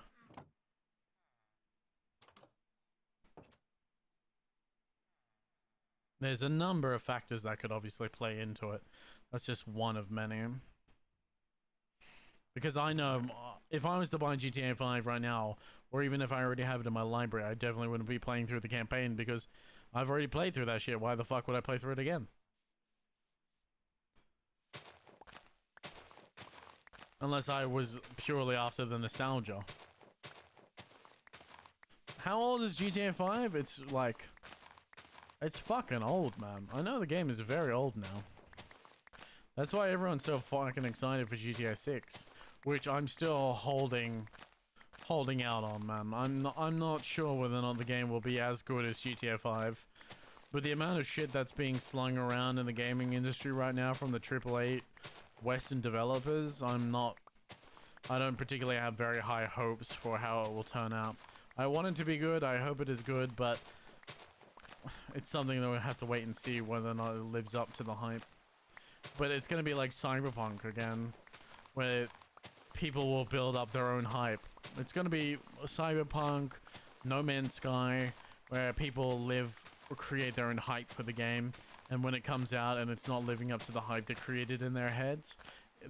There's a number of factors that could obviously play into it. That's just one of many. Because I know if I was to buy GTA 5 right now, or even if I already have it in my library, I definitely wouldn't be playing through the campaign because I've already played through that shit. Why the fuck would I play through it again? Unless I was purely after the nostalgia. How old is GTA 5? It's like... It's fucking old, man. I know the game is very old now. That's why everyone's so fucking excited for GTA 6. Which I'm still holding out on, man. I'm not sure whether or not the game will be as good as GTA 5. But the amount of shit that's being slung around in the gaming industry right now from the AAA Western developers, I don't particularly have very high hopes for how it will turn out. I want it to be good, I hope it is good, but it's something that we'll have to wait and see whether or not it lives up to the hype. But it's gonna be like Cyberpunk again, where people will build up their own hype. It's gonna be Cyberpunk, No Man's Sky, where people live or create their own hype for the game, and when it comes out and it's not living up to the hype they created in their heads,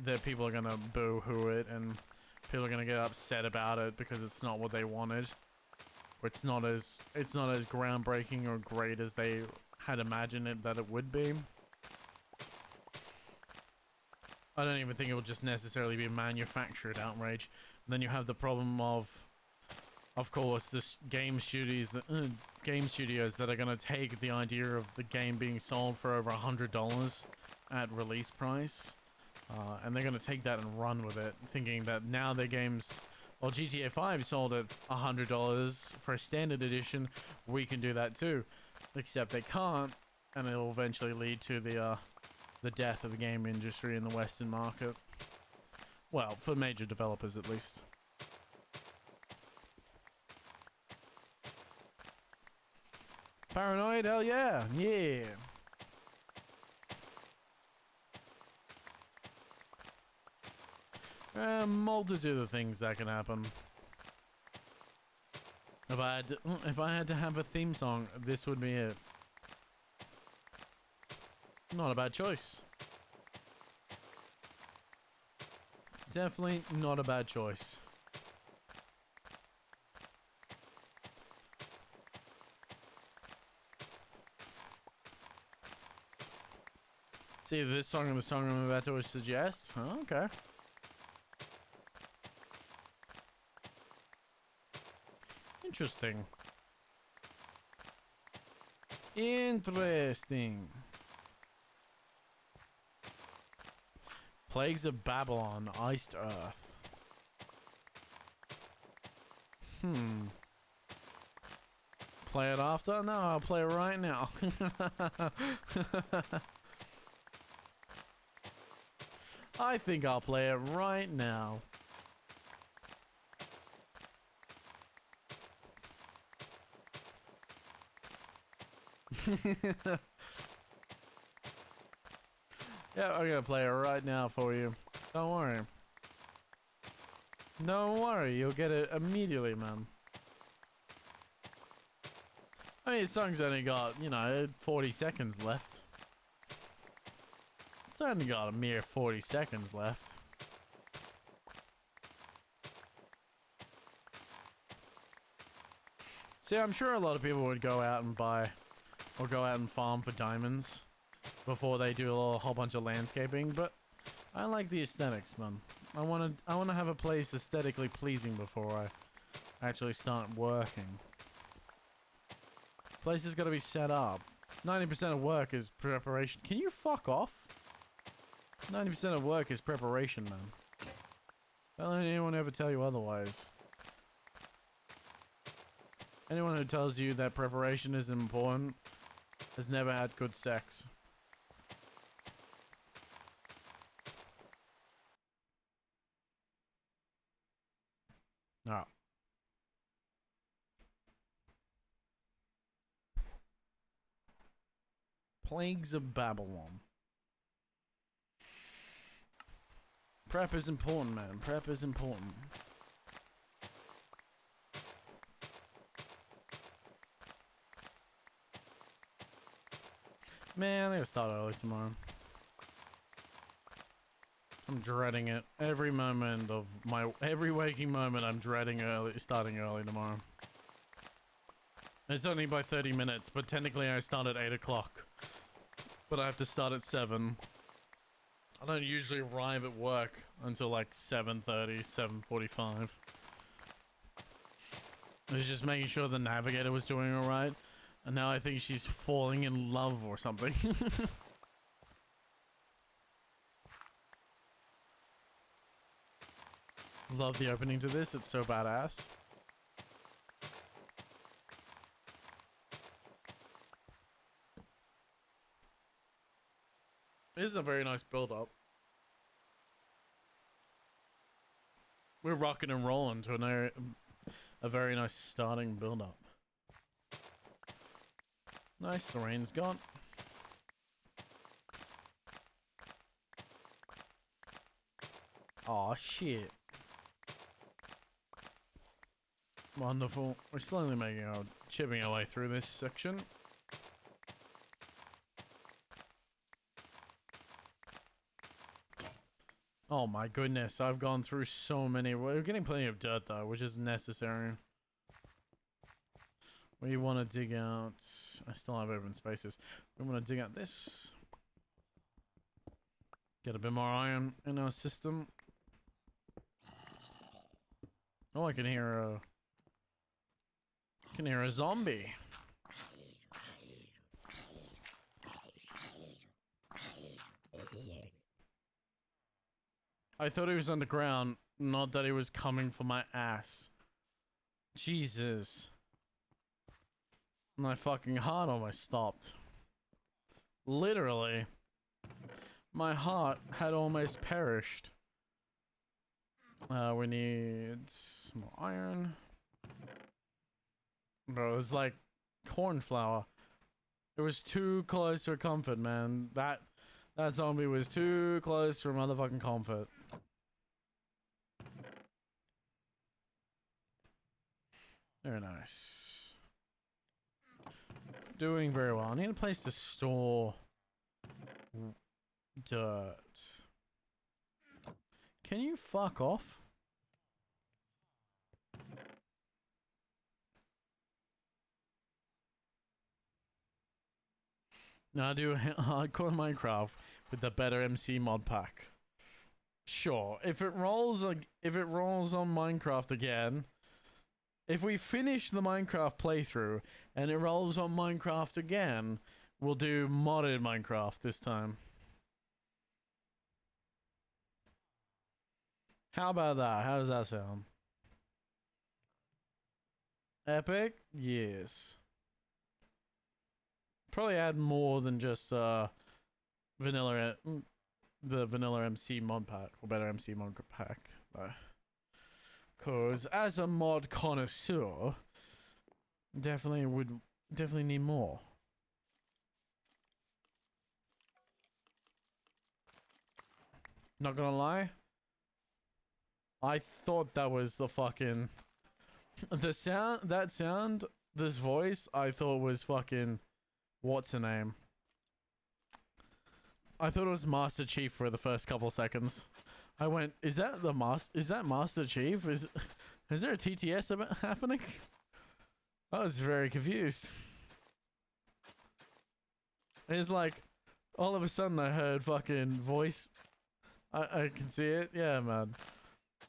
the people are gonna boo-hoo it, and people are gonna get upset about it because it's not what they wanted. Or it's not as groundbreaking or great as they had imagined it that it would be. I don't even think it will just necessarily be a manufactured outrage. And then you have the problem of course, this game studios that are gonna take the idea of the game being sold for over $100 at release price, and they're gonna take that and run with it, thinking that now their games, well, GTA 5 sold at $100 for a standard edition, we can do that too, except they can't, and it'll eventually lead to the death of the game industry in the Western market. Well, for major developers at least. Paranoid? Hell yeah! Yeah! A multitude of things that can happen. If I had to have a theme song, this would be it. Not a bad choice. Definitely not a bad choice. See, this song and the song I'm about to suggest? Oh, okay. Interesting. Interesting. Plagues of Babylon, Iced Earth. Play it after? No, I'll play it right now. I think I'll play it right now. Yeah, I'm gonna play it right now for you. Don't worry. Don't worry, you'll get it immediately, man. I mean, the song's only got, you know, 40 seconds left. It's only got a mere 40 seconds left. See, I'm sure a lot of people would go out and buy, or go out and farm for diamonds before they do a whole bunch of landscaping, but I like the aesthetics, man. I wanna have a place aesthetically pleasing before I actually start working. Place has got to be set up. 90% of work is preparation. Can you fuck off? 90% of work is preparation, man. Don't let anyone ever tell you otherwise. Anyone who tells you that preparation isn't important has never had good sex. Alright. Plagues of Babylon. Prep is important, man. Prep is important. Man, I gotta start early tomorrow. I'm dreading it. Every moment of every waking moment, I'm dreading starting early tomorrow. It's only by 30 minutes, but technically I start at 8 o'clock. But I have to start at 7. I don't usually arrive at work until like 7:30, 7:45. I was just making sure the navigator was doing alright. And now I think she's falling in love or something. Love the opening to this, it's so badass. This is a very nice build-up. We're rocking and rolling to a very nice starting build-up. Nice, the rain's gone. Aw, shit. Wonderful. We're slowly chipping our way through this section. Oh my goodness, I've gone through so many. We're getting plenty of dirt though, which is necessary. We want to dig out... I still have open spaces. We want to dig out this. Get a bit more iron in our system. Oh, I can hear a... I can hear a zombie. I thought he was underground, not that he was coming for my ass. Jesus. My fucking heart almost stopped. Literally. My heart had almost perished. We need some more iron. Bro, it was like corn flour. It was too close for comfort, man. That zombie was too close for motherfucking comfort. Very nice. Doing very well. I need a place to store dirt. Can you fuck off? Now I do hardcore Minecraft with the better MC mod pack. Sure, if it rolls on Minecraft again, if we finish the Minecraft playthrough and it rolls on Minecraft again, we'll do modded Minecraft this time. How about that? How does that sound? Epic? Yes. Probably add more than just vanilla, the vanilla MC mod pack or better MC mod pack. Cause as a mod connoisseur, definitely need more. Not gonna lie, I thought that was the fucking this voice I thought was fucking what's her name? I thought it was Master Chief for the first couple seconds. I went, is that Master Chief? Is there a TTS happening? I was very confused. It's like all of a sudden I heard fucking voice. I can see it. Yeah, man.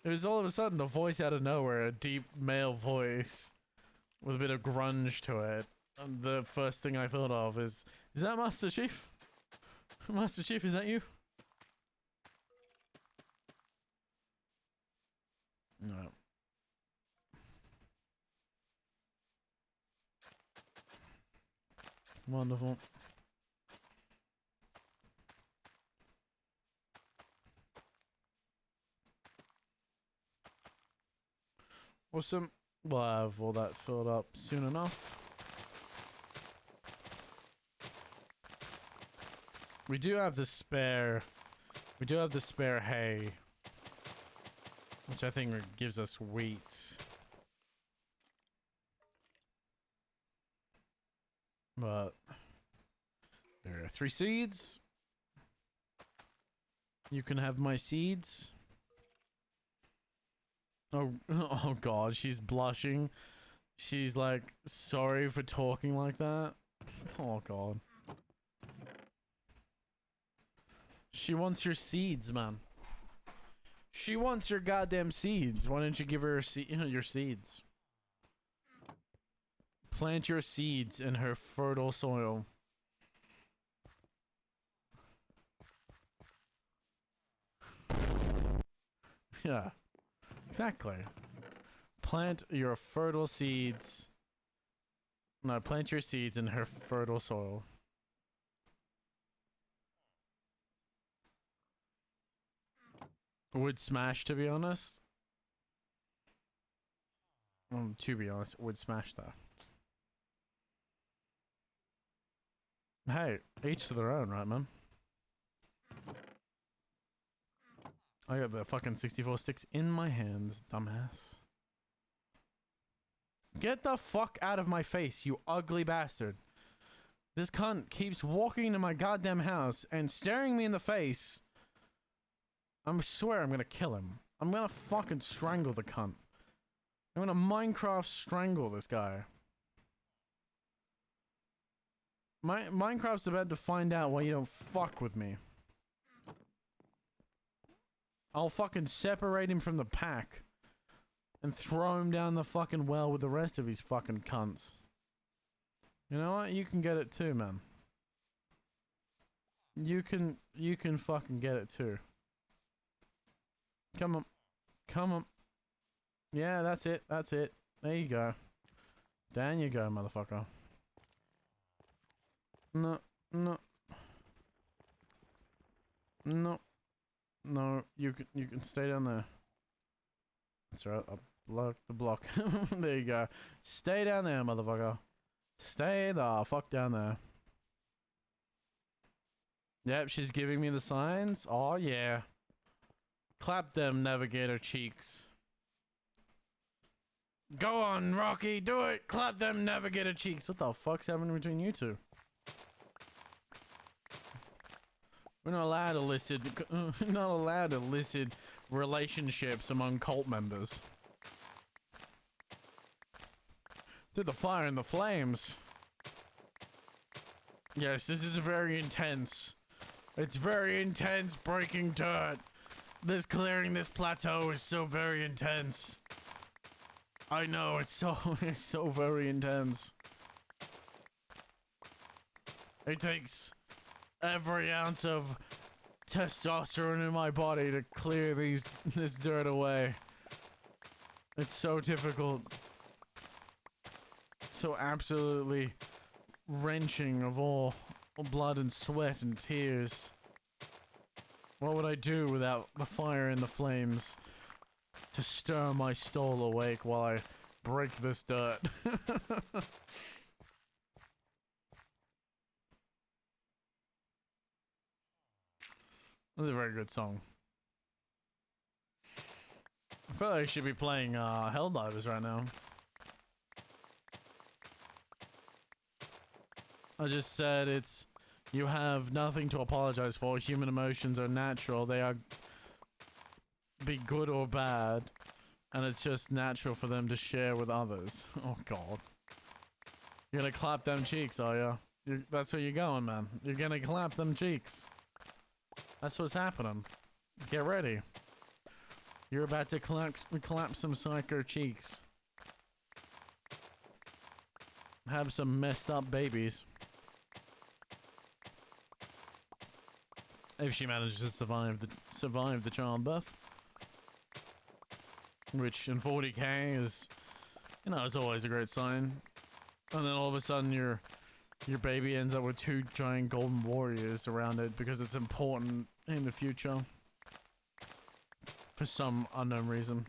It was all of a sudden a voice out of nowhere, a deep male voice with a bit of grunge to it. And the first thing I thought of is that Master Chief? Master Chief, is that you? No. Wonderful. Awesome. We'll have all that filled up soon enough. We do have the spare hay, which I think gives us wheat. But there are 3 seeds. You can have my seeds. Oh god, she's blushing. She's like, sorry for talking like that. Oh god. She wants your seeds, man. She wants your goddamn seeds. Why don't you give her your seeds? Plant your seeds in her fertile soil. Yeah. Exactly. Plant your fertile seeds. No, plant your seeds in her fertile soil. Would smash, to be honest. To be honest, would smash though. Hey, each to their own, right, man? I got the fucking 64 sticks in my hands, dumbass. Get the fuck out of my face, you ugly bastard. This cunt keeps walking into my goddamn house and staring me in the face. I swear I'm gonna kill him. I'm gonna fucking strangle the cunt. I'm gonna Minecraft strangle this guy. Minecraft's about to find out why you don't fuck with me. I'll fucking separate him from the pack and throw him down the fucking well with the rest of his fucking cunts. You know what? You can get it too, man. You can fucking get it too. Come on. Come on. Yeah, that's it. That's it. There you go. Down you go, motherfucker. No. No. No. No, you can stay down there. That's right, I'll block the block. There you go. Stay down there, motherfucker. Stay the fuck down there. Yep, she's giving me the signs. Oh yeah. Clap them navigator cheeks. Go on, Rocky, do it! Clap them navigator cheeks. What the fuck's happening between you two? We're not allowed to elicit relationships among cult members. Through the fire and the flames. Yes, this is very intense. It's very intense breaking dirt. This clearing this plateau is so very intense. I know, it's so very intense. It takes every ounce of testosterone in my body to clear this dirt away. It's so difficult. So absolutely wrenching of all blood and sweat and tears. What would I do without the fire and the flames to stir my soul awake while I break this dirt? That's a very good song. I feel like I should be playing Helldivers right now. I just said it's... You have nothing to apologize for. Human emotions are natural. They are... be good or bad. And it's just natural for them to share with others. Oh god. You're gonna clap them cheeks, are you? That's where you're going, man. You're gonna clap them cheeks. That's what's happening. Get ready. You're about to clap some psycho cheeks. Have some messed up babies. If she manages to survive the childbirth. Which in 40k is, you know, it's always a great sign. And then all of a sudden your baby ends up with 2 giant golden warriors around it because it's important in the future. For some unknown reason.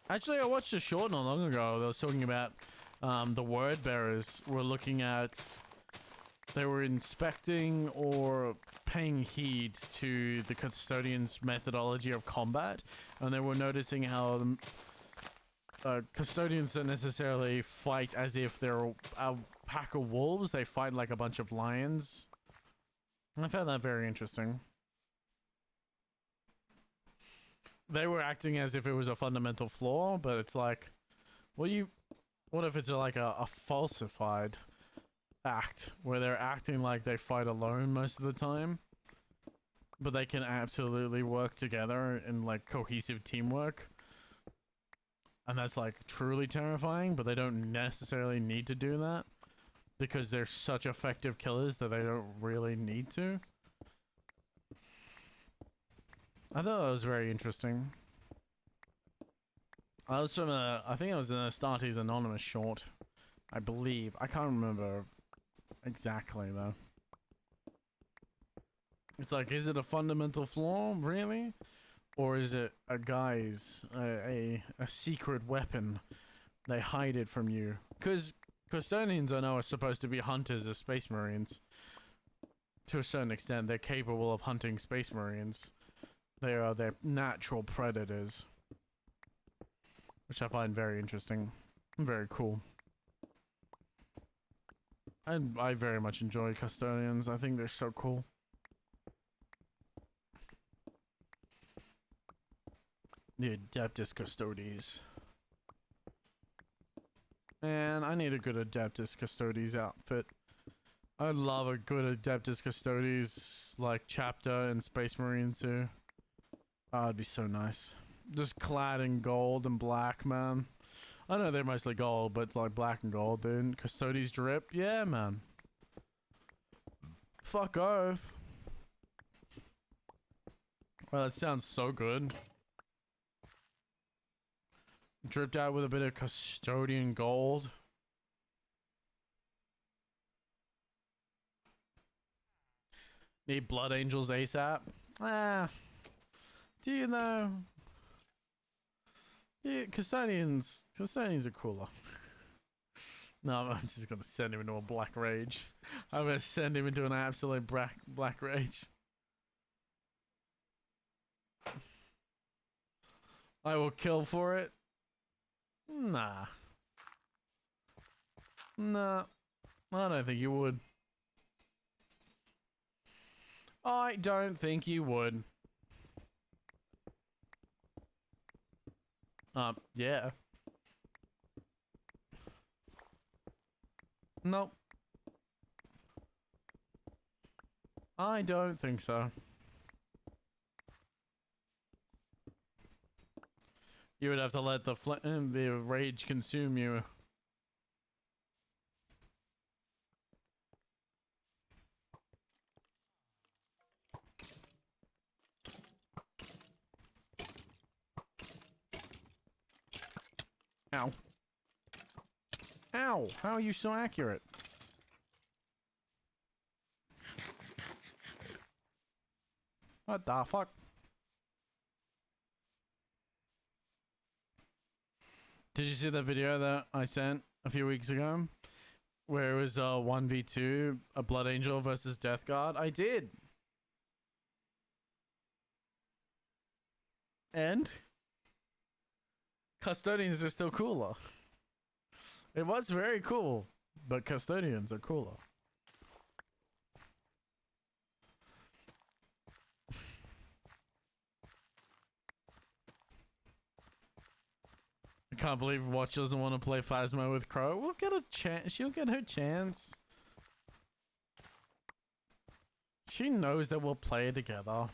Actually, I watched a short not long ago that was talking about the word bearers were looking at... They were inspecting or paying heed to the custodians' methodology of combat, and they were noticing how custodians don't necessarily fight as if they're a pack of wolves. They fight like a bunch of lions. And I found that very interesting. They were acting as if it was a fundamental flaw, but it's like, what if it's like a falsified act where they're acting like they fight alone most of the time, but they can absolutely work together in like cohesive teamwork, and that's like truly terrifying. But they don't necessarily need to do that because they're such effective killers that they don't really need to. I thought that was very interesting. I was from I think it was an Astartes Anonymous short, I believe. I can't remember exactly though. It's like, is it a fundamental flaw, really? Or is it a guy's, a secret weapon? They hide it from you. Because Custodians, I know, are supposed to be hunters of Space Marines. To a certain extent, they're capable of hunting Space Marines. They are their natural predators. Which I find very interesting. Very cool. And I very much enjoy Custodians. I think they're so cool. The Adeptus Custodes. Man, I need a good Adeptus Custodes outfit. I love a good Adeptus Custodes, like, chapter in Space Marine too. Oh, it'd be so nice. Just clad in gold and black, man. I know they're mostly gold, but like black and gold, dude. Custodes drip? Yeah, man. Fuck oath. Well, that sounds so good. Dripped out with a bit of custodian gold. Need blood angels ASAP? Ah. Do you know? Yeah, custodians are cooler. No, I'm just gonna send him into a black rage. I'm gonna send him into an absolute black rage. I will kill for it. Nah. Nah. I don't think you would. I don't think you would. Yeah. Nope. I don't think so. You would have to let the rage consume you. Ow. Ow! How are you so accurate? What the fuck? Did you see that video that I sent a few weeks ago? Where it was 1v2, a Blood Angel versus Death Guard? I did! And? Custodians are still cooler. It was very cool, but Custodians are cooler. I can't believe Watch doesn't want to play Phasmo with Crow. We'll get a chance. She'll get her chance. She knows that we'll play together.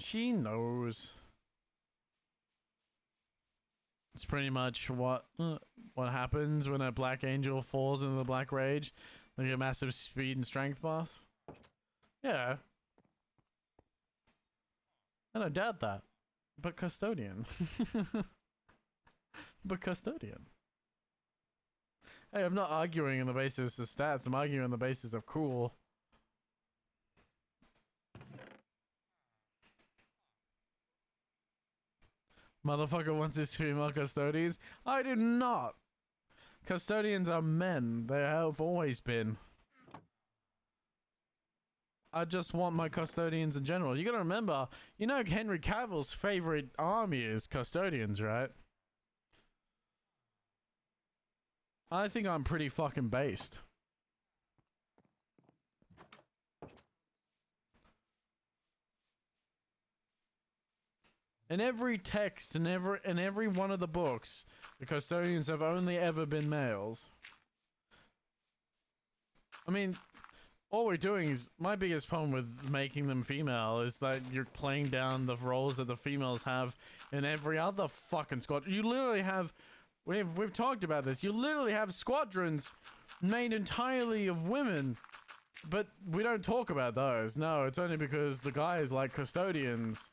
She knows. It's pretty much what happens when a Black Angel falls into the Black Rage. They get a massive speed and strength buff. Yeah. I don't doubt that. But Custodian. But Custodian. Hey, I'm not arguing on the basis of stats. I'm arguing on the basis of cool. Motherfucker wants his female custodians. I do not. Custodians are men. They have always been. I just want my custodians in general. You gotta remember, you know Henry Cavill's favorite army is custodians, right? I think I'm pretty fucking based. In every text, in every one of the books, the custodians have only ever been males. I mean, all we're doing is, my biggest problem with making them female is that you're playing down the roles that the females have in every other fucking squad. You literally have, we've talked about this, you literally have squadrons made entirely of women, but we don't talk about those. No, it's only because the guys like custodians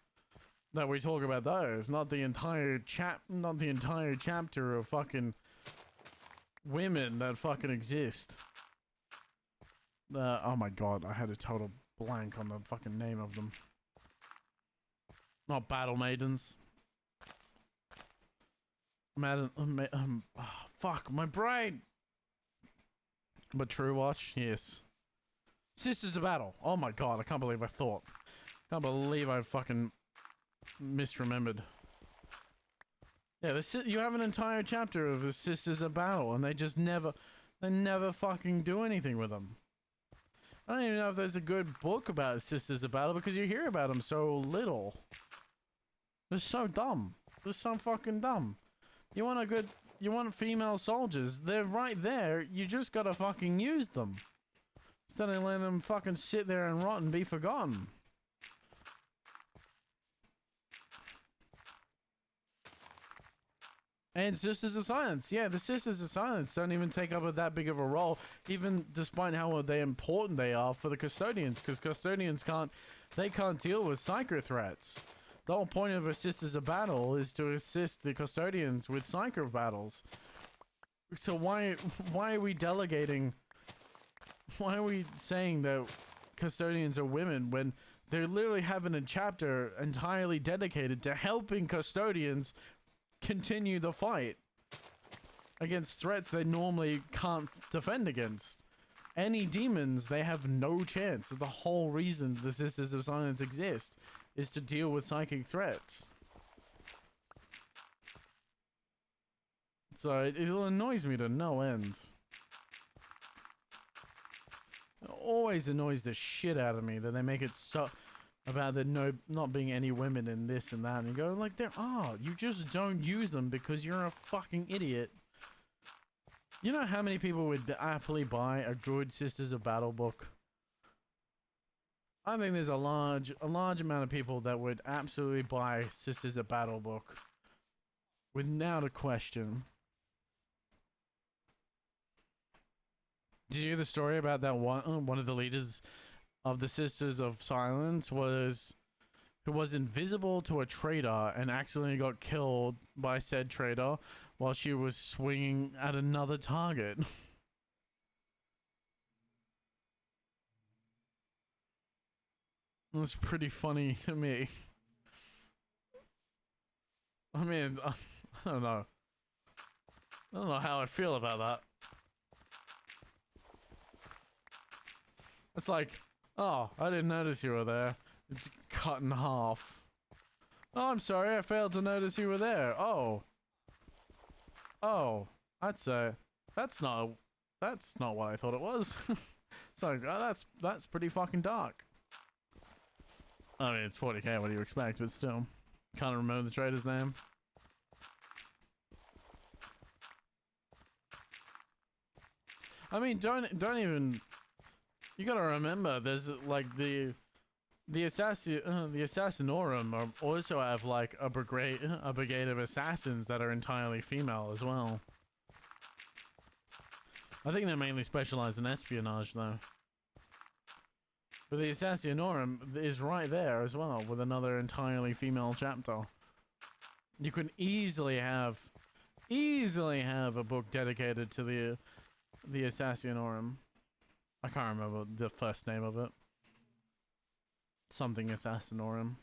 that we talk about those, not the entire chapter of fucking women that fucking exist. Oh my god, I had a total blank on the fucking name of them. Not battle maidens. Fuck my brain. But True Watch, yes. Sisters of Battle. Oh my god, I can't believe I thought. Can't believe I fucking misremembered. Yeah, you have an entire chapter of the Sisters of Battle, and they never fucking do anything with them. I don't even know if there's a good book about Sisters of Battle because you hear about them so little. They're so dumb. They're so fucking dumb. You want female soldiers? They're right there. You just gotta fucking use them. Instead of letting them fucking sit there and rot and be forgotten. And Sisters of Silence. Yeah, the Sisters of Silence don't even take up that big of a role, even despite how important they are for the Custodians, because Custodians can't deal with Psyker threats. The whole point of a Sisters of Battle is to assist the Custodians with Psyker battles. So why are we delegating? Why are we saying that Custodians are women when they're literally having a chapter entirely dedicated to helping Custodians continue the fight against threats they normally can't defend against? Any demons, they have no chance. The whole reason the Sisters of Silence exist is to deal with psychic threats. So it annoys me to no end. It always annoys the shit out of me that they make it so about there not being any women in this and that, and you go like, there are. You just don't use them because you're a fucking idiot. You know how many people would happily buy a good Sisters of Battle book? I think there's a large amount of people that would absolutely buy Sisters of Battle book without a question. Did you hear the story about that one of the leaders of the Sisters of Silence who was invisible to a traitor and accidentally got killed by said traitor while she was swinging at another target? It was pretty funny to me. I mean, I don't know. I don't know how I feel about that. It's like, oh, I didn't notice you were there. It's cut in half. Oh, I'm sorry, I failed to notice you were there. Oh. Oh, that's not what I thought it was. It's like, oh, that's pretty fucking dark. I mean, it's 40k, what do you expect, but still. Can't remember the trader's name. I mean, don't even. You gotta remember, there's like the Assassinorum also have like a brigade of assassins that are entirely female as well. I think they're mainly specialized in espionage though. But the Assassinorum is right there as well with another entirely female chapter. You can easily have a book dedicated to the Assassinorum. I can't remember the first name of it. Something Assassinorum.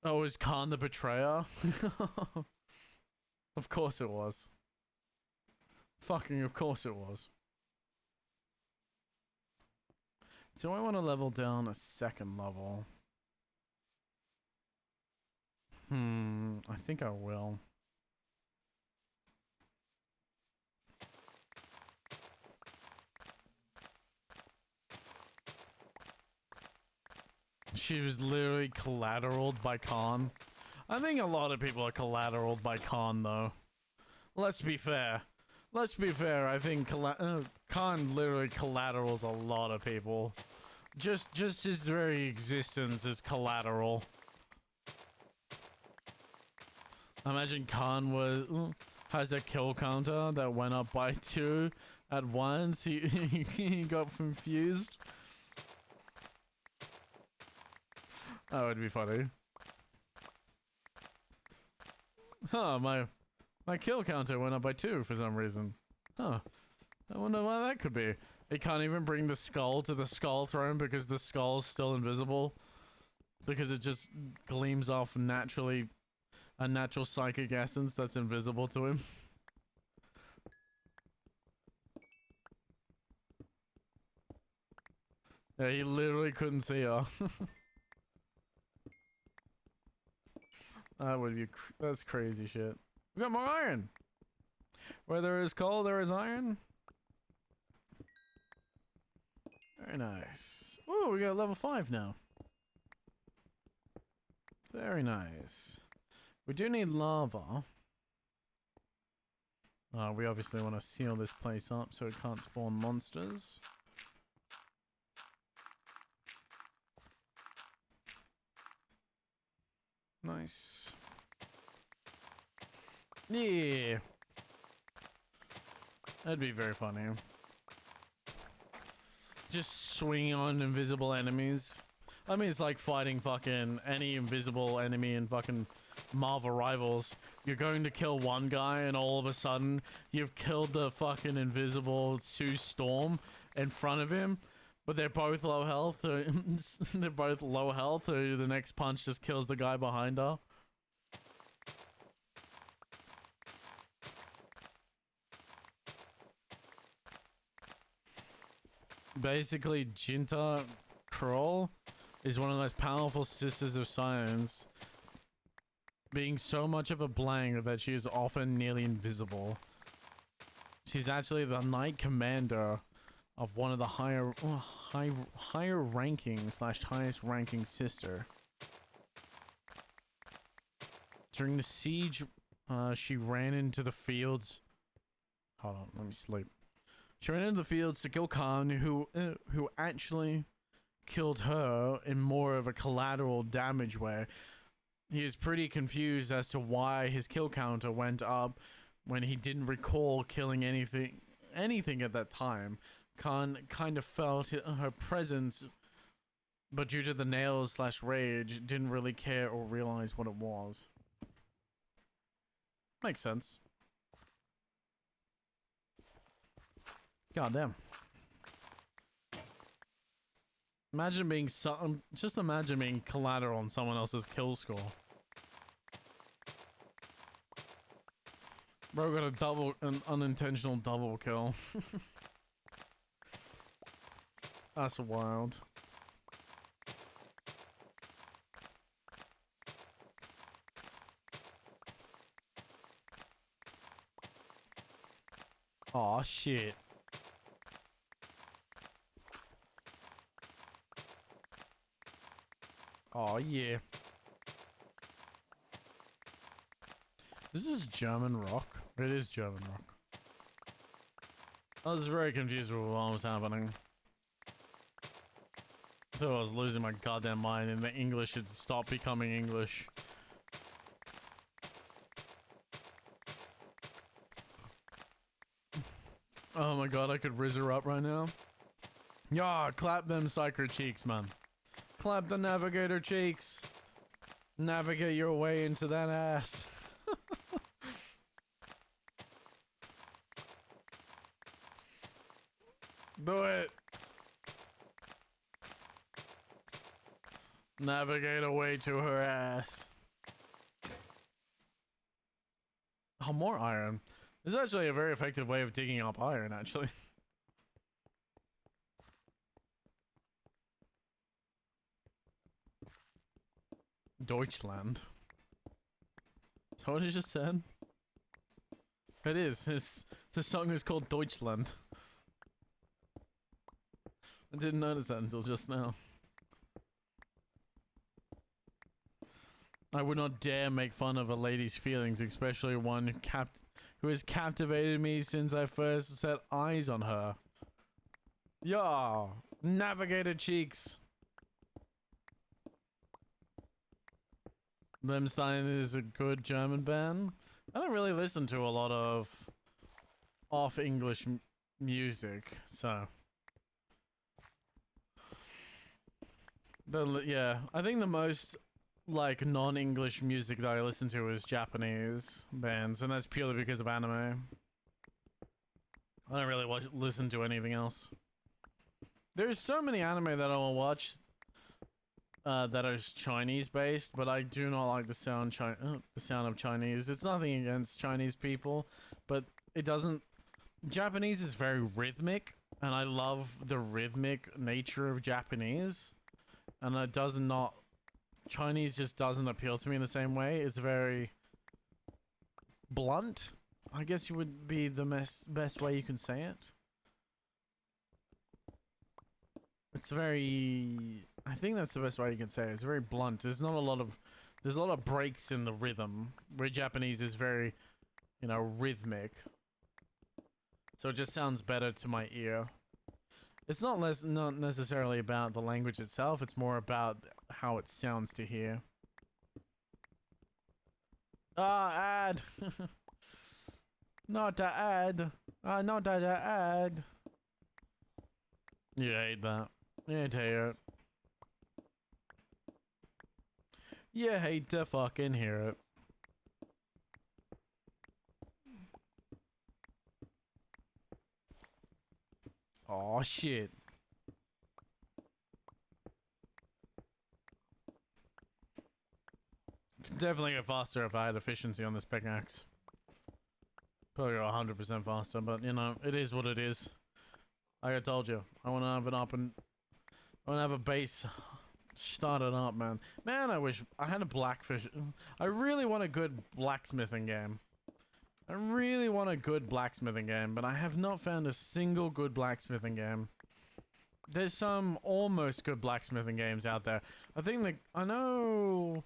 Oh, was Khan the Betrayer? Of course it was. Fucking of course it was. Do I want to level down a second level? I think I will. She was literally collateraled by Khan. I think a lot of people are collateraled by Khan, though. Let's be fair. Let's be fair. I think Khan literally collaterals a lot of people. Just his very existence is collateral. Imagine Khan has a kill counter that went up by 2 at once. He got confused. That would be funny. Huh, my kill counter went up by 2 for some reason. Huh. I wonder why that could be. He can't even bring the skull to the skull throne because the skull's still invisible. Because it just gleams off naturally a natural psychic essence that's invisible to him. Yeah, he literally couldn't see her. That would be that's crazy shit. We got more iron. Where there is coal, there is iron. Very nice. Ooh, we got level 5 now. Very nice. We do need lava. We obviously want to seal this place up so it can't spawn monsters. Nice. Yeah. That'd be very funny. Just swinging on invisible enemies. I mean, it's like fighting fucking any invisible enemy in fucking Marvel Rivals. You're going to kill one guy and all of a sudden you've killed the fucking invisible Sue Storm in front of him. But they're both low health. They're both low health. So the next punch just kills the guy behind her. Basically, Jinta Kroll is one of the most powerful Sisters of Silence, being so much of a blank that she is often nearly invisible. She's actually the Knight Commander of one of the higher ranking / highest ranking sister. During the siege, she ran into the fields. Hold on, let me sleep. She ran into the fields to kill Khan, who actually killed her in more of a collateral damage way. He is pretty confused as to why his kill counter went up when he didn't recall killing anything at that time. Khan kind of felt her presence, but due to the nails slash rage, didn't really care or realize what it was. Makes sense. God damn. Imagine being just imagine being collateral on someone else's kill score. Bro got an unintentional double kill. That's wild. Aw, shit. Oh yeah. This is German rock. It is German rock. I was very confused with what was happening. I thought I was losing my goddamn mind and the English should stop becoming English. Oh my god, I could rizz her up right now. Yeah, clap them psycho cheeks, man. Clap the navigator cheeks. Navigate your way into that ass. Do it. Navigate away to her ass. Oh, more iron. This is actually a very effective way of digging up iron, actually. Deutschland. Is that what he just said? It is. The song is called Deutschland. I didn't notice that until just now. I would not dare make fun of a lady's feelings, especially one who has captivated me since I first set eyes on her. Yeah, Navigator cheeks. Lemstein is a good German band. I don't really listen to a lot of off-English music, so... yeah, I think the most, like, non-English music that I listen to is Japanese bands, and that's purely because of anime. I don't really listen to anything else. There's so many anime that I will watch that are Chinese based, but I do not like the sound of Chinese. It's nothing against Chinese people, but it doesn't. Japanese is very rhythmic, and I love the rhythmic nature of Japanese, and it does not. Chinese just doesn't appeal to me in the same way. It's very blunt, I guess you would be the best way you can say it. It's very... I think that's the best way you can say it. It's very blunt. There's not a lot of... There's a lot of breaks in the rhythm, where Japanese is very, you know, rhythmic. So it just sounds better to my ear. It's not necessarily about the language itself, it's more about how it sounds to hear. Ah, ad! Not to add. Not to add. You hate that. You hate it. You hate to fucking hear it. Aw, shit. Could definitely go faster if I had efficiency on this pickaxe. Probably go 100% faster, but you know, it is what it is. Like I told you, I want to have I want to have a base started up, man. Man, I wish I had a blackfish. I really want a good blacksmithing game. I really want a good blacksmithing game, but I have not found a single good blacksmithing game. There's some almost good blacksmithing games out there. I know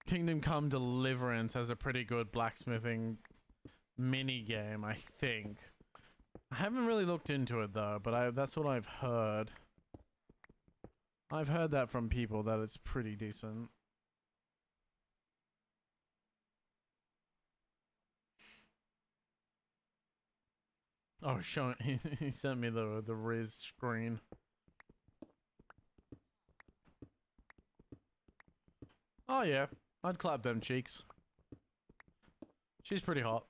Kingdom Come Deliverance has a pretty good blacksmithing mini game, I think. I haven't really looked into it though, but that's what I've heard. I've heard that from people that it's pretty decent. Oh, show he sent me the Riz screen. Oh yeah, I'd clap them cheeks. She's pretty hot.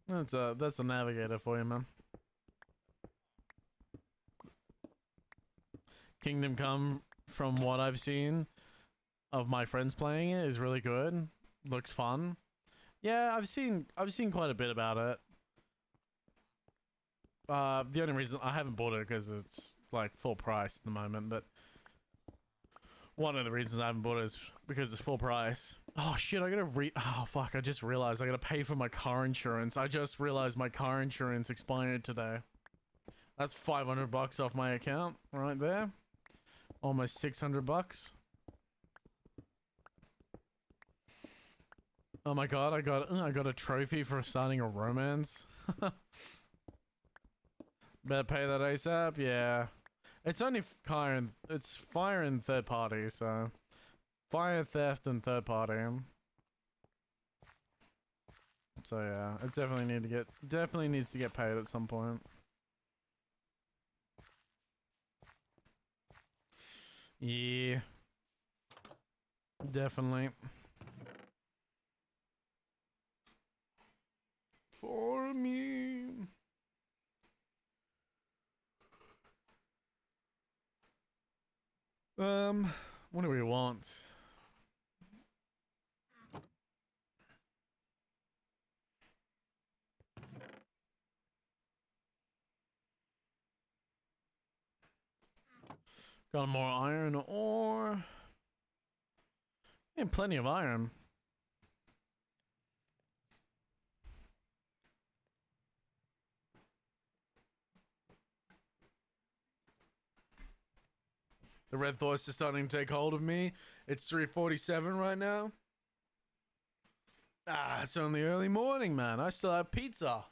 That's a navigator for you, man. Kingdom Come, from what I've seen of my friends playing it, is really good. Looks fun. Yeah, I've seen quite a bit about it. The only reason I haven't bought it because it's like full price at the moment, but one of the reasons I haven't bought it is because it's full price. Oh shit, oh fuck, I just realized I gotta pay for my car insurance. I just realized my car insurance expired today. That's 500 bucks off my account right there. Almost 600 bucks. Oh my god, I got a trophy for starting a romance. Better pay that ASAP. Yeah, it's only it's fire and third party, so fire, theft, and third party. So yeah, it definitely needs to get paid at some point. Yeah, definitely. For me. What do we want? Got more iron ore. And plenty of iron. The red thoughts are starting to take hold of me. It's 3:47 right now. Ah, it's only early morning, man. I still have pizza.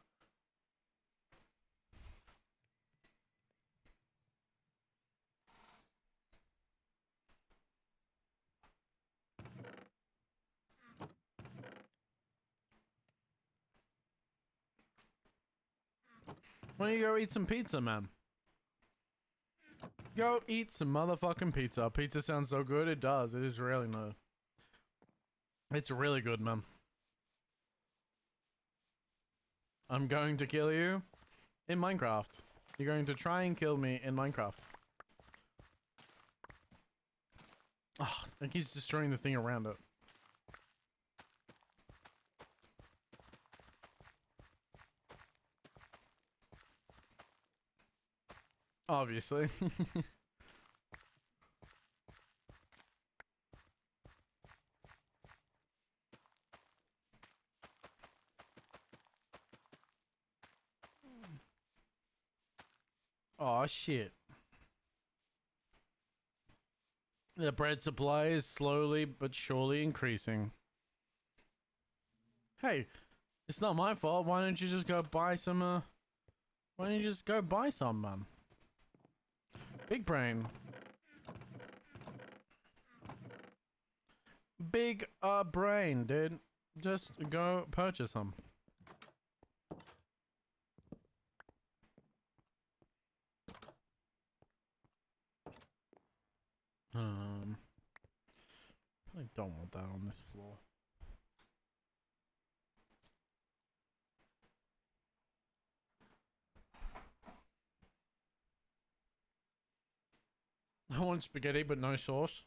Why don't you go eat some pizza, man? Go eat some motherfucking pizza. Pizza sounds so good. It does. It is really no. It's really good, man. I'm going to kill you in Minecraft. You're going to try and kill me in Minecraft. Oh, it keeps destroying the thing around it. Obviously. Oh shit. The bread supply is slowly but surely increasing. Hey, it's not my fault. Why don't you just go buy some, why don't you just go buy some, man? Big brain. Big, brain, dude. Just go purchase some. I don't want that on this floor. I want spaghetti but no sauce.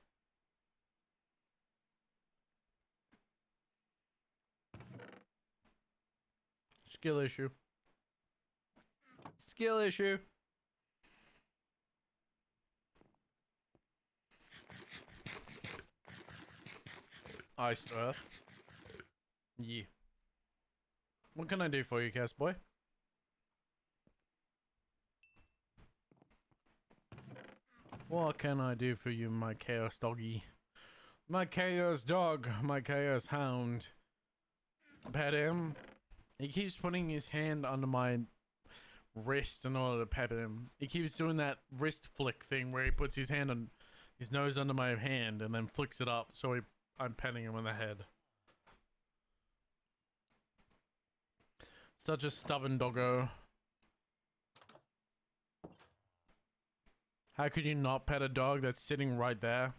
Skill issue. Skill issue. Iced Earth. Yeah. What can I do for you, Cass boy? What can I do for you, my chaos doggy? My chaos dog, my chaos hound. Pet him. He keeps putting his hand under my wrist in order to pet him. He keeps doing that wrist flick thing where he puts his hand on his nose under my hand and then flicks it up, so I'm petting him on the head. Such a stubborn doggo. How could you not pet a dog that's sitting right there?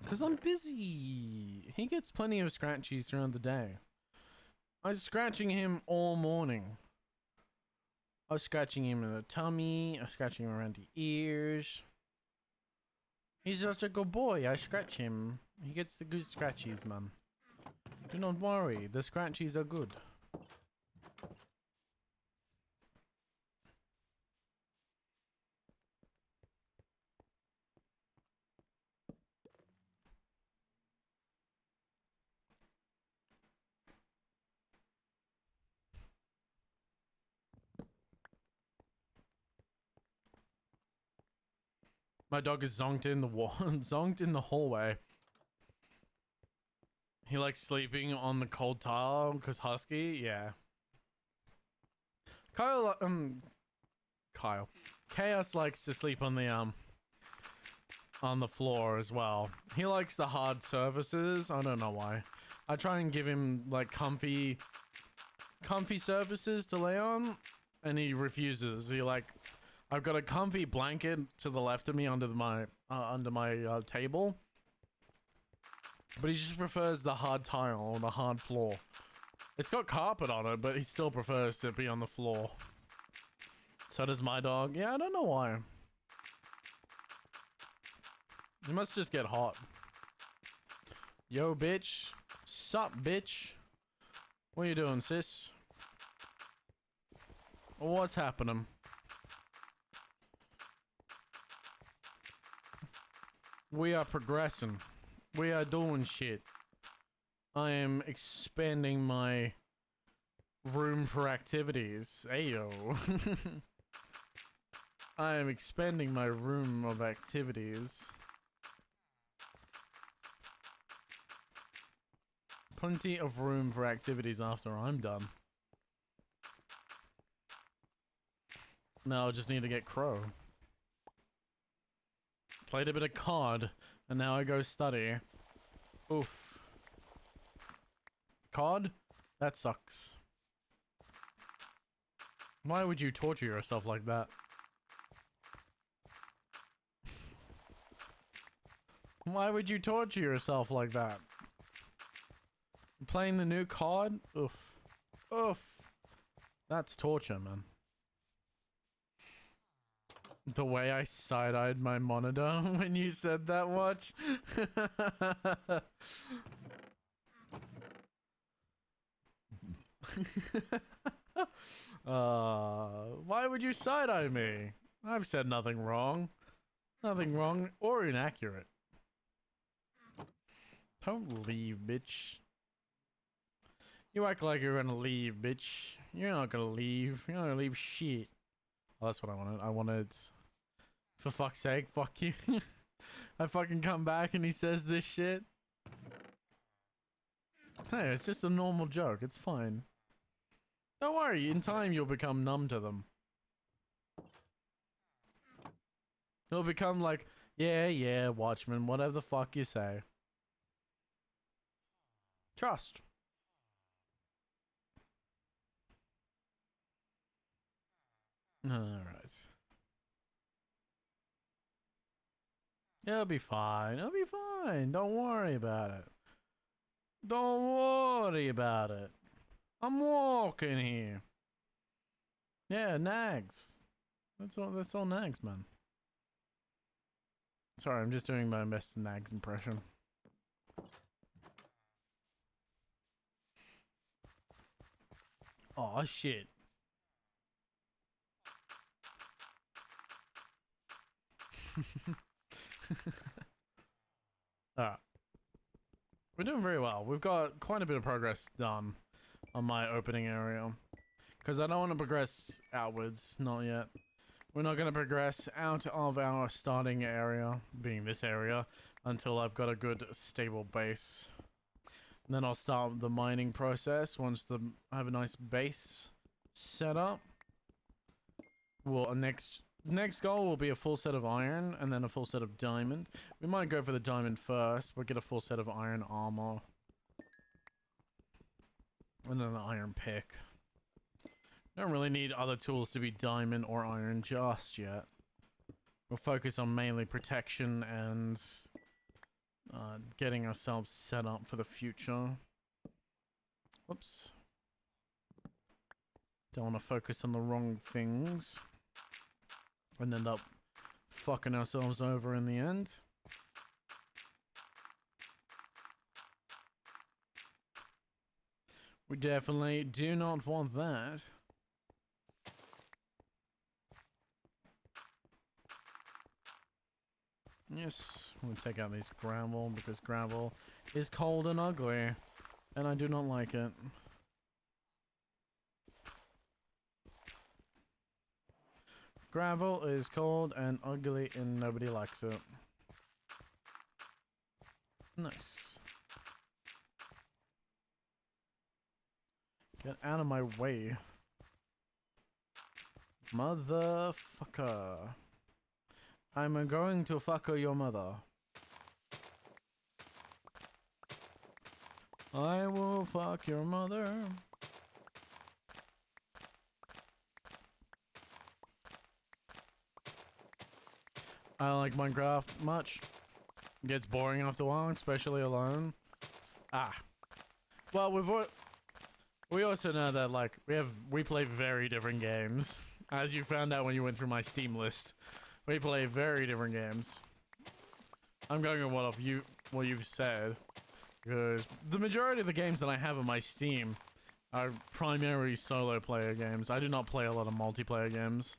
Because I'm busy. He gets plenty of scratchies throughout the day. I was scratching him all morning. I was scratching him in the tummy. I was scratching him around the ears. He's such a good boy. I scratch him. He gets the good scratchies, man. Do not worry. The scratchies are good. My dog is zonked in the wall, zonked in the hallway. He likes sleeping on the cold tile because husky. Yeah. Kyle. Chaos likes to sleep on the floor as well. He likes the hard surfaces. I don't know why. I try and give him like comfy surfaces to lay on, and he refuses. I've got a comfy blanket to the left of me under my table, but he just prefers the hard tile or the hard floor. It's got carpet on it, but he still prefers to be on the floor. So does my dog. Yeah, I don't know why. He must just get hot. Yo, bitch. Sup, bitch? What you doing, sis? What's happening? We are progressing. We are doing shit. I am expanding my room for activities. Ayo. I am expanding my room of activities. Plenty of room for activities after I'm done. Now I just need to get Crow. Played a bit of COD, and now I go study. Oof. COD? That sucks. Why would you torture yourself like that? Why would you torture yourself like that? Playing the new COD? Oof. Oof. That's torture, man. The way I side-eyed my monitor when you said that, Watch. Why would you side-eye me? I've said nothing wrong. Nothing wrong or inaccurate. Don't leave, bitch. You act like you're gonna leave, bitch. You're not gonna leave. You're not gonna leave shit. Oh, that's what I wanted. I wanted... For fuck's sake, fuck you. I fucking come back and he says this shit. Hey, it's just a normal joke. It's fine. Don't worry. In time, you'll become numb to them. You'll become like, yeah, Watchman, whatever the fuck you say. Trust. Alright. It'll be fine. It'll be fine. Don't worry about it. Don't worry about it. I'm walking here. Yeah, nags. That's all nags, man. Sorry, I'm just doing my best nags impression. Oh shit. Alright. We're doing very well. We've got quite a bit of progress done on my opening area. Because I don't want to progress outwards. Not yet. We're not going to progress out of our starting area, being this area, until I've got a good stable base. And then I'll start the mining process once I have a nice base setup. Well, next goal will be a full set of iron and then a full set of diamond. We might go for the diamond first. We'll get a full set of iron armor. And then the iron pick. Don't really need other tools to be diamond or iron just yet. We'll focus on mainly protection and getting ourselves set up for the future. Whoops. Don't want to focus on the wrong things and end up fucking ourselves over in the end. We definitely do not want that. Yes, we'll take out these gravel because gravel is cold and ugly, and I do not like it. Gravel is cold and ugly and nobody likes it. Nice. Get out of my way. Motherfucker. I'm going to fuck your mother. I will fuck your mother. I don't like Minecraft much. It gets boring after a while, especially alone. Well, we also know that like we play very different games. As you found out when you went through my Steam list. We play very different games. I'm going on what you've said, because the majority of the games that I have on my Steam are primarily solo player games. I do not play a lot of multiplayer games.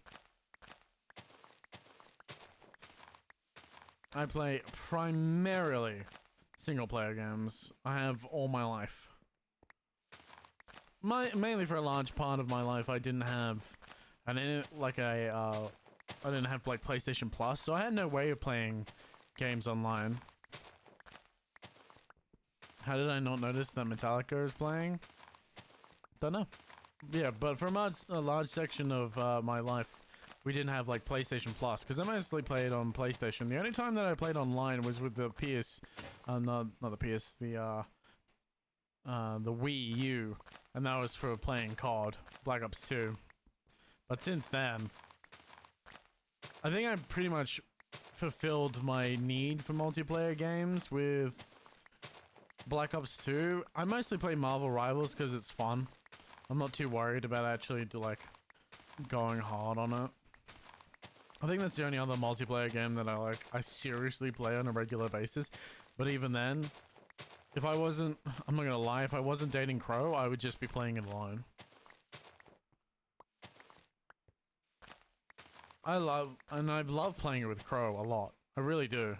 I play primarily single player games. I have all my life. Mainly for a large part of my life, I didn't have I didn't have like PlayStation Plus, so I had no way of playing games online. How did I not notice that Metallica is playing? Don't know. Yeah, but for a large section of my life, we didn't have like PlayStation Plus, because I mostly played on PlayStation. The only time that I played online was with the PS, not the PS, the Wii U, and that was for playing COD, Black Ops 2. But since then, I think I pretty much fulfilled my need for multiplayer games with Black Ops 2. I mostly play Marvel Rivals because it's fun. I'm not too worried about actually going hard on it. I think that's the only other multiplayer game that I seriously play on a regular basis. But even then, if I wasn't, I'm not gonna lie, if I wasn't dating Crow, I would just be playing it alone. I've loved playing it with Crow a lot. I really do.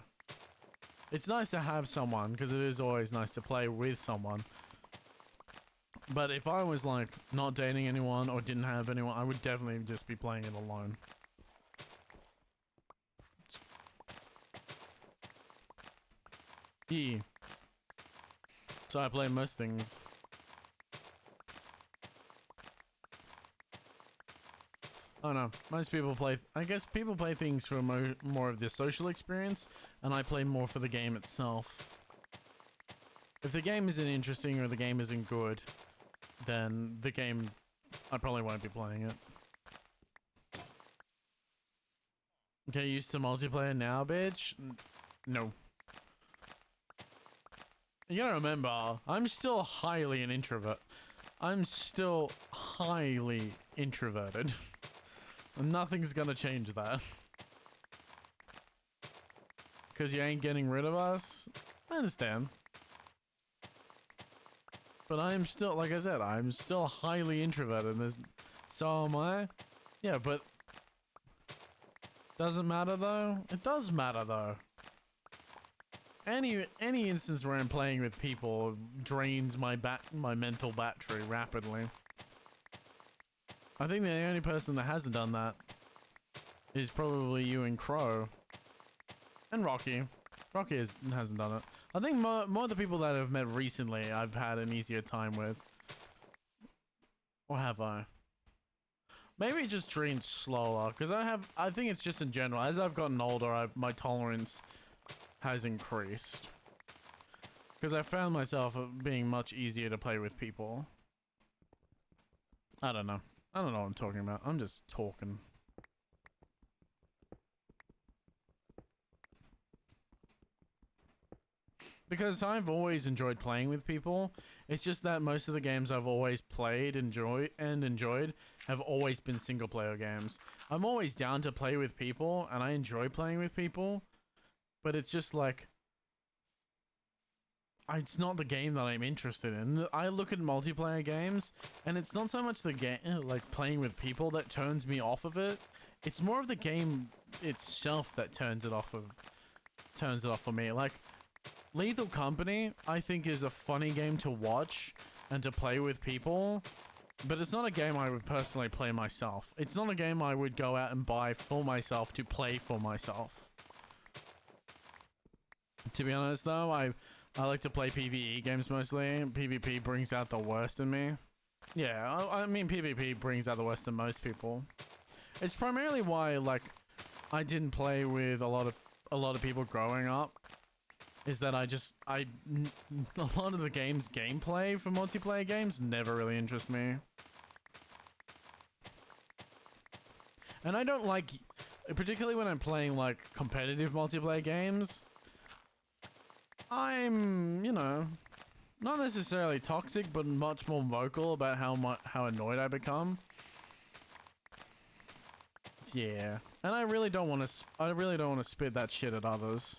It's nice to have someone, because it is always nice to play with someone. But if I was like not dating anyone or didn't have anyone, I would definitely just be playing it alone. So I play most things. I don't know. Most people play... I guess people play things for more of the social experience, and I play more for the game itself. If the game isn't interesting or the game isn't good, then the game... I probably won't be playing it. Get used to multiplayer now, bitch? No. You gotta remember, I'm still highly an introvert. I'm still highly introverted. And nothing's gonna change that. Because you ain't getting rid of us? I understand. But I'm still, like I said, I'm still highly introverted. So am I. Yeah, but... Doesn't matter though? It does matter though. Any instance where I'm playing with people drains my mental battery rapidly. I think the only person that hasn't done that is probably you and Crow. And Rocky. Rocky hasn't done it. I think more of the people that I've met recently I've had an easier time with. Or have I? Maybe just train slower, because I think it's just in general. As I've gotten older, my tolerance has increased. Because I found myself being much easier to play with people. I don't know. I don't know what I'm talking about. I'm just talking. Because I've always enjoyed playing with people. It's just that most of the games I've always played, enjoyed have always been single player games. I'm always down to play with people, and I enjoy playing with people. But it's just like, it's not the game that I'm interested in. I look at multiplayer games, and it's not so much the game, like playing with people, that turns me off of it. It's more of the game itself that turns it off for me. Like, Lethal Company, I think, is a funny game to watch and to play with people, but it's not a game I would personally play myself. It's not a game I would go out and buy for myself to play for myself. To be honest, though, I like to play PvE games mostly. PvP brings out the worst in me. Yeah, I mean, PvP brings out the worst in most people. It's primarily why, like, I didn't play with a lot of people growing up. Is that a lot of the game's gameplay for multiplayer games never really interest me. And I don't like, particularly when I'm playing like competitive multiplayer games, I'm, you know, not necessarily toxic, but much more vocal about how annoyed I become. Yeah. And I really don't want to spit that shit at others.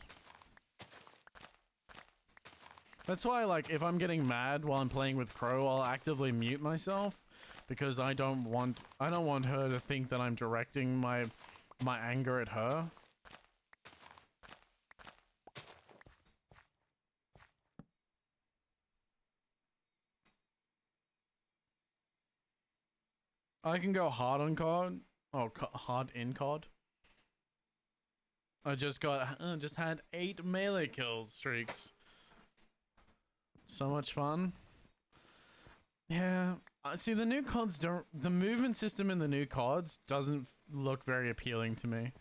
That's why, like, if I'm getting mad while I'm playing with Crow, I'll actively mute myself, because I don't want her to think that I'm directing my anger at her. I can go hard on COD. Oh, hard in COD. I just had 8 melee kills streaks. So much fun. Yeah. See, the new CODs the movement system in the new CODs doesn't look very appealing to me.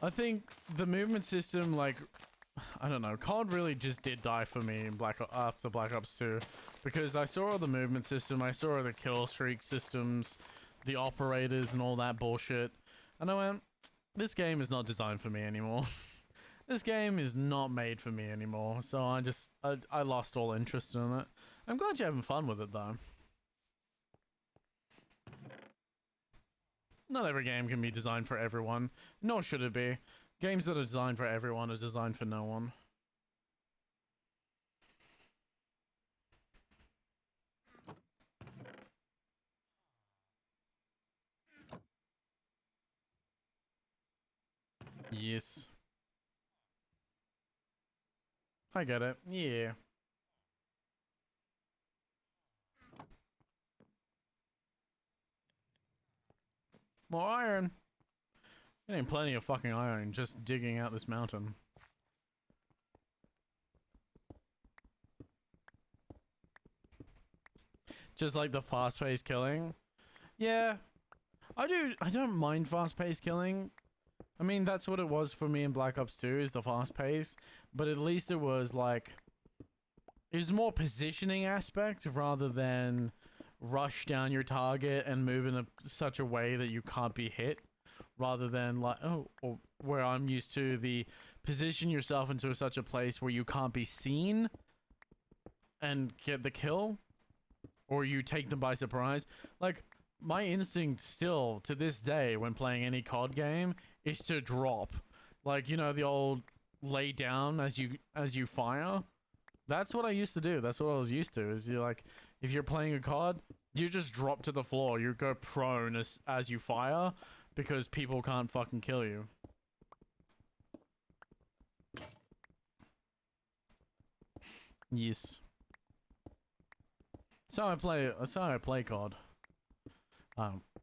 I think the movement system, like, I don't know, COD really just did die for me in after Black Ops 2. Because I saw the movement system, I saw the kill streak systems, the operators and all that bullshit. And I went, this game is not designed for me anymore. This game is not made for me anymore, so I lost all interest in it. I'm glad you're having fun with it, though. Not every game can be designed for everyone, nor should it be. Games that are designed for everyone are designed for no one. Yes. I get it. Yeah. More iron. There ain't plenty of fucking iron just digging out this mountain. Just like the fast-paced killing. Yeah. I don't mind fast-paced killing. I mean, that's what it was for me in Black Ops 2, is the fast pace. But at least it was like, it was more positioning aspect rather than rush down your target and move in such a way that you can't be hit. Rather than like, or where I'm used to the position yourself into such a place where you can't be seen and get the kill. Or you take them by surprise. Like, my instinct still, to this day, when playing any COD game, is to drop. Like, you know, the old lay down as you fire? That's what I used to do. That's what I was used to, is you like, if you're playing a COD, you just drop to the floor. You go prone as you fire, because people can't fucking kill you. Yes. That's how I play COD.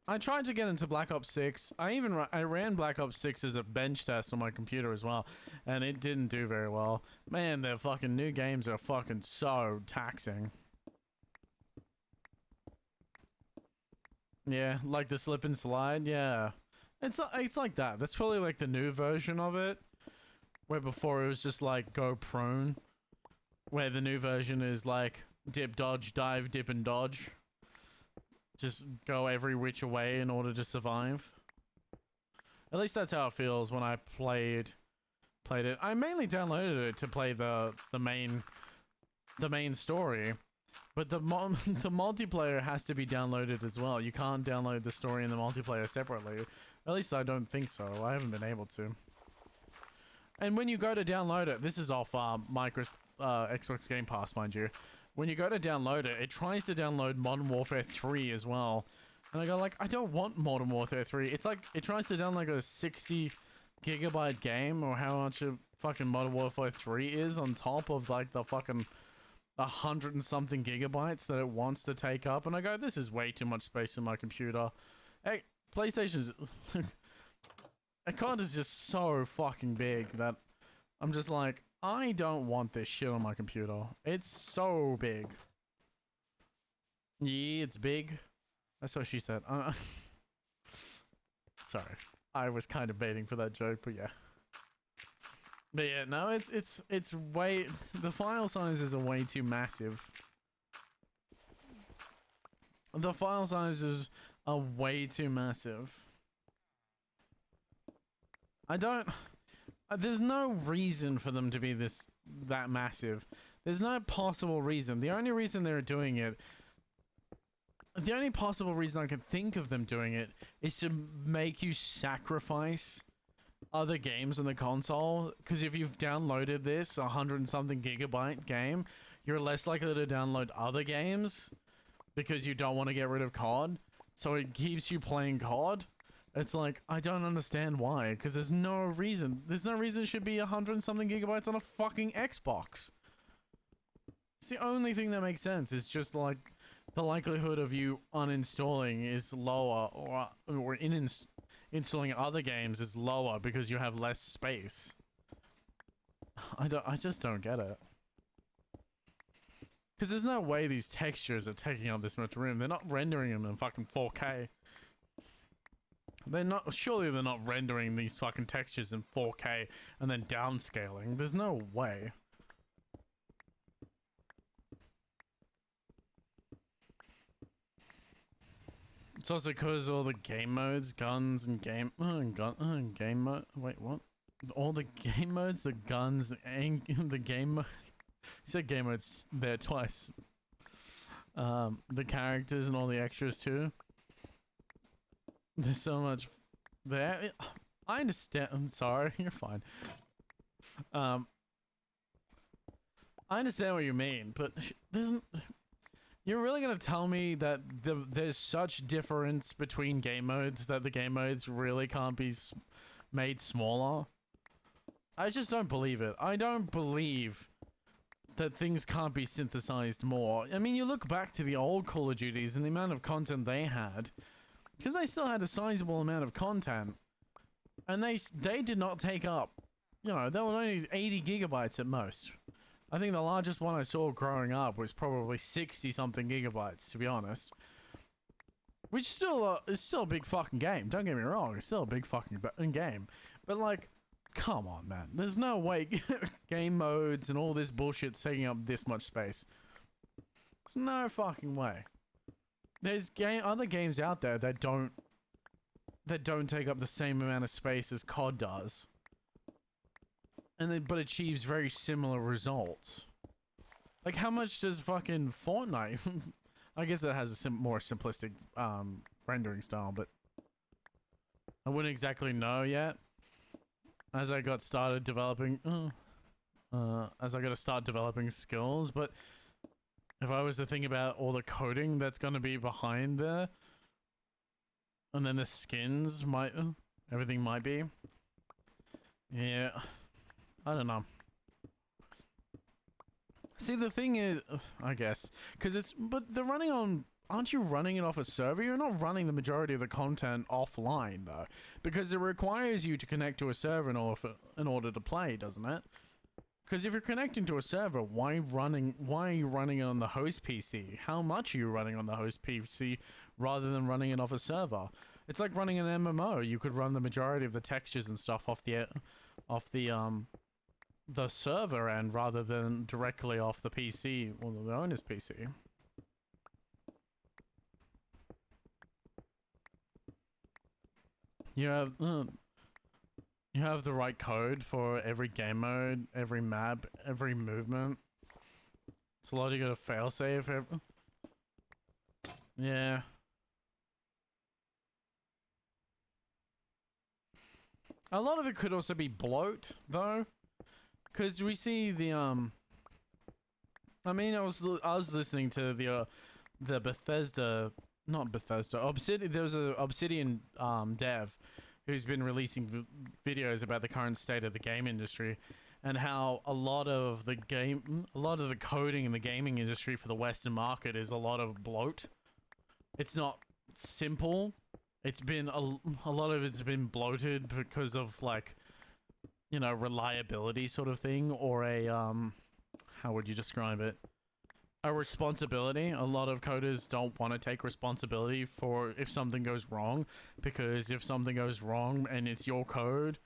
I tried to get into Black Ops 6. I ran Black Ops 6 as a bench test on my computer as well, and it didn't do very well. Man, their fucking new games are fucking so taxing. Yeah, like the slip and slide. Yeah, it's like that. That's probably like the new version of it, where before it was just like go prone, where the new version is like dip, dodge, dive, dip, and dodge. Just go every which way in order to survive. At least that's how it feels when I played it. I mainly downloaded it to play the main story, but the the multiplayer has to be downloaded as well. You can't download the story and the multiplayer separately. At least I don't think so. I haven't been able to. And when you go to download it, this is off Xbox Game Pass, mind you. When you go to download it, it tries to download Modern Warfare 3 as well. And I go like, I don't want Modern Warfare 3. It's like, it tries to download like a 60 gigabyte game, or how much of fucking Modern Warfare 3 is on top of like the fucking 100 and something gigabytes that it wants to take up. And I go, this is way too much space in my computer. Hey, PlayStation's... a card is just so fucking big that I'm just like, I don't want this shit on my computer. It's so big. Yeah, it's big. That's what she said. Sorry. I was kind of baiting for that joke, but yeah. But yeah, no, it's way... The file sizes are way too massive. The file sizes are way too massive. I don't... There's no reason for them to be that massive. There's no possible reason. The only reason they're doing it... The only possible reason I can think of them doing it is to make you sacrifice other games on the console. Because if you've downloaded this 100 and something gigabyte game, you're less likely to download other games because you don't want to get rid of COD. So it keeps you playing COD. It's like, I don't understand why, because there's no reason. There's no reason it should be 100 and something gigabytes on a fucking Xbox. It's the only thing that makes sense. It's just like the likelihood of you uninstalling is lower, or installing other games is lower because you have less space. I just don't get it. Because there's no way these textures are taking up this much room. They're not rendering them in fucking 4K. Surely they're not rendering these fucking textures in 4K and then downscaling. There's no way. It's also because all the game modes, guns, and game mode. Wait, what? All the game modes, the guns, and the game mode. You said game modes there twice. The characters and all the extras too. There's so much there. I understand. I'm sorry. You're fine. I understand what you mean, but you're really gonna tell me that there's such difference between game modes that the game modes really can't be made smaller? I just don't believe it. I don't believe that things can't be synthesized more. I mean, you look back to the old Call of Duties and the amount of content they had. Because they still had a sizable amount of content, and they did not take up, you know, they were only 80 gigabytes at most. I think the largest one I saw growing up was probably 60 something gigabytes, to be honest. Which still is still a big fucking game. Don't get me wrong, it's still a big fucking game. But like, come on, man. There's no way game modes and all this bullshit's taking up this much space. There's no fucking way. There's other games out there that don't take up the same amount of space as COD does, but achieves very similar results. Like, how much does fucking Fortnite? I guess it has a more simplistic rendering style, but I wouldn't exactly know yet. As I got started developing, as I got to start developing skills, but. If I was to think about all the coding that's going to be behind there, and then the skins everything might be. Yeah, I don't know. See, the thing is, I guess, but they're running on, aren't you running it off a server? You're not running the majority of the content offline, though, because it requires you to connect to a server in order to play, doesn't it? Because if you're connecting to a server, why are you running it on the host PC? How much are you running on the host PC rather than running it off a server? It's like running an MMO. You could run the majority of the textures and stuff off the server end rather than directly off the PC or the owner's PC. You have the right code for every game mode, every map, every movement. It's a lot you gotta failsafe. Yeah. A lot of it could also be bloat, though, because we see the I mean, I was listening to the Bethesda, not Bethesda, Obsidian. There was a Obsidian dev who's been releasing videos about the current state of the game industry and how a lot of the coding in the gaming industry for the Western market is a lot of bloat. It's not simple. It's been a lot of it's been bloated because of, like, you know, reliability sort of thing, or a how would you describe it? A responsibility. A lot of coders don't want to take responsibility for if something goes wrong, because if something goes wrong and it's your code,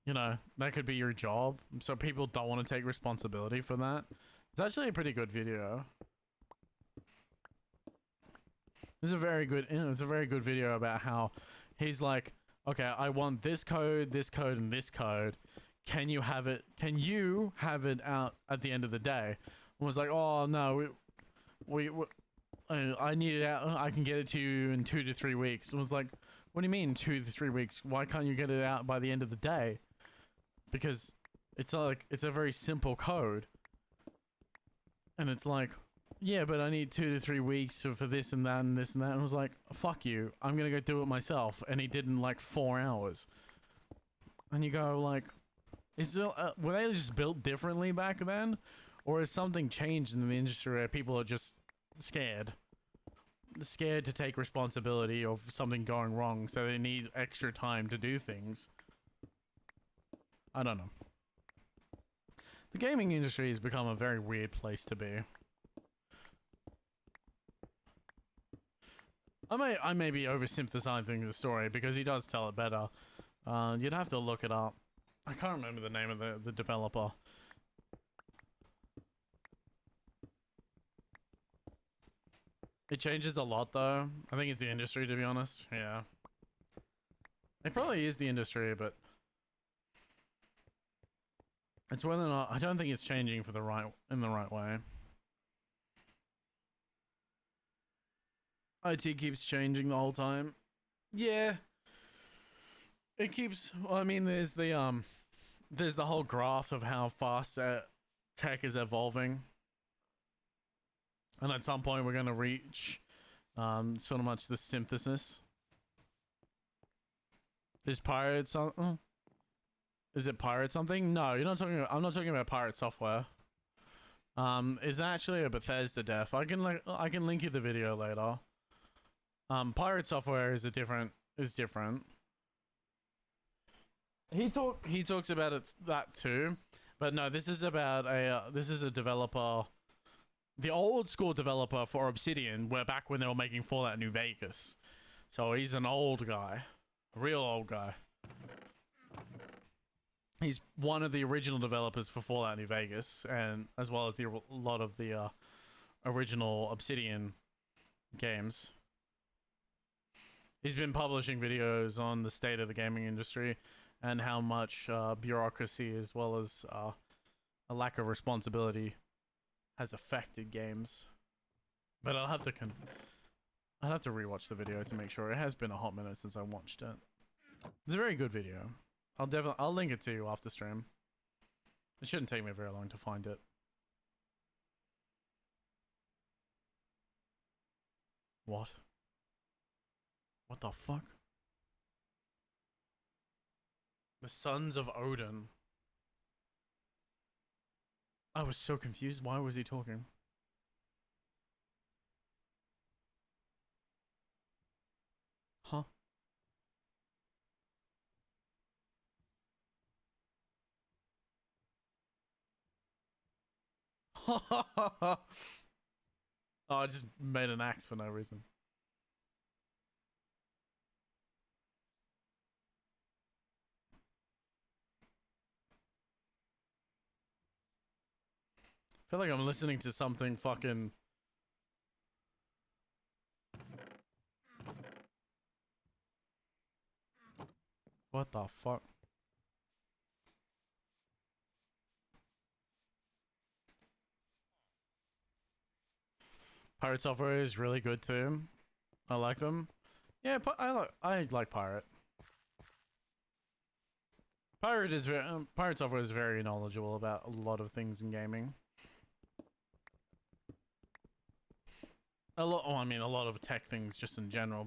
you know, that could be your job. So people don't want to take responsibility for that. It's actually a pretty good video. It's a very good video about how he's like, okay, I want this code, and this code. Can you have it out at the end of the day? And was like, oh no, I need it out. I can get it to you in 2 to 3 weeks. And was like, what do you mean 2 to 3 weeks? Why can't you get it out by the end of the day? Because it's like, it's a very simple code. And it's like, yeah, but I need 2 to 3 weeks for this and that and this and that. And I was like, fuck you, I'm gonna go do it myself. And he did in like 4 hours. And you go like, were they just built differently back then? Or has something changed in the industry where people are just scared to take responsibility of something going wrong, so they need extra time to do things? I don't know. The gaming industry has become a very weird place to be. I may be oversimplifying the story, because he does tell it better. You'd have to look it up. I can't remember the name of the developer. It changes a lot, though. I think it's the industry, to be honest. Yeah. It probably is the industry, but it's whether or not, I don't think it's changing in the right way. IT keeps changing the whole time. Yeah. It keeps, well, I mean, there's the whole graph of how fast tech is evolving. And at some point we're going to reach sort of much the synthesis. Is Pirate something? Is it Pirate something? No, I'm not talking about Pirate Software. It's actually a Bethesda dev. I can link you the video later. Pirate Software is different. He talks about that too, but no, this is about a developer, the old school developer for Obsidian, where back when they were making Fallout New Vegas. So he's an old guy, a real old guy. He's one of the original developers for Fallout New Vegas, and as well as a lot of the original Obsidian games. He's been publishing videos on the state of the gaming industry and how much bureaucracy, as well as a lack of responsibility, has affected games. But I'll have to rewatch the video to make sure. It has been a hot minute since I watched it. It's a very good video. I'll link it to you after stream. It shouldn't take me very long to find it. What? What the fuck? The Sons of Odin. I was so confused. Why was he talking? Huh? Oh, I just made an axe for no reason. I feel like I'm listening to something fucking... What the fuck? Pirate Software is really good too. I like them. Yeah, I like Pirate. Pirate Software is very knowledgeable about a lot of things in gaming. A lot of tech things just in general.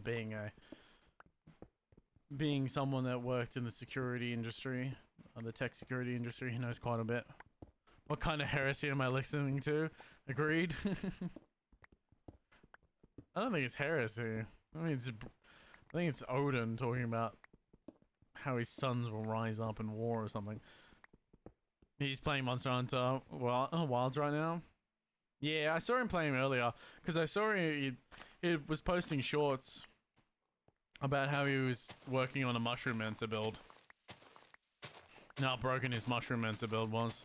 Being someone that worked in the security industry, the tech security industry, he knows quite a bit. What kind of heresy am I listening to? Agreed. I don't think it's heresy. I think it's Odin talking about how his sons will rise up in war or something. He's playing Monster Hunter Wilds right now. Yeah, I saw him playing earlier because I saw he was posting shorts about how he was working on a Mushroom Mancer build. And how broken his Mushroom Mancer build was.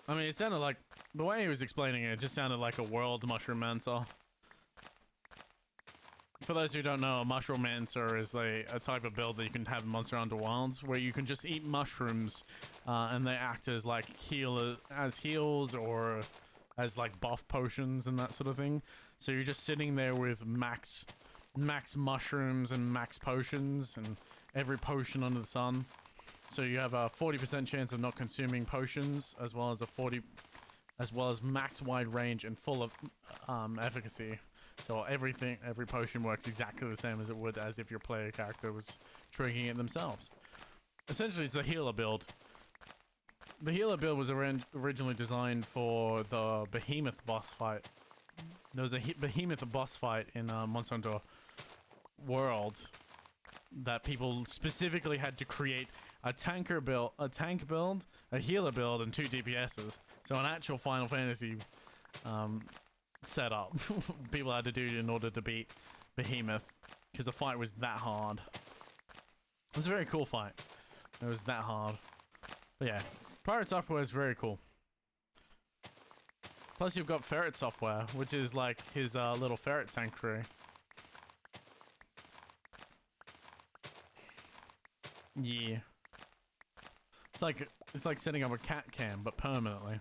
I mean, it sounded like, the way he was explaining it, just sounded like a world Mushroom Mancer. For those who don't know, a Mushroom Mancer is a type of build that you can have in Monster Hunter Wilds, where you can just eat mushrooms, and they act as like heals or as like buff potions and that sort of thing. So you're just sitting there with max mushrooms and max potions and every potion under the sun. So you have a 40% chance of not consuming potions, as well as max wide range and full of efficacy. So every potion works exactly the same as it would as if your player character was drinking it themselves. Essentially, it's the healer build. The healer build was originally designed for the Behemoth boss fight. There was a Behemoth boss fight in Monster Hunter World that people specifically had to create a tank build, a healer build, and 2 DPSs. So an actual Final Fantasy setup people had to do in order to beat Behemoth, because the fight was that hard. It was a very cool fight. It was that hard. But yeah, Pirate Software is very cool. Plus you've got Ferret Software, which is like his little ferret sanctuary. Yeah. It's like setting up a cat cam, but permanently.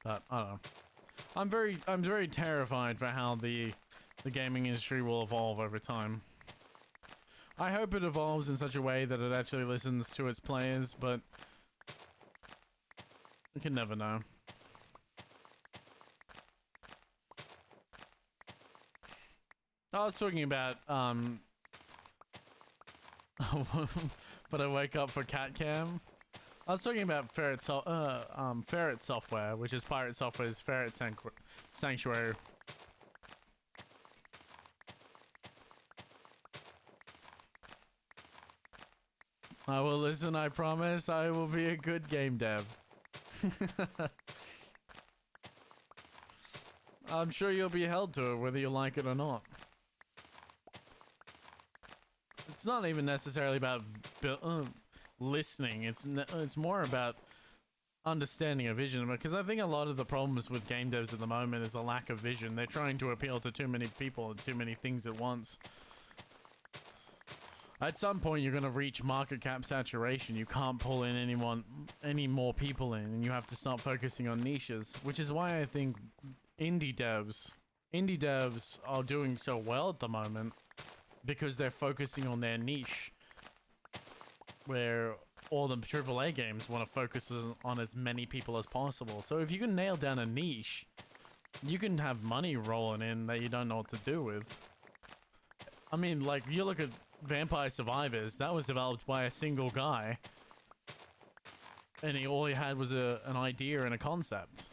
But I don't know. I'm very terrified for how the gaming industry will evolve over time. I hope it evolves in such a way that it actually listens to its players, but you can never know. I was talking about but I wake up for cat cam. I was talking about Ferret Software, which is Pirate Software's Ferret Sanctuary. I will listen, I promise. I will be a good game dev. I'm sure you'll be held to it, whether you like it or not. It's not even necessarily about listening. It's more about understanding a vision, because I think a lot of the problems with game devs at the moment is the lack of vision. They're trying to appeal to too many people and too many things at once. At some point, you're going to reach market cap saturation. You can't pull in any more people in, and you have to start focusing on niches, which is why I think indie devs are doing so well at the moment, because they're focusing on their niche, where all the AAA games want to focus on as many people as possible. So if you can nail down a niche, you can have money rolling in that you don't know what to do with. I mean, like, you look at Vampire Survivors, that was developed by a single guy, and all he had was an idea and a concept.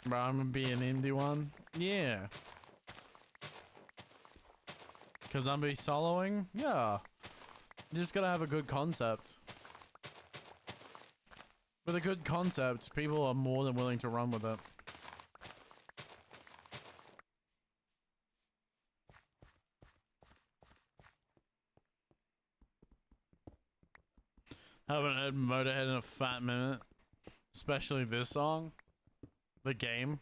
Bro, I'm gonna be an indie one? Yeah. Because I'm be soloing? Yeah. You just gotta have a good concept. With a good concept, people are more than willing to run with it. Haven't heard Motorhead in a fat minute. Especially this song. The game.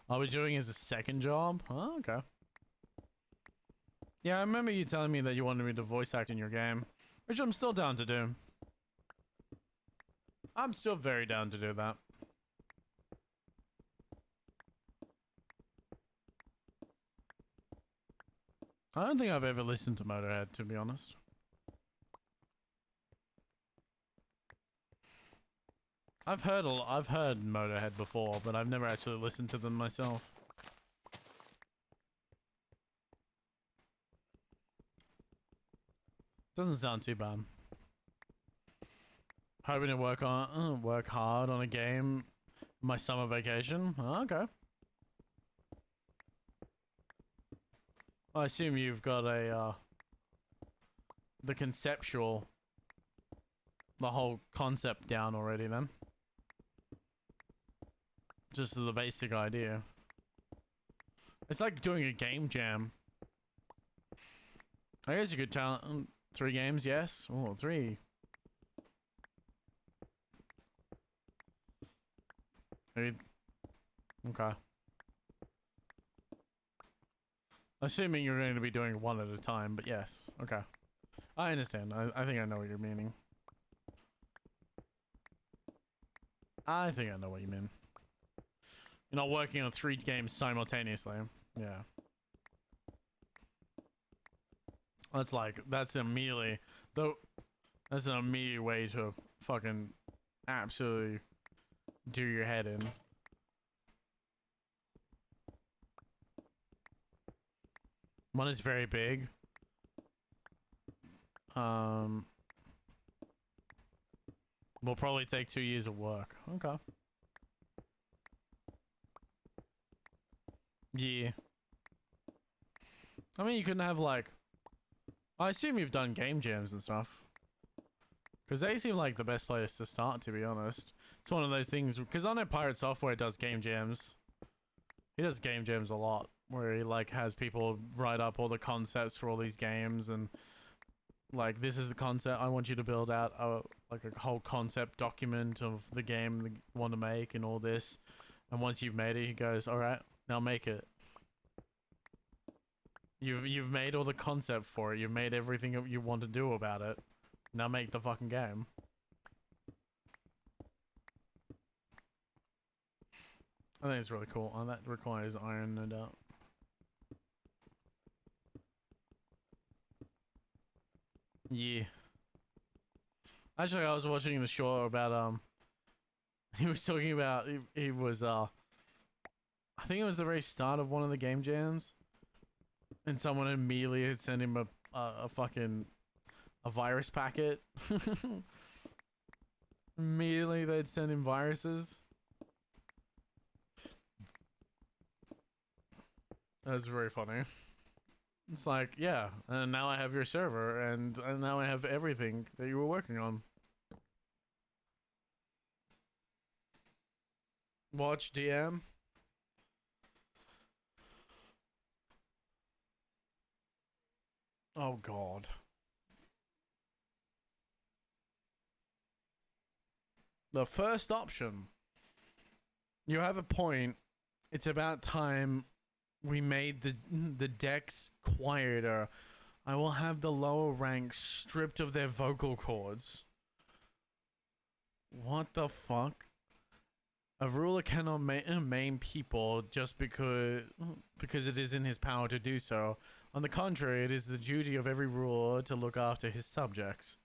Are we doing as a second job? Oh, okay. Yeah, I remember you telling me that you wanted me to voice act in your game. Which I'm still down to do. I'm still very down to do that. I don't think I've ever listened to Motorhead, to be honest. I've heard Motorhead before, but I've never actually listened to them myself. Doesn't sound too bad. Hoping to work hard on a game my summer vacation. Oh, okay. I assume you've got a the whole concept down already then. Just the basic idea. It's like doing a game jam. I guess you could tell 3 games, yes? Oh, 3. Okay. Assuming you're going to be doing 1 at a time, but yes. Okay. I understand. I think I know what you're meaning. I think I know what you mean. You're not working on 3 games simultaneously. Yeah. That's immediately that's an immediate way to fucking absolutely do your head in. One is very big. Will probably take 2 years of work. Okay. Yeah. I mean, you can have like... I assume you've done game jams and stuff. Because they seem like the best place to start, to be honest. It's one of those things... Because I know Pirate Software does game jams. He does game jams a lot. Where he like has people write up all the concepts for all these games and... Like, this is the concept. I want you to build out a whole concept document of the game you want to make and all this. And once you've made it, he goes, "All right, now make it." You've made all the concept for it. You've made everything you want to do about it. Now make the fucking game. I think it's really cool. And that requires iron, no doubt. Yeah. Actually, I was watching the show about he was talking about he was I think it was the very start of one of the game jams, and someone immediately had sent him a fucking virus packet. Immediately they'd send him viruses. That's very funny. It's like, yeah, and now I have your server, and now I have everything that you were working on. Watch DM. Oh God. The first option. You have a point. It's about time we made the decks quieter. I will have the lower ranks stripped of their vocal cords. What the fuck? A ruler cannot maim people just because it is in his power to do so. On the contrary, it is the duty of every ruler to look after his subjects.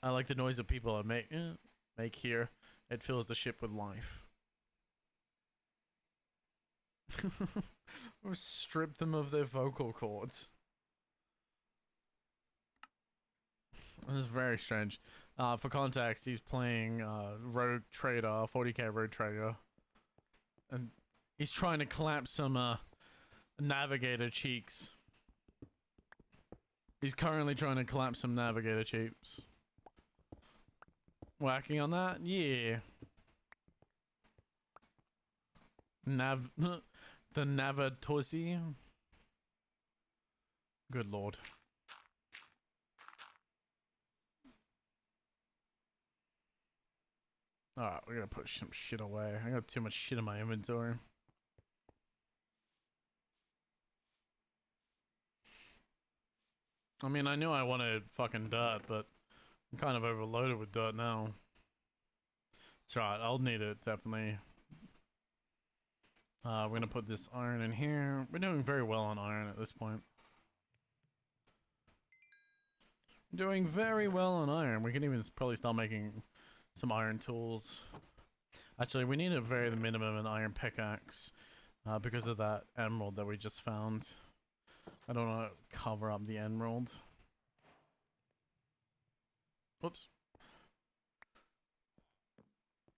I like the noise that people make here. It fills the ship with life. Or strip them of their vocal cords. This is very strange. For context, he's playing Rogue Trader, 40k Rogue Trader. And He's trying to clap some navigator cheeks. He's currently trying to clap some navigator cheeks. Working on that? Yeah. The Navatosi. Good lord. Alright, we're gonna put some shit away. I got too much shit in my inventory. I mean, I knew I wanted fucking dirt, but I'm kind of overloaded with dirt now. It's right, I'll need it, definitely. We're gonna put this iron in here. We're doing very well on iron at this point. Doing very well on iron. We can even probably start making some iron tools. Actually, we need a very minimum an iron pickaxe because of that emerald that we just found. I don't want to cover up the emerald. Whoops.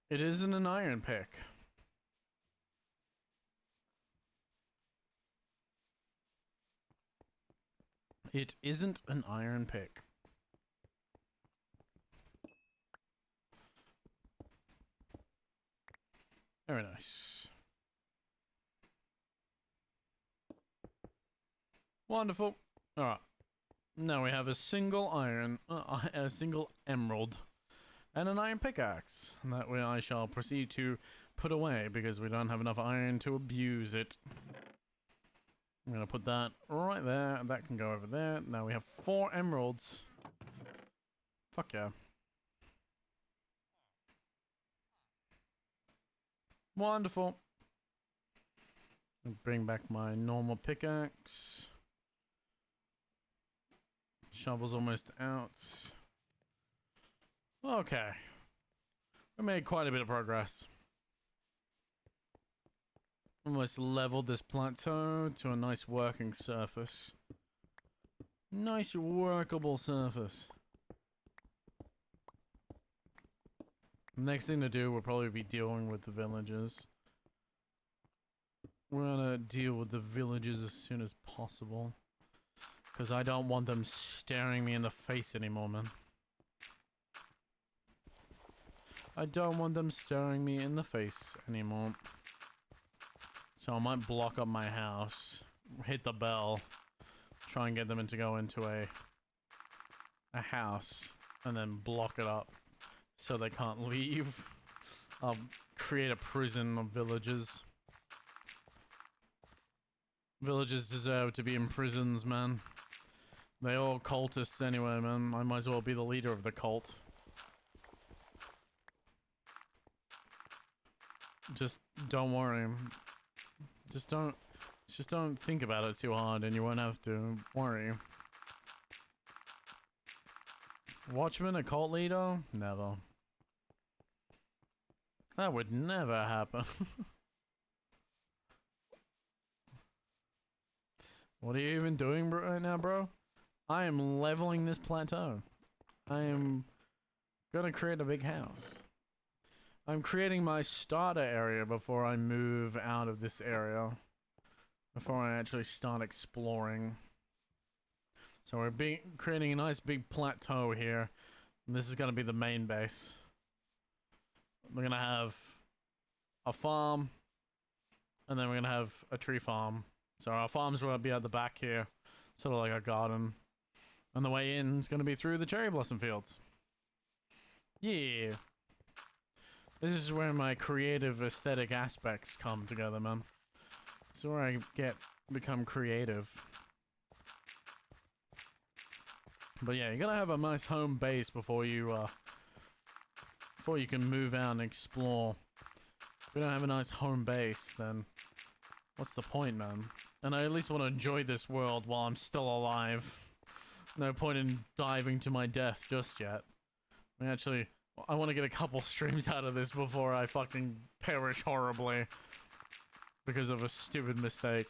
It isn't an iron pick. It isn't an iron pick. Very nice. Wonderful. Alright. Now we have a single iron, a single emerald, and an iron pickaxe. And that way I shall proceed to put away because we don't have enough iron to abuse it. I'm gonna put that right there. That can go over there. Now we have 4 emeralds. Fuck yeah. Wonderful. Bring back my normal pickaxe. Shovel's almost out. Okay. We made quite a bit of progress. Almost leveled this plateau to a nice working surface. Nice workable surface. Next thing to do will probably be dealing with the villagers. We're gonna deal with the villagers as soon as possible. Because I don't want them staring me in the face anymore, man. I don't want them staring me in the face anymore. So I might block up my house, hit the bell, try and get them to go into a house, and then block it up so they can't leave. I'll create a prison of villagers. Villagers deserve to be in prisons, man. They all cultists anyway, man. I might as well be the leader of the cult. Just don't worry. Just don't think about it too hard and you won't have to worry. Watchman, a cult leader? Never. That would never happen. What are you even doing right now, bro? I am leveling this plateau. I am gonna create a big house. I'm creating my starter area before I move out of this area. Before I actually start exploring. So we're creating a nice big plateau here. And this is gonna be the main base. We're gonna have a farm. And then we're gonna have a tree farm. So our farms will be at the back here. Sort of like a garden. And the way in is gonna be through the cherry blossom fields. Yeah. This is where my creative aesthetic aspects come together, man. This is where I become creative. But yeah, you gotta have a nice home base before you can move out and explore. If we don't have a nice home base, then what's the point, man? And I at least want to enjoy this world while I'm still alive. No point in diving to my death just yet. I want to get a couple streams out of this before I fucking perish horribly because of a stupid mistake.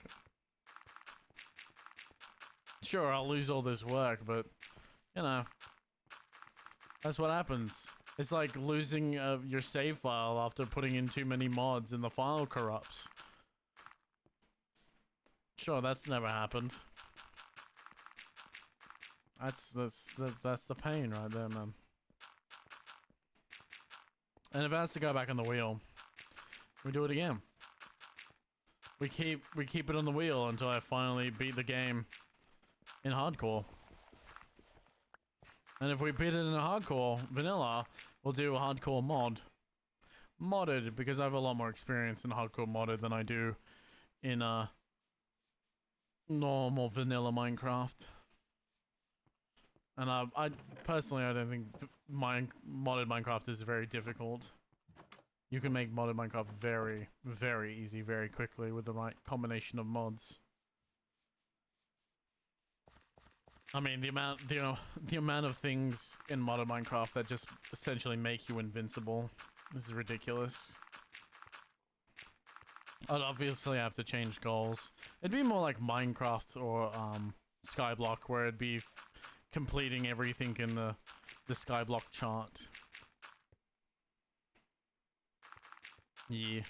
Sure, I'll lose all this work, but, you know, that's what happens. It's like losing your save file after putting in too many mods and the file corrupts. Sure, that's never happened. That's the pain right there, man. And if it has to go back on the wheel, we do it again. We keep it on the wheel until I finally beat the game in hardcore. And if we beat it in a hardcore vanilla, we'll do a hardcore mod. Modded, because I have a lot more experience in hardcore modded than I do in normal vanilla Minecraft. And I personally, I don't think modded Minecraft is very difficult. You can make modded Minecraft very, very easy, very quickly with the right combination of mods. I mean, the amount of things in modded Minecraft that just essentially make you invincible is ridiculous. I'd obviously have to change goals. It'd be more like Minecraft or Skyblock, where it'd be completing everything in the Skyblock chart. Yeah.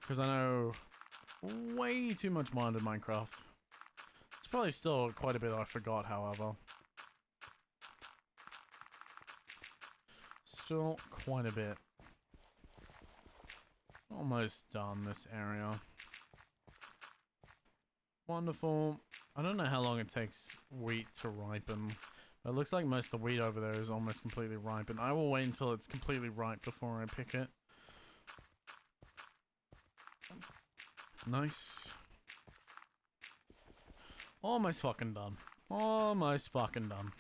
Because I know way too much modded Minecraft. It's probably still quite a bit I forgot, however. Still quite a bit. Almost done this area. Wonderful. I don't know how long it takes wheat to ripen. But it looks like most of the wheat over there is almost completely ripened. I will wait until it's completely ripe before I pick it. Nice. Almost fucking done. Almost fucking done.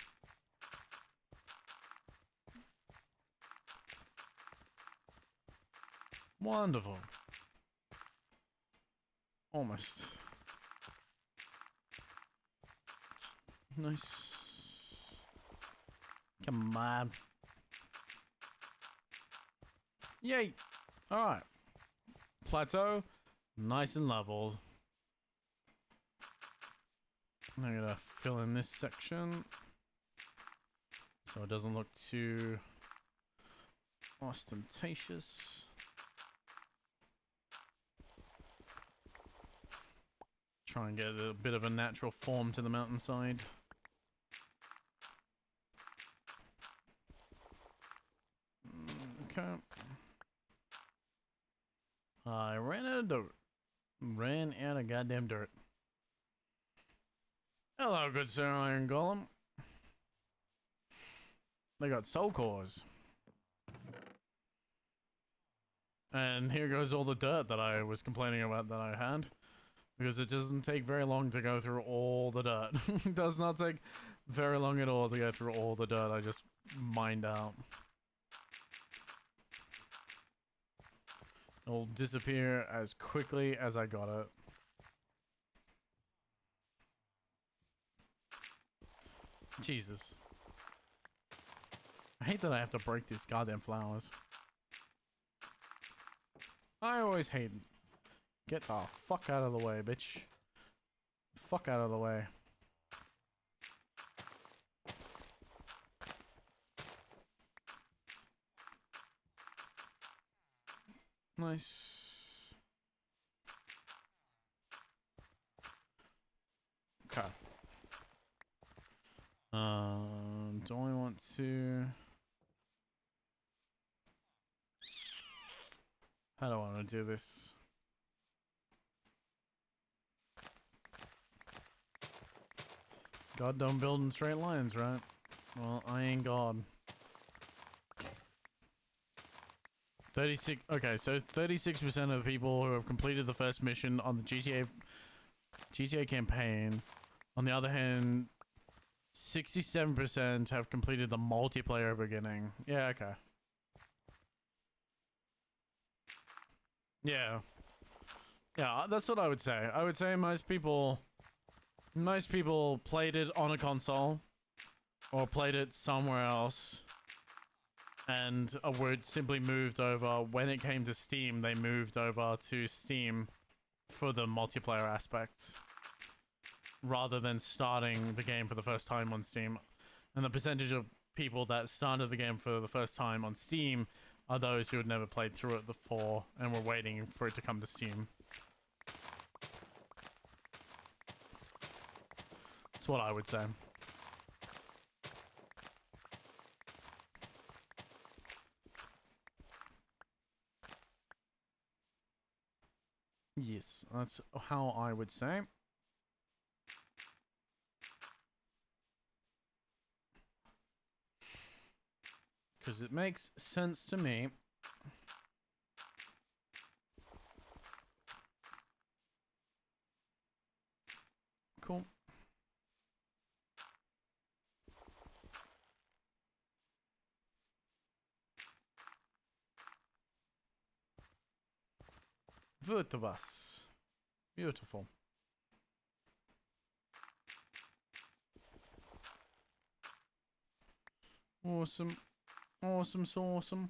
Wonderful. Almost. Nice. Come on. Yay. Alright. Plateau. Nice and level. I'm gonna fill in this section so it doesn't look too ostentatious. Try and get a bit of a natural form to the mountainside. Okay. I ran out of dirt. Ran out of goddamn dirt. Hello, good sir, Iron Golem. They got soul cores. And here goes all the dirt that I was complaining about that I had. Because it doesn't take very long to go through all the dirt. It does not take very long at all to go through all the dirt I just mined out. It'll disappear as quickly as I got it. Jesus. I hate that I have to break these goddamn flowers. I always hate it. Get the fuck out of the way, bitch. Fuck out of the way. Nice. Okay. Do I want to... How do I want to do this? God don't build in straight lines, right? Well, I ain't God. 36. Okay, so 36% of people who have completed the first mission on the GTA campaign. On the other hand, 67% have completed the multiplayer beginning. Yeah, okay. Yeah. Yeah, that's what I would say. I would say most people played it on a console or played it somewhere else and were simply moved over. When it came to Steam, they moved over to Steam for the multiplayer aspect rather than starting the game for the first time on Steam. And the percentage of people that started the game for the first time on Steam are those who had never played through it before and were waiting for it to come to Steam. what I would say. Yes, that's how I would say. Because it makes sense to me. Cool. Virtuous. Beautiful. Awesome. Awesome, so awesome.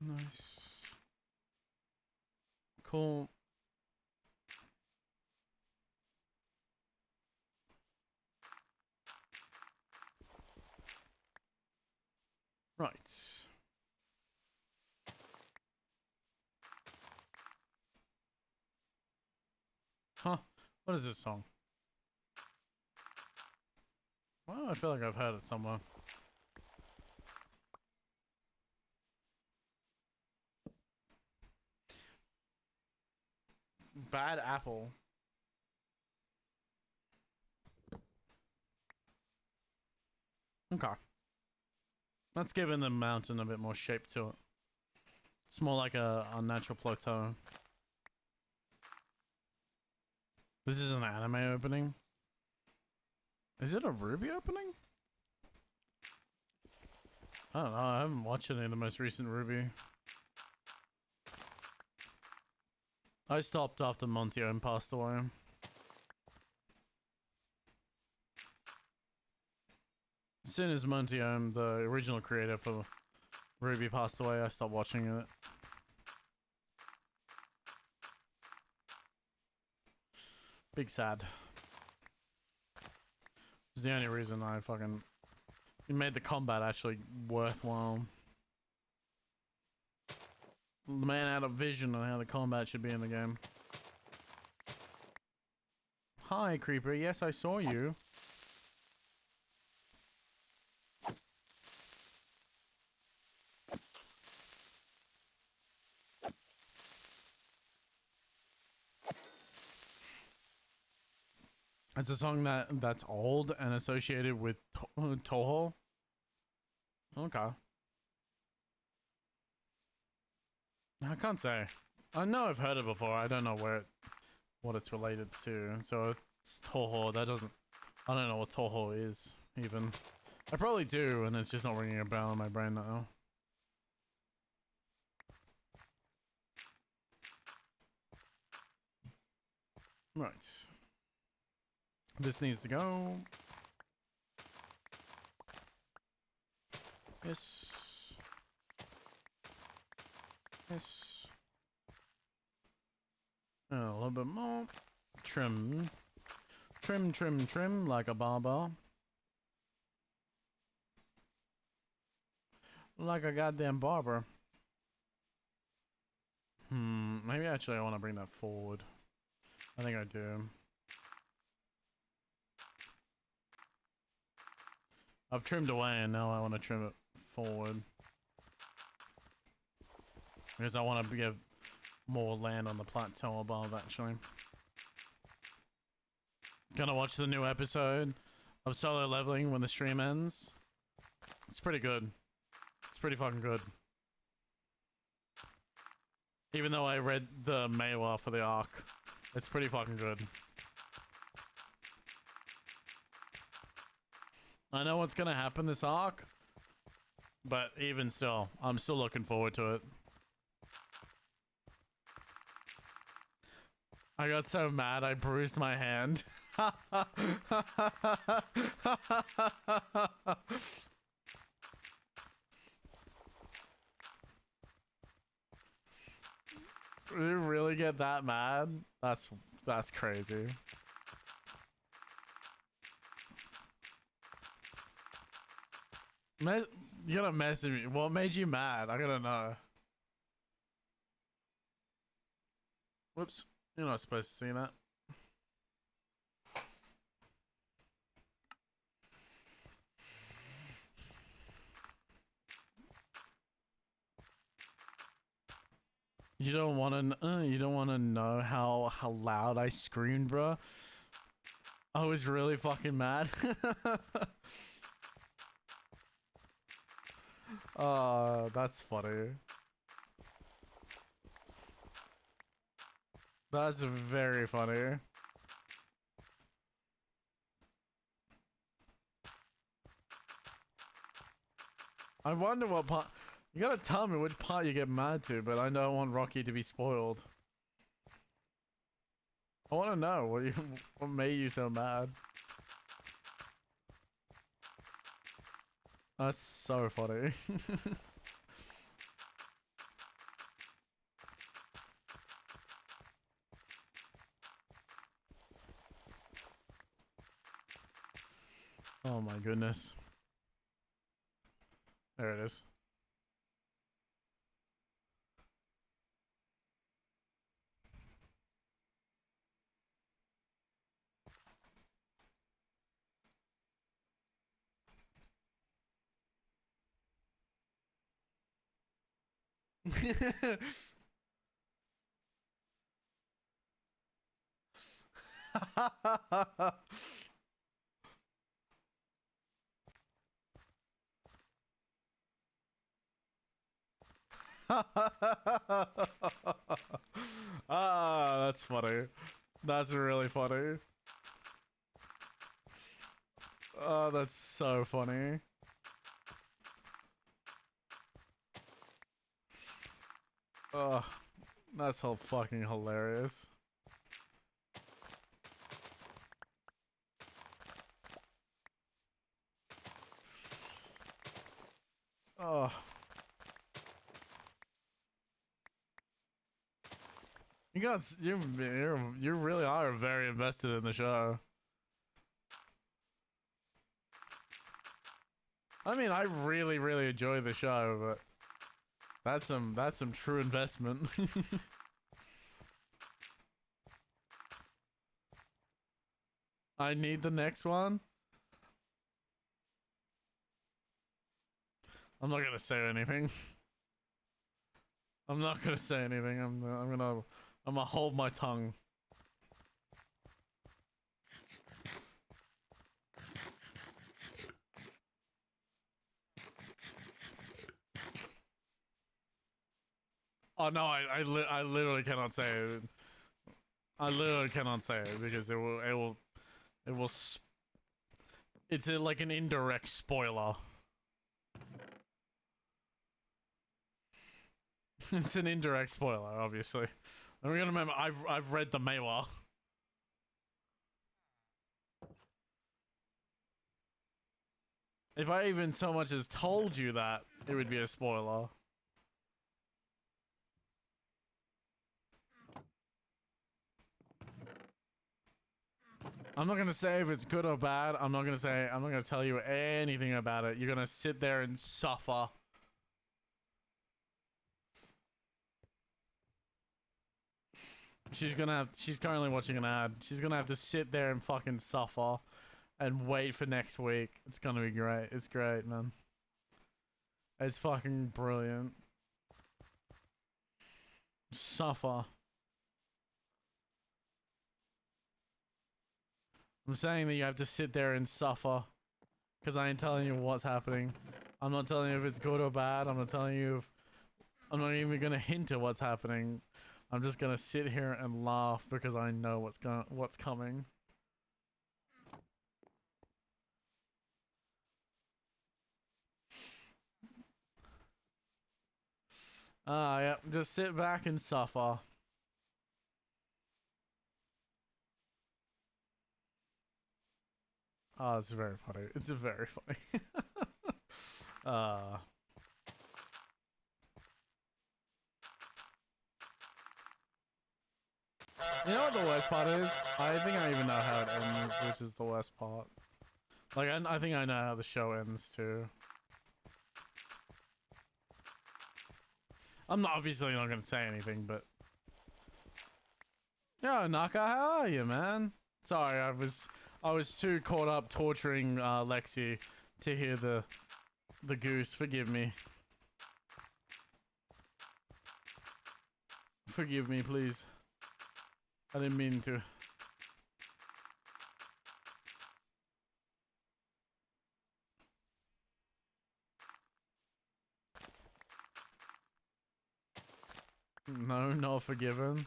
Nice. Cool. Right. Huh. What is this song? Well, I feel like I've heard it somewhere. Bad Apple. Okay. Let's give the mountain a bit more shape to it. It's more like a unnatural plateau. This is an anime opening. Is it a Ruby opening? I don't know. I haven't watched any of the most recent Ruby. I stopped after Monty Ohm passed away. As soon as Monty Ohm, the original creator for Ruby, passed away, I stopped watching it. Big sad. It's the only reason I fucking... It made the combat actually worthwhile. The man had a vision on how the combat should be in the game. Hi, Creeper. Yes, I saw you. It's a song that's old and associated with Toho. Okay. I can't say. I know I've heard it before. I don't know what it's related to. So it's Toho. That doesn't. I don't know what Toho is even. I probably do, and it's just not ringing a bell in my brain now. Right. This needs to go. Yes. Yes. A little bit more. Trim. Trim, trim, trim like a barber. Like a goddamn barber. Maybe actually I want to bring that forward. I think I do. I've trimmed away and now I want to trim it forward. Because I want to give more land on the plateau above, actually. Gonna watch the new episode of Solo Leveling when the stream ends. It's pretty good. It's pretty fucking good. Even though I read the Meiwa for the arc, it's pretty fucking good. I know what's gonna happen this arc, but even still, I'm still looking forward to it. I got so mad I bruised my hand. You really get that mad? That's crazy. You're gonna message me. What made you mad? I gotta know. Whoops. You're not supposed to see that. You don't want to. You don't want to know how loud I screamed, bro. I was really fucking mad. That's funny. That's very funny. I wonder what part. You gotta tell me which part you get mad to, but I don't want Rocky to be spoiled. I want to know what made you so mad. That's so funny. Oh my goodness. There it is. Ah, that's funny. That's really funny. Oh, that's so funny. Oh, that's so fucking hilarious. Oh. You guys, you really are very invested in the show. I mean, I really enjoy the show, but that's some true investment. I need the next one. I'm not gonna say anything. I'm not gonna say anything. I'm gonna hold my tongue. Oh no, I literally cannot say it. I literally cannot say it because it's like an indirect spoiler. It's an indirect spoiler, obviously. And we're gonna remember I've read the Meiwa. If I even so much as told you that, it would be a spoiler. I'm not gonna say if it's good or bad. I'm not gonna tell you anything about it. You're gonna sit there and suffer. She's currently watching an ad. She's gonna have to sit there and fucking suffer and wait for next week. It's gonna be great. It's great, man. It's fucking brilliant. Suffer. I'm saying that you have to sit there and suffer. Because I ain't telling you what's happening. I'm not telling you if it's good or bad. I'm not telling you if... I'm not even gonna hint at what's happening. I'm just gonna sit here and laugh because I know what's coming. Yeah, just sit back and suffer. Oh, it's very funny. It's very funny. You know what the worst part is? I think I even know how it ends, which is the worst part. Like, I think I know how the show ends too. I'm not obviously not gonna say anything, but Yo, Naka, how are you, man? Sorry, I was too caught up torturing Lexi to hear the goose. Forgive me. Forgive me, please. I didn't mean to. No, not forgiven.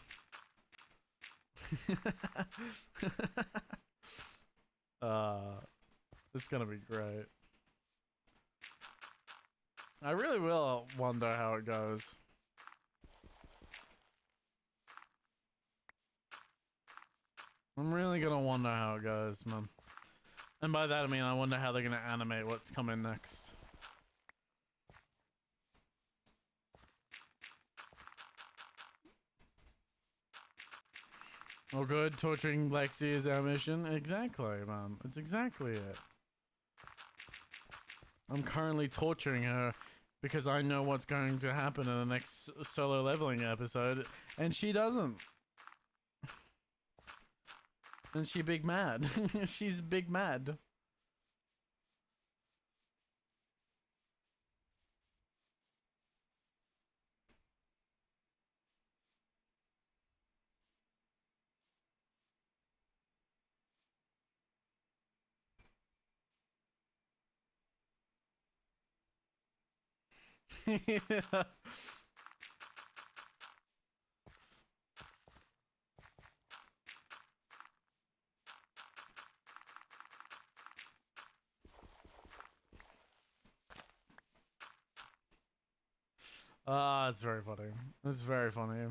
It's gonna be great. I really will wonder how it goes. I'm really gonna wonder how it goes, man. And by that I mean I wonder how they're gonna animate what's coming next. Oh good, torturing Lexi is our mission? Exactly, man. It's exactly it. I'm currently torturing her because I know what's going to happen in the next solo leveling episode, and she doesn't. And she big mad. She's big mad. Yeah. Ah, it's very funny. It's very funny.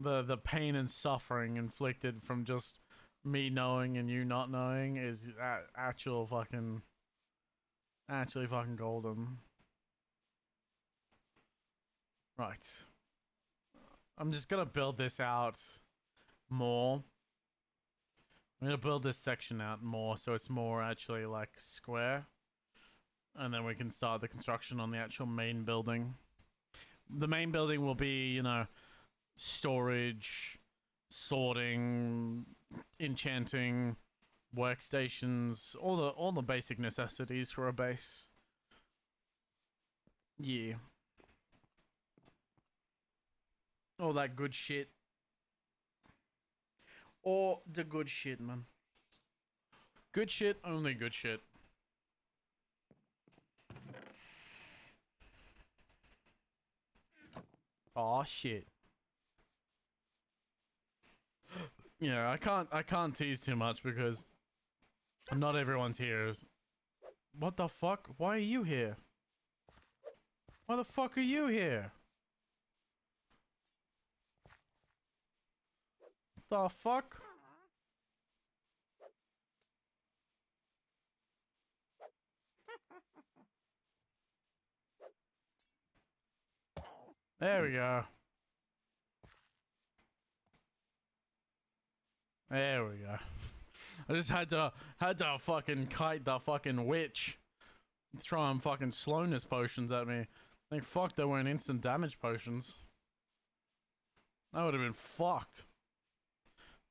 The pain and suffering inflicted from just me knowing and you not knowing is actually fucking golden. Right. I'm just gonna build this out more. I'm gonna build this section out more so it's more actually like square. And then we can start the construction on the actual main building. The main building will be, you know, storage, sorting, enchanting, workstations, all the basic necessities for a base. Yeah. All that good shit. All the good shit, man. Good shit, only good shit. Aw, shit. Yeah, I can't tease too much because not everyone's here. What the fuck? Why are you here? Why the fuck are you here? The fuck? There we go. There we go. I just had to fucking kite the fucking witch. Throwing fucking slowness potions at me. Like fuck, they weren't instant damage potions. That would have been fucked.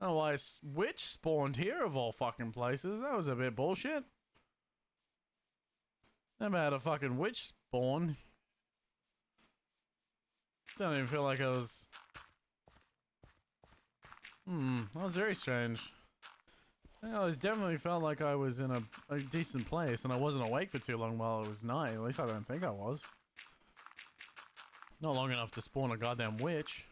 Oh, why witch spawned here of all fucking places? That was a bit bullshit. Never had a fucking witch spawn. Don't even feel like I was... that was very strange. I definitely felt like I was in a decent place and I wasn't awake for too long while it was night. At least I don't think I was. Not long enough to spawn a goddamn witch.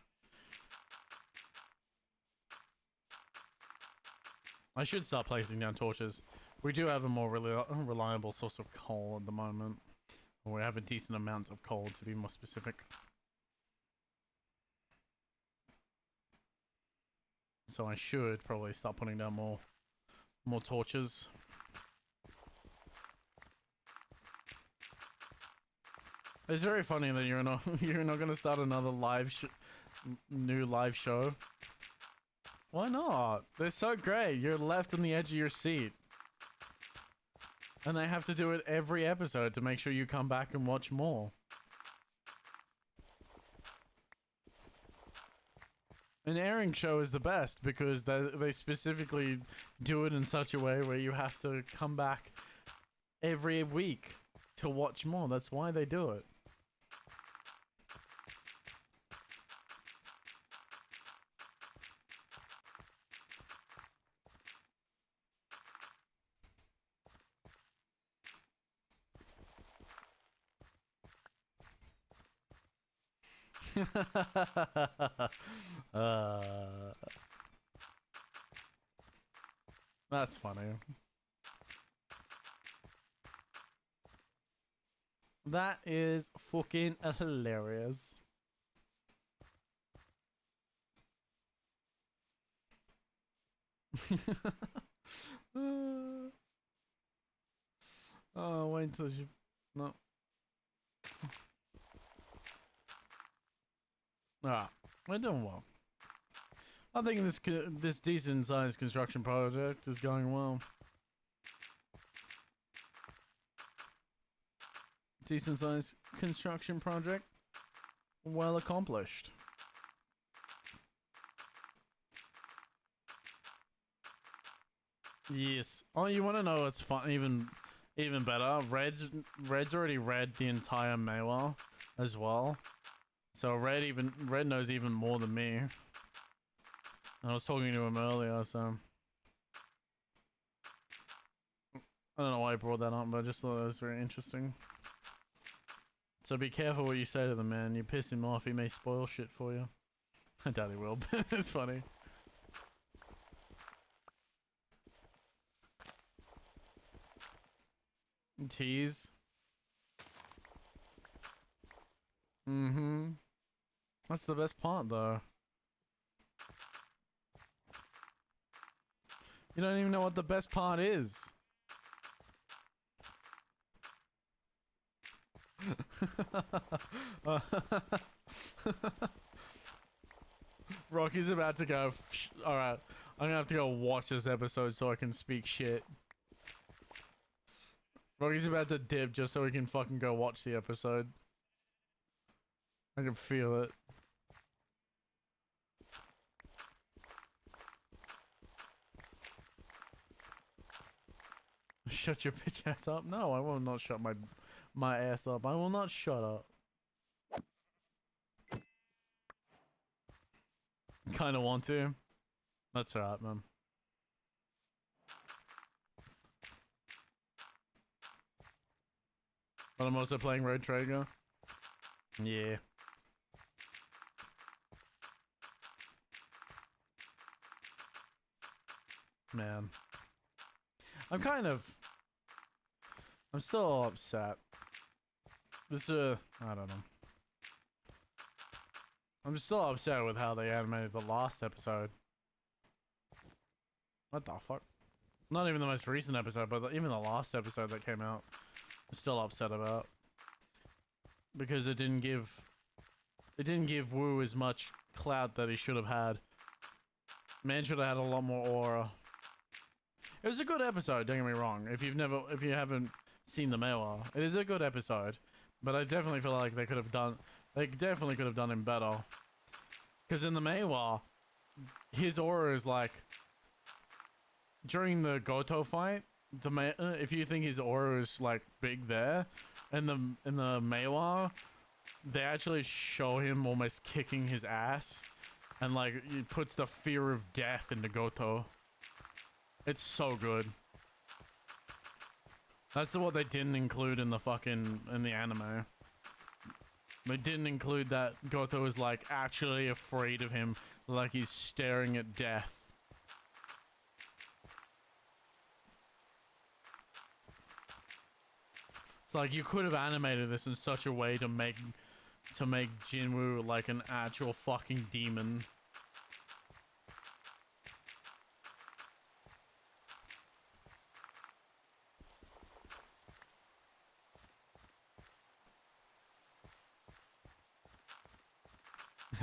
I should start placing down torches. We do have a more reliable source of coal at the moment. We have a decent amount of coal, to be more specific. So I should probably start putting down more torches. It's very funny that you're not gonna start another new live show. Why not? They're so great. You're left on the edge of your seat. And they have to do it every episode to make sure you come back and watch more. An airing show is the best because they specifically do it in such a way where you have to come back every week to watch more. That's why they do it. uh, that's funny. That is fucking hilarious. Oh, wait until she... No. Ah, we're doing well. I think this decent sized construction project is going well. Decent sized construction project, well accomplished. Yes. Oh, you want to know what's fun? Even better. Red's already read the entire Maywell as well. So Red knows even more than me. I was talking to him earlier, so I don't know why I brought that up, but I just thought it was very interesting. So be careful what you say to the man. You piss him off, he may spoil shit for you. I doubt he will, but it's funny. Tease. Mm-hmm. That's the best part, though. You don't even know what the best part is. Rocky's about to go. Alright, I'm gonna have to go watch this episode so I can speak shit. Rocky's about to dip just so we can fucking go watch the episode. I can feel it. Shut your bitch ass up. No, I will not shut my ass up. I will not shut up. Kinda want to. That's alright, man. But I'm also playing Road Traeger. Yeah. Man. I'm still upset. I don't know. I'm still upset with how they animated the last episode. What the fuck? Not even the most recent episode, but even the last episode that came out, I'm still upset about. Because it didn't give Wu as much clout that he should have had. Man should have had a lot more aura. It was a good episode, don't get me wrong. If you haven't seen the Maywell, it is a good episode. But I definitely feel like they definitely could have done him better. Because in the Maywell, his aura is like, during the Goto fight, if you think his aura is like big there, in the Maywell, they actually show him almost kicking his ass, and like it puts the fear of death into Goto. It's so good. That's what they didn't include in the anime. They didn't include that Goto is like actually afraid of him, like he's staring at death. It's like you could have animated this in such a way to make Jinwoo like an actual fucking demon.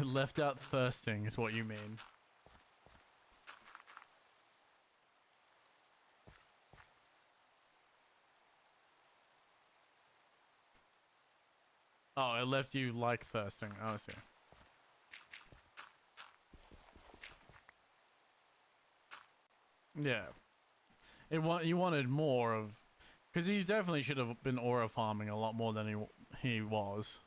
Left out thirsting is what you mean. Oh, it left you like thirsting. Oh, I see. Yeah. You wanted more of, because he definitely should have been aura farming a lot more than he was.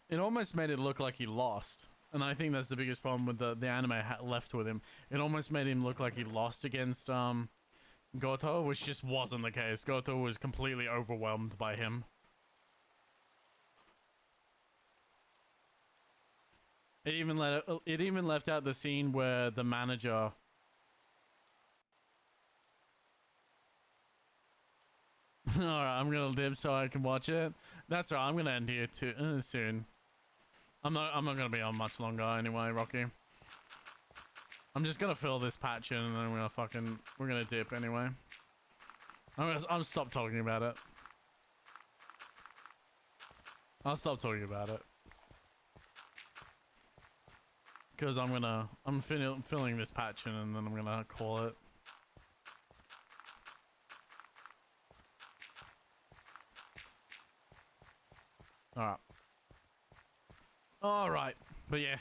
It almost made it look like he lost, and I think that's the biggest problem with the anime left with him. It almost made him look like he lost against Goto, which just wasn't the case. Goto was completely overwhelmed by him. It even left out the scene where the manager. All right, I'm gonna dip so I can watch it. That's right. I'm gonna end here too soon. I'm not gonna be on much longer anyway, Rocky. I'm just gonna fill this patch in and then we're gonna dip anyway. I'll stop talking about it. I'll stop talking about it. Because I'm filling this patch in and then I'm gonna call it. Alright, but yeah.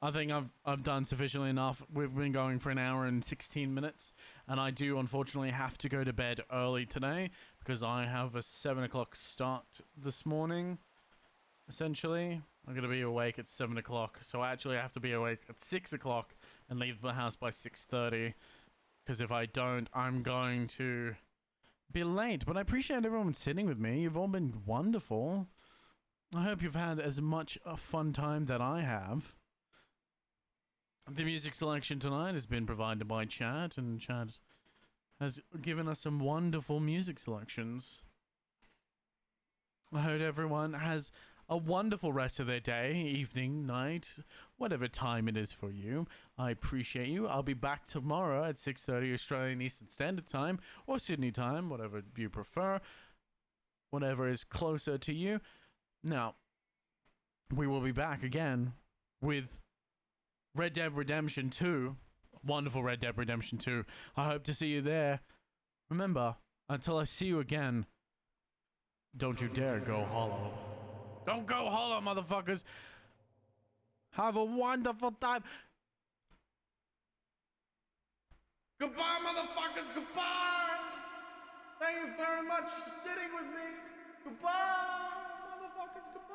I think I've done sufficiently enough. We've been going for an hour and 16 minutes, and I do unfortunately have to go to bed early today because I have a 7 o'clock start this morning. Essentially, I'm gonna be awake at 7 o'clock, so actually I have to be awake at 6 o'clock and leave the house by 6:30. Because if I don't, I'm going to be late. But I appreciate everyone sitting with me. You've all been wonderful. I hope you've had as much a fun time that I have. The music selection tonight has been provided by Chad, and Chad has given us some wonderful music selections. I hope everyone has a wonderful rest of their day, evening, night, whatever time it is for you. I appreciate you. I'll be back tomorrow at 6:30 Australian Eastern Standard Time, or Sydney time, whatever you prefer, whatever is closer to you. Now, we will be back again with Red Dead Redemption 2. Wonderful Red Dead Redemption 2. I hope to see you there. Remember, until I see you again, don't you dare go hollow. Don't go hollow, motherfuckers. Have a wonderful time. Goodbye, motherfuckers. Goodbye. Thank you very much for sitting with me. Goodbye, motherfuckers. Goodbye.